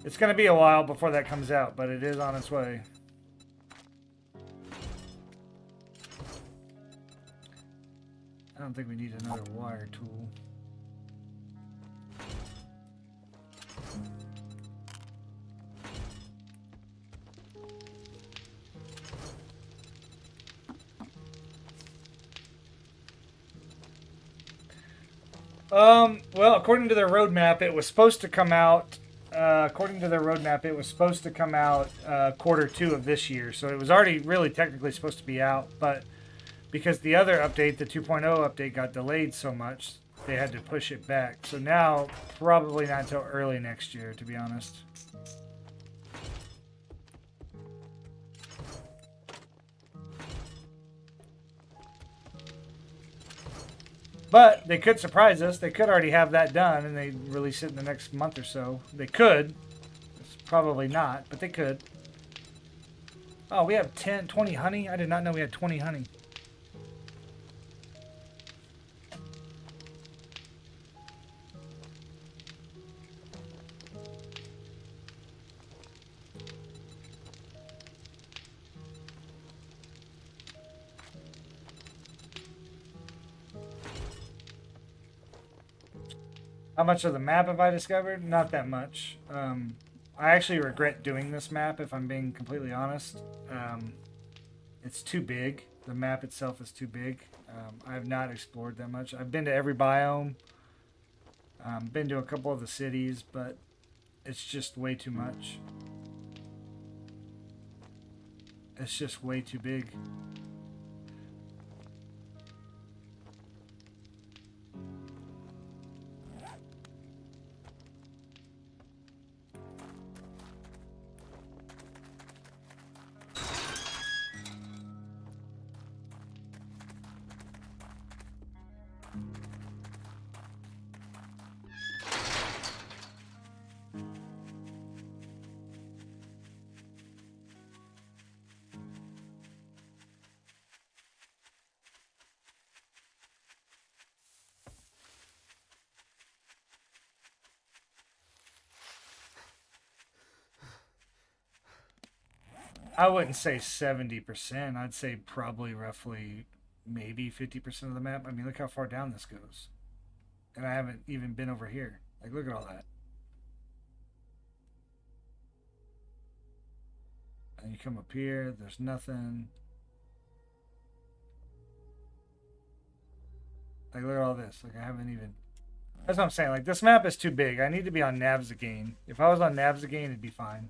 It's going to be a while before that comes out, but it is on its way. I don't think we need another wire tool. Well, according to their roadmap, it was supposed to come out Q2 of this year. So it was already really technically supposed to be out, but because the other update, the 2.0 update, got delayed so much, they had to push it back. So now, probably not until early next year, to be honest. But they could surprise us. They could already have that done and they release it in the next month or so. They could. It's probably not, but they could. Oh, we have 20 honey? I did not know we had 20 honey. How much of the map have I discovered? Not that much. I actually regret doing this map, if I'm being completely honest. It's too big. The map itself is too big. I have not explored that much. I've been to every biome. Been to a couple of the cities, but it's just way too much. It's just way too big. I wouldn't say 70%. I'd say probably roughly maybe 50% of the map. I mean, look how far down this goes. And I haven't even been over here. Like, look at all that. And you come up here, there's nothing. Like, look at all this. Like, I haven't even... That's what I'm saying. Like, this map is too big. I need to be on Navzagain. If I was on Navzagain, it'd be fine.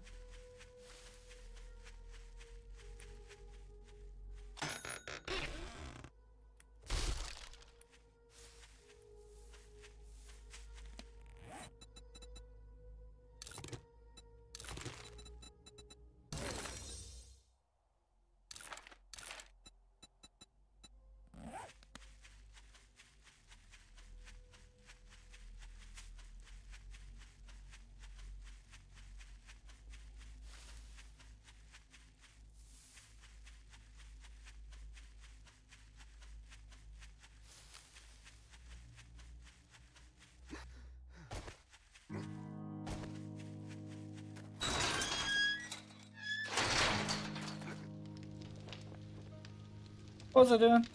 What was I doing?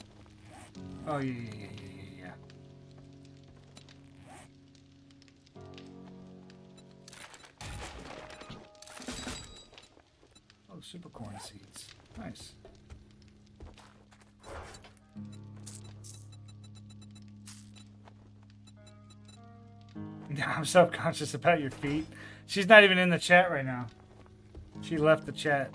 Oh, yeah. Oh, super corn seeds. Nice. I'm subconscious about your feet. She's not even in the chat right now. She left the chat.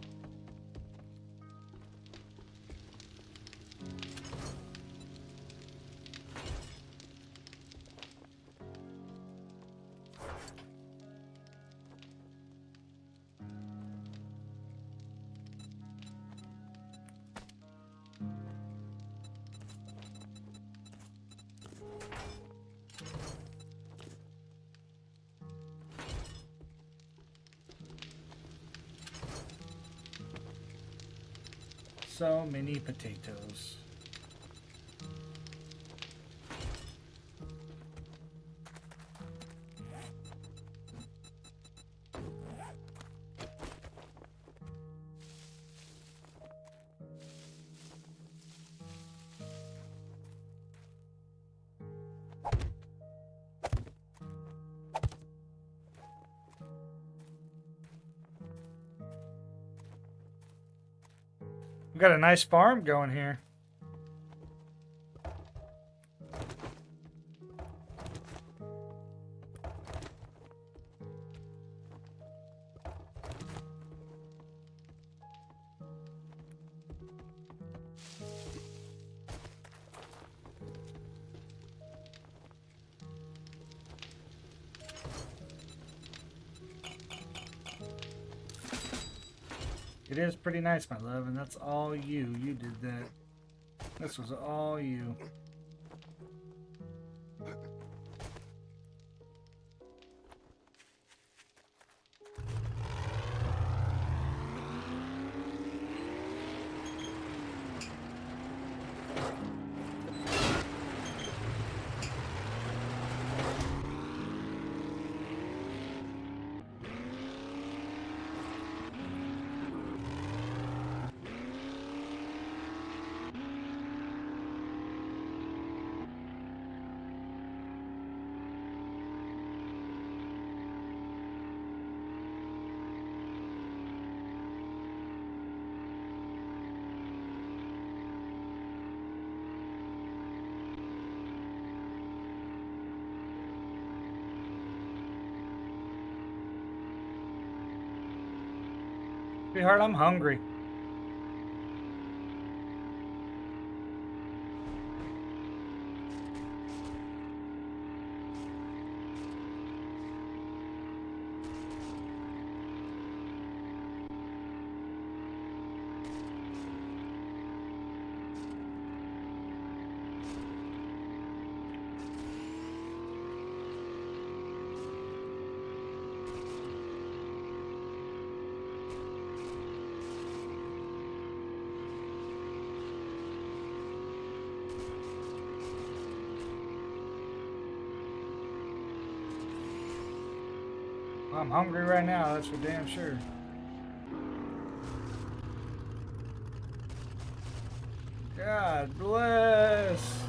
So many potatoes. We've got a nice farm going here. It is pretty nice, my love, and that's all you. You did that. This was all you. Sweetheart, I'm hungry. I'm hungry right now, that's for damn sure. God bless.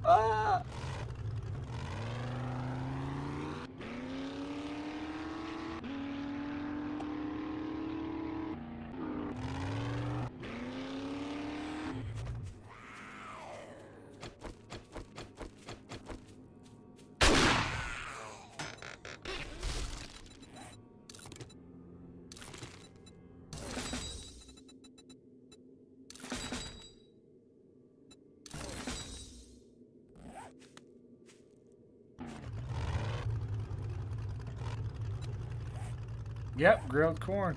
Ah! Yep, grilled corn.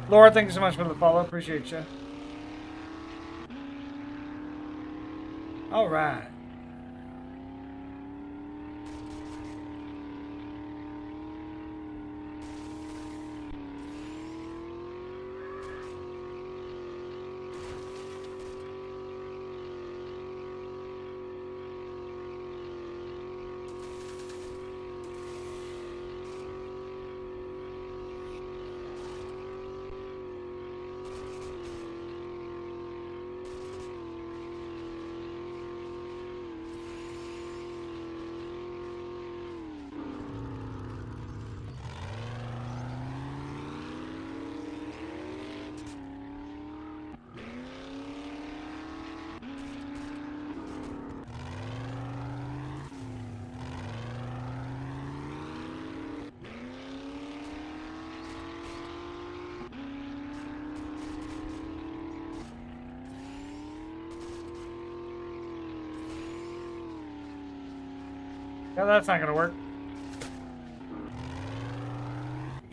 Laura, thank you so much for the follow. Appreciate you. All right. No, that's not gonna work.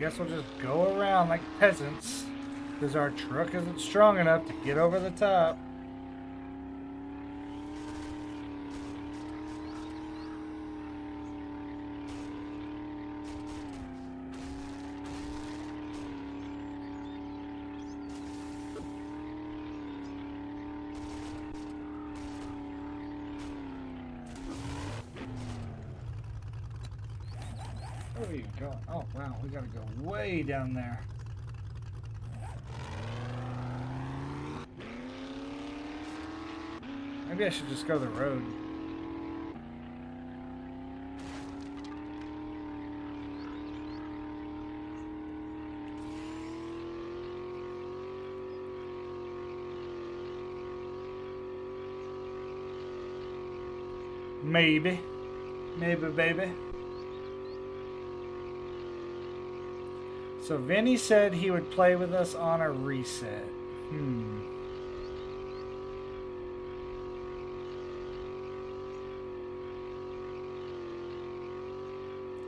Guess we'll just go around like peasants, because our truck isn't strong enough to get over the top. Where are you going? Oh, wow, we gotta go way down there. Maybe I should just go the road. Maybe. Maybe, baby. So Vinny said he would play with us on a reset.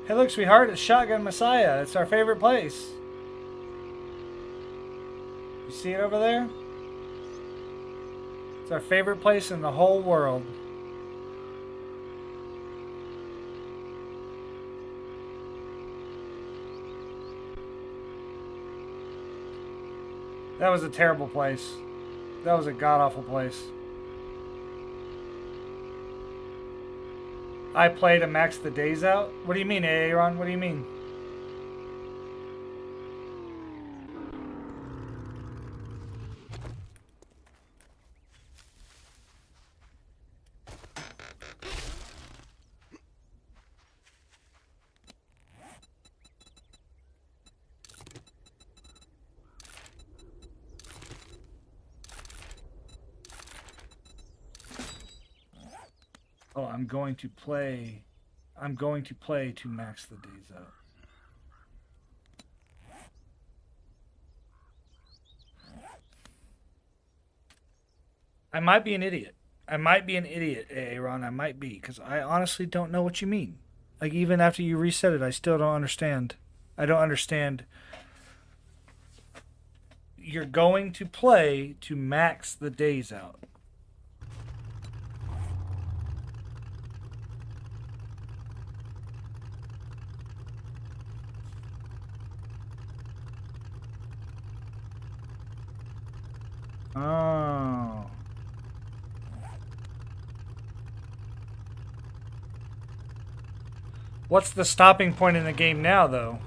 Hey, look, sweetheart, it's Shotgun Messiah. It's our favorite place. You see it over there? It's our favorite place in the whole world. That was a terrible place. That was a god-awful place. I play to max the days out? What do you mean, Aaron? What do you mean? Oh, I'm going to play to max the days out. I might be an idiot. Aaron. I might be, because I honestly don't know what you mean. Like, even after you reset it, I still don't understand. I don't understand. You're going to play to max the days out. Oh. What's the stopping point in the game now, though?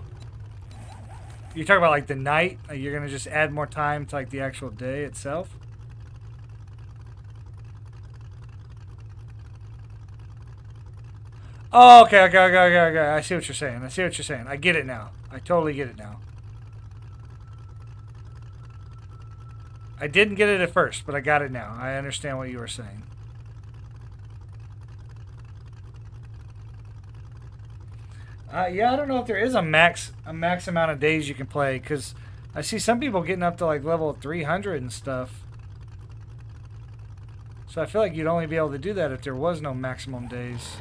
You're talking about like the night? Like you're gonna just add more time to like the actual day itself? Oh, okay. I see what you're saying. I get it now. I totally get it now. I didn't get it at first, but I got it now. I understand what you were saying. Yeah, I don't know if there is a max amount of days you can play, because I see some people getting up to like level 300 and stuff. So I feel like you'd only be able to do that if there was no maximum days.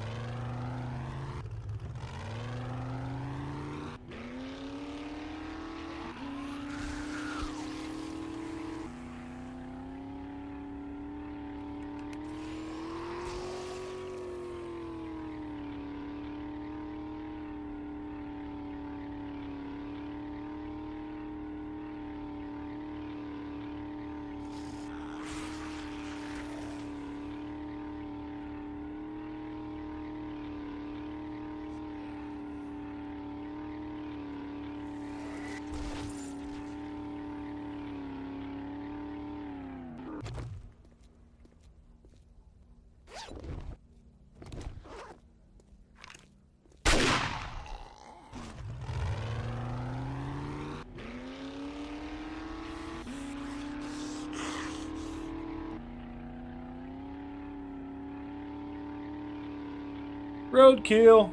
Roadkill.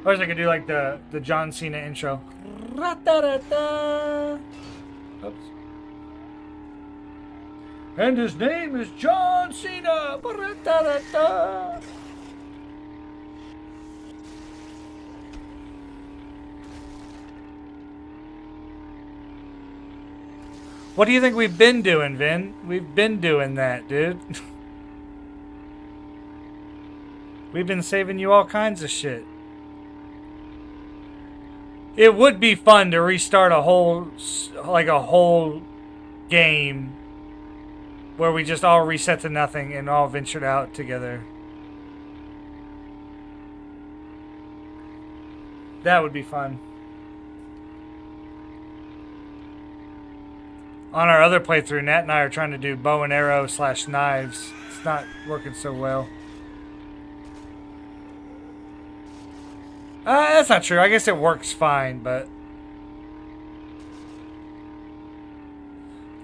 I wish I could do like the John Cena intro. Oops. And his name is John Cena. What do you think we've been doing, Vin? We've been doing that, dude. We've been saving you all kinds of shit. It would be fun to restart a whole game where we just all reset to nothing and all ventured out together. That would be fun. On our other playthrough, Nat and I are trying to do bow and arrow / knives. It's not working so well. That's not true. I guess it works fine, but...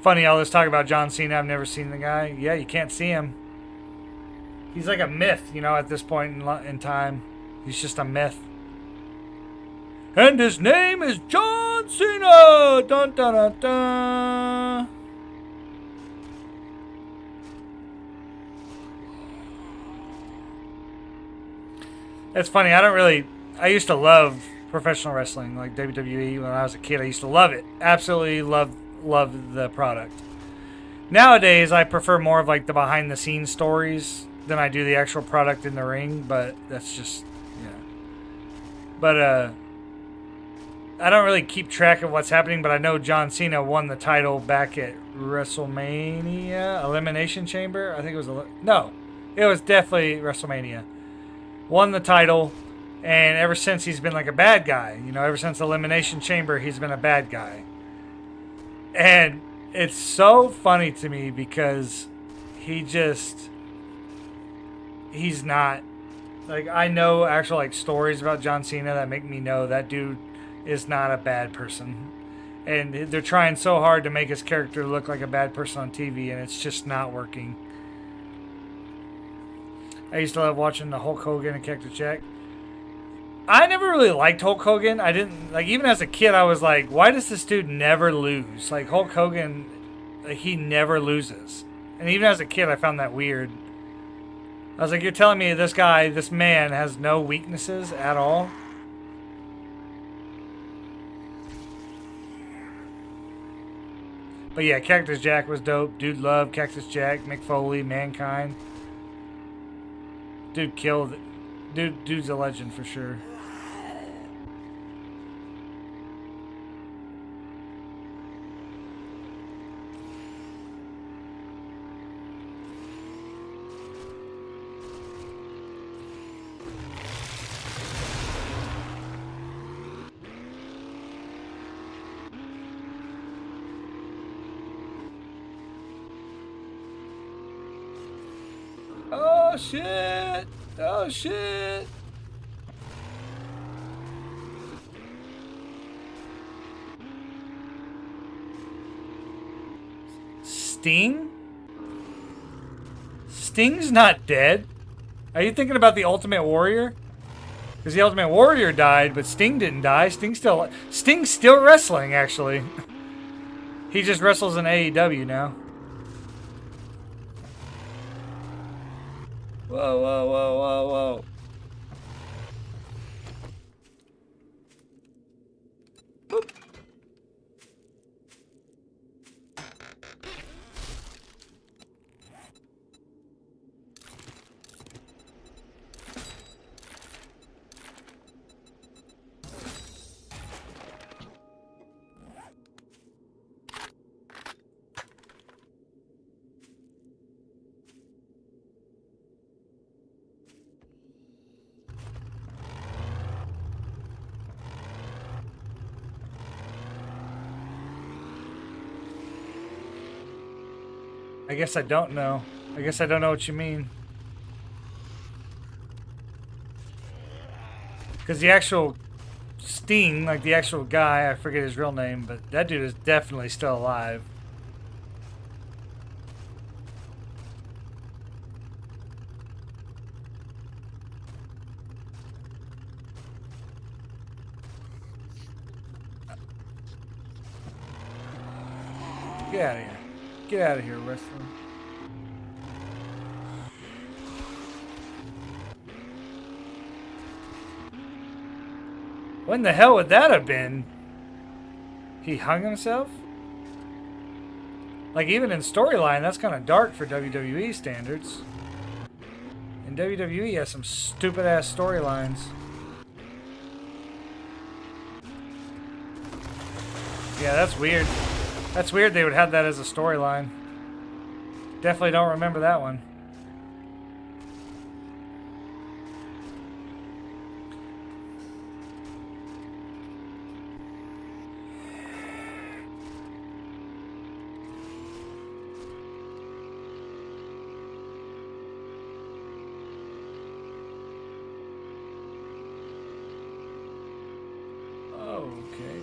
Funny, all this talk about John Cena. I've never seen the guy. Yeah, you can't see him. He's like a myth, you know, at this point in time. He's just a myth. And his name is John Cena! Dun dun dun dun! It's funny, I used to love professional wrestling, like WWE, when I was a kid. I used to love it. Absolutely love the product. Nowadays, I prefer more of like the behind-the-scenes stories than I do the actual product in the ring, but that's just, yeah. But, I don't really keep track of what's happening, but I know John Cena won the title back at WrestleMania Elimination Chamber. I think it was no, it was definitely WrestleMania. Won the title, and ever since he's been like a bad guy. You know, ever since Elimination Chamber, he's been a bad guy. And it's so funny to me because he's not, like, I know actual like stories about John Cena that make me know that dude is not a bad person. And they're trying so hard to make his character look like a bad person on TV, and it's just not working. I used to love watching the Hulk Hogan and Cactus Jack. I never really liked Hulk Hogan. I didn't, like, even as a kid, I was like, why does this dude never lose? Like, Hulk Hogan, like, he never loses. And even as a kid, I found that weird. I was like, you're telling me this guy, this man, has no weaknesses at all? But yeah, Cactus Jack was dope. Dude loved Cactus Jack, Mick Foley, Mankind. Dude killed it. Dude's a legend for sure. Oh shit! Oh shit! Sting? Sting's not dead. Are you thinking about the Ultimate Warrior? Because the Ultimate Warrior died, but Sting didn't die. Sting's still wrestling, actually. He just wrestles in AEW now. Whoa, whoa, whoa, whoa, whoa. Boop. I guess I don't know. I guess I don't know what you mean. Because the actual Sting, like the actual guy, I forget his real name, but that dude is definitely still alive. Get out of here. Get out of here, wrestler. When the hell would that have been? He hung himself? Like, even in storyline, that's kind of dark for WWE standards. And WWE has some stupid-ass storylines. Yeah, that's weird. That's weird they would have that as a storyline. Definitely don't remember that one. Okay.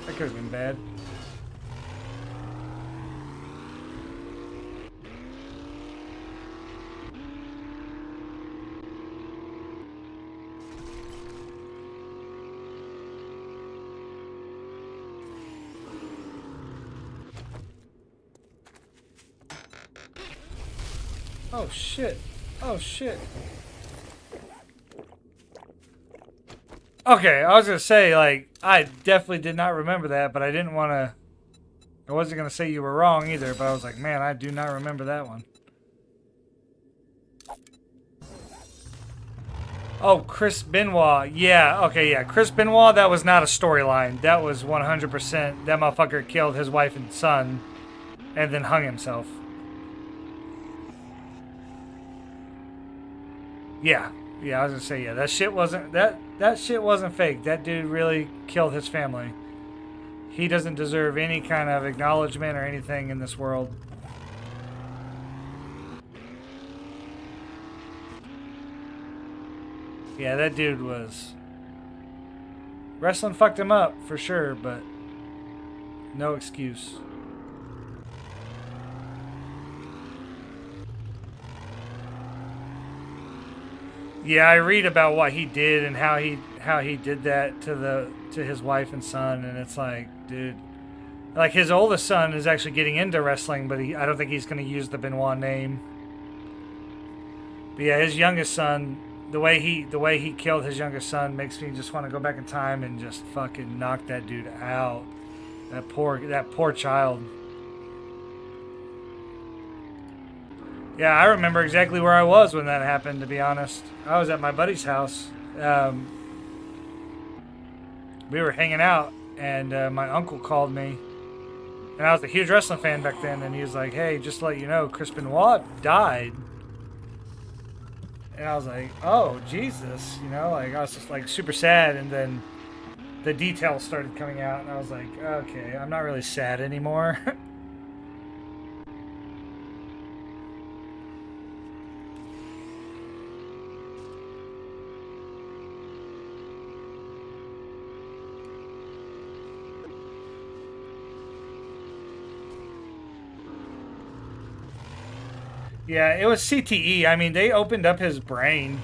That could have been bad. Oh shit. Oh shit. Okay, I was gonna say, like, I definitely did not remember that, but I didn't want to. I wasn't gonna say you were wrong either, but I was like, man, I do not remember that one. Oh, Chris Benoit. Yeah, okay, yeah. Chris Benoit, that was not a storyline. That was 100%. That motherfucker killed his wife and son and then hung himself. Yeah. Yeah, I was gonna say, yeah, that shit wasn't that shit wasn't fake. That dude really killed his family. He doesn't deserve any kind of acknowledgement or anything in this world. Yeah, that dude was... Wrestling fucked him up, for sure, but... no excuse. Yeah, I read about what he did and how he did that to his wife and son, and it's like, dude... Like, his oldest son is actually getting into wrestling, but I don't think he's going to use the Benoit name. But yeah, his youngest son... The way he killed his youngest son makes me just want to go back in time and just fucking knock that dude out. That poor child. Yeah, I remember exactly where I was when that happened, to be honest. I was at my buddy's house. We were hanging out, and my uncle called me. And I was a huge wrestling fan back then, and he was like, hey, just to let you know, Chris Benoit died. And I was like, oh, Jesus, you know, like, I was just, like, super sad, and then the details started coming out, and I was like, okay, I'm not really sad anymore. Yeah, it was CTE. I mean, they opened up his brain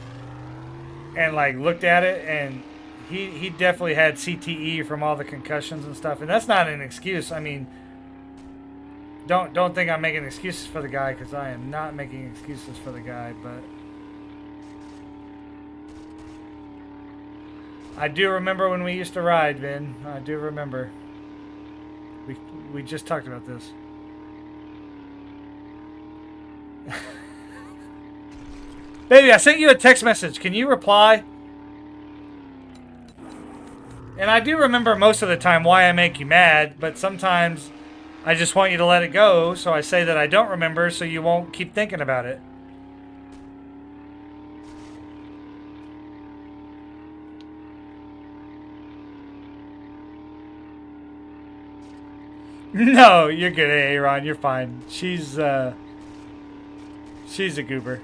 and like looked at it, and he definitely had CTE from all the concussions and stuff. And that's not an excuse. I mean, don't think I'm making excuses for the guy, because I am not making excuses for the guy. But I do remember when we used to ride, Vin. I do remember. We just talked about this. Baby, I sent you a text message. Can you reply? And I do remember most of the time why I make you mad, but sometimes I just want you to let it go, so I say that I don't remember so you won't keep thinking about it. No, you're good, Aaron. You're fine. She's a goober.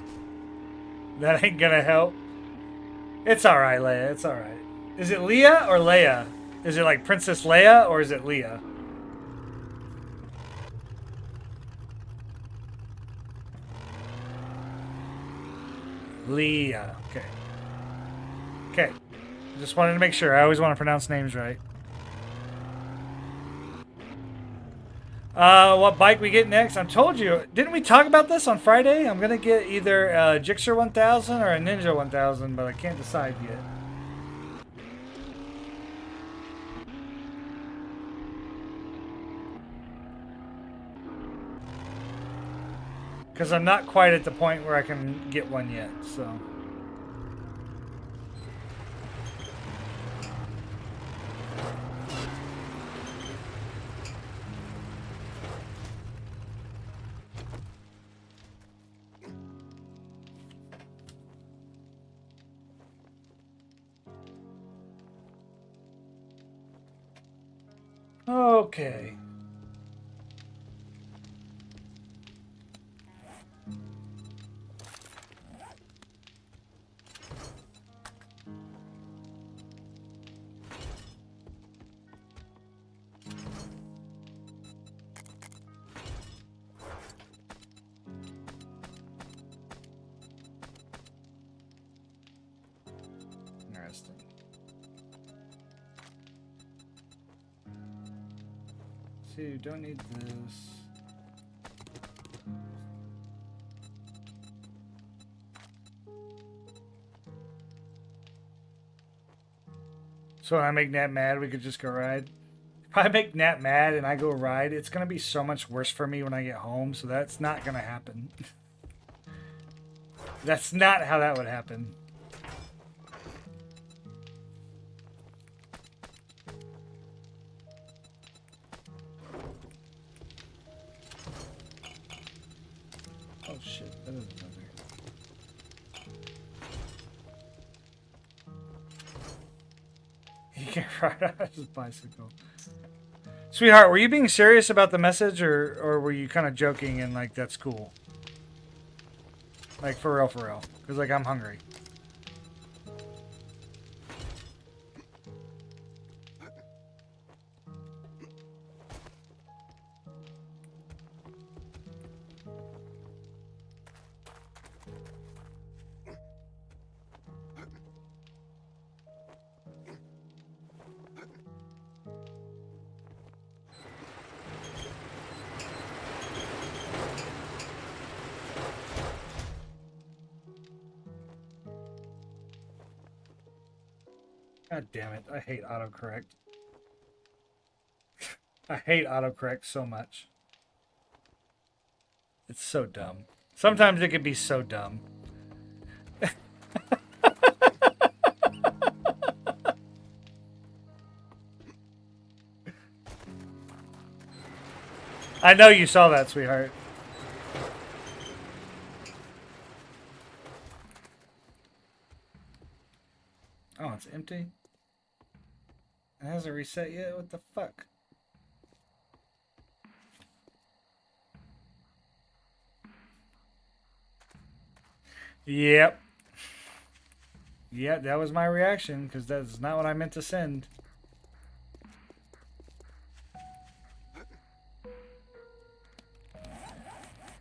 That ain't gonna help. It's alright, Leia. It's alright. Is it Leah or Leia? Is it like Princess Leia or is it Leah? Leah. Okay. Okay. Just wanted to make sure. I always want to pronounce names right. What bike we get next? I told you. Didn't we talk about this on Friday? I'm gonna get either a Gixxer 1000 or a Ninja 1000, but I can't decide yet. Because I'm not quite at the point where I can get one yet, so... Okay. Interesting. So you don't need this. So when I make Nat mad, we could just go ride. If I make Nat mad and I go ride, it's gonna be so much worse for me when I get home. So that's not gonna happen. That's not how that would happen. Oh shit, that is another. You can't ride on his bicycle. Sweetheart, were you being serious about the message, or were you kind of joking and like that's cool? Like for real, because like I'm hungry. God damn it, I hate autocorrect. I hate autocorrect so much. It's so dumb. Sometimes it can be so dumb. I know you saw that, sweetheart. Oh, it's empty? It hasn't reset yet? What the fuck? Yep. Yep, that was my reaction, because that's not what I meant to send.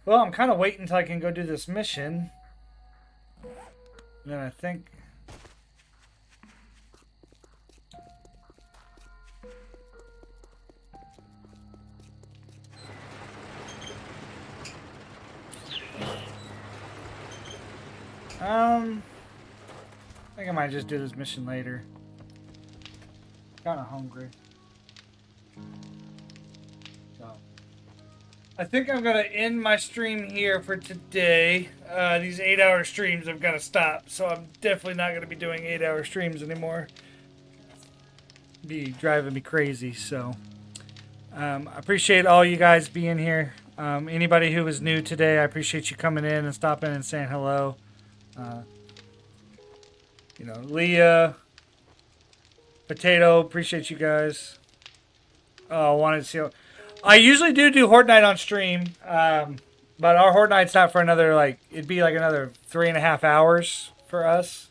Well, I'm kind of waiting until I can go do this mission. Then I think... I think I might just do this mission later. Kind of hungry. So, I think I'm gonna end my stream here for today. These 8-hour streams have got to stop, so I'm definitely not gonna be doing 8-hour streams anymore. Be driving me crazy. So, I appreciate all you guys being here. Anybody who was new today, I appreciate you coming in and stopping and saying hello. You know, Leah, Potato, appreciate you guys. Oh, I wanted to see. I usually do Horde Night on stream, but our Horde Night's not for another, like, it'd be like another 3.5 hours for us,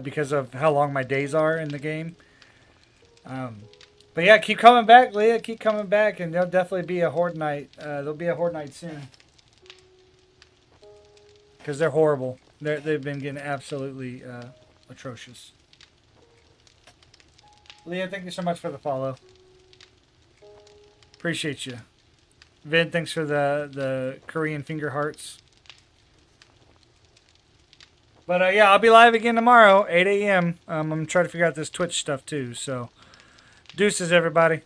because of how long my days are in the game. But yeah, keep coming back, Leah, keep coming back, and there'll definitely be a Horde Night. There'll be a Horde Night soon. Because they're horrible. They've been getting absolutely atrocious. Leah, thank you so much for the follow. Appreciate you. Vin, thanks for the Korean finger hearts. But yeah, I'll be live again tomorrow, 8 a.m. I'm going to try to figure out this Twitch stuff too. So, deuces, everybody.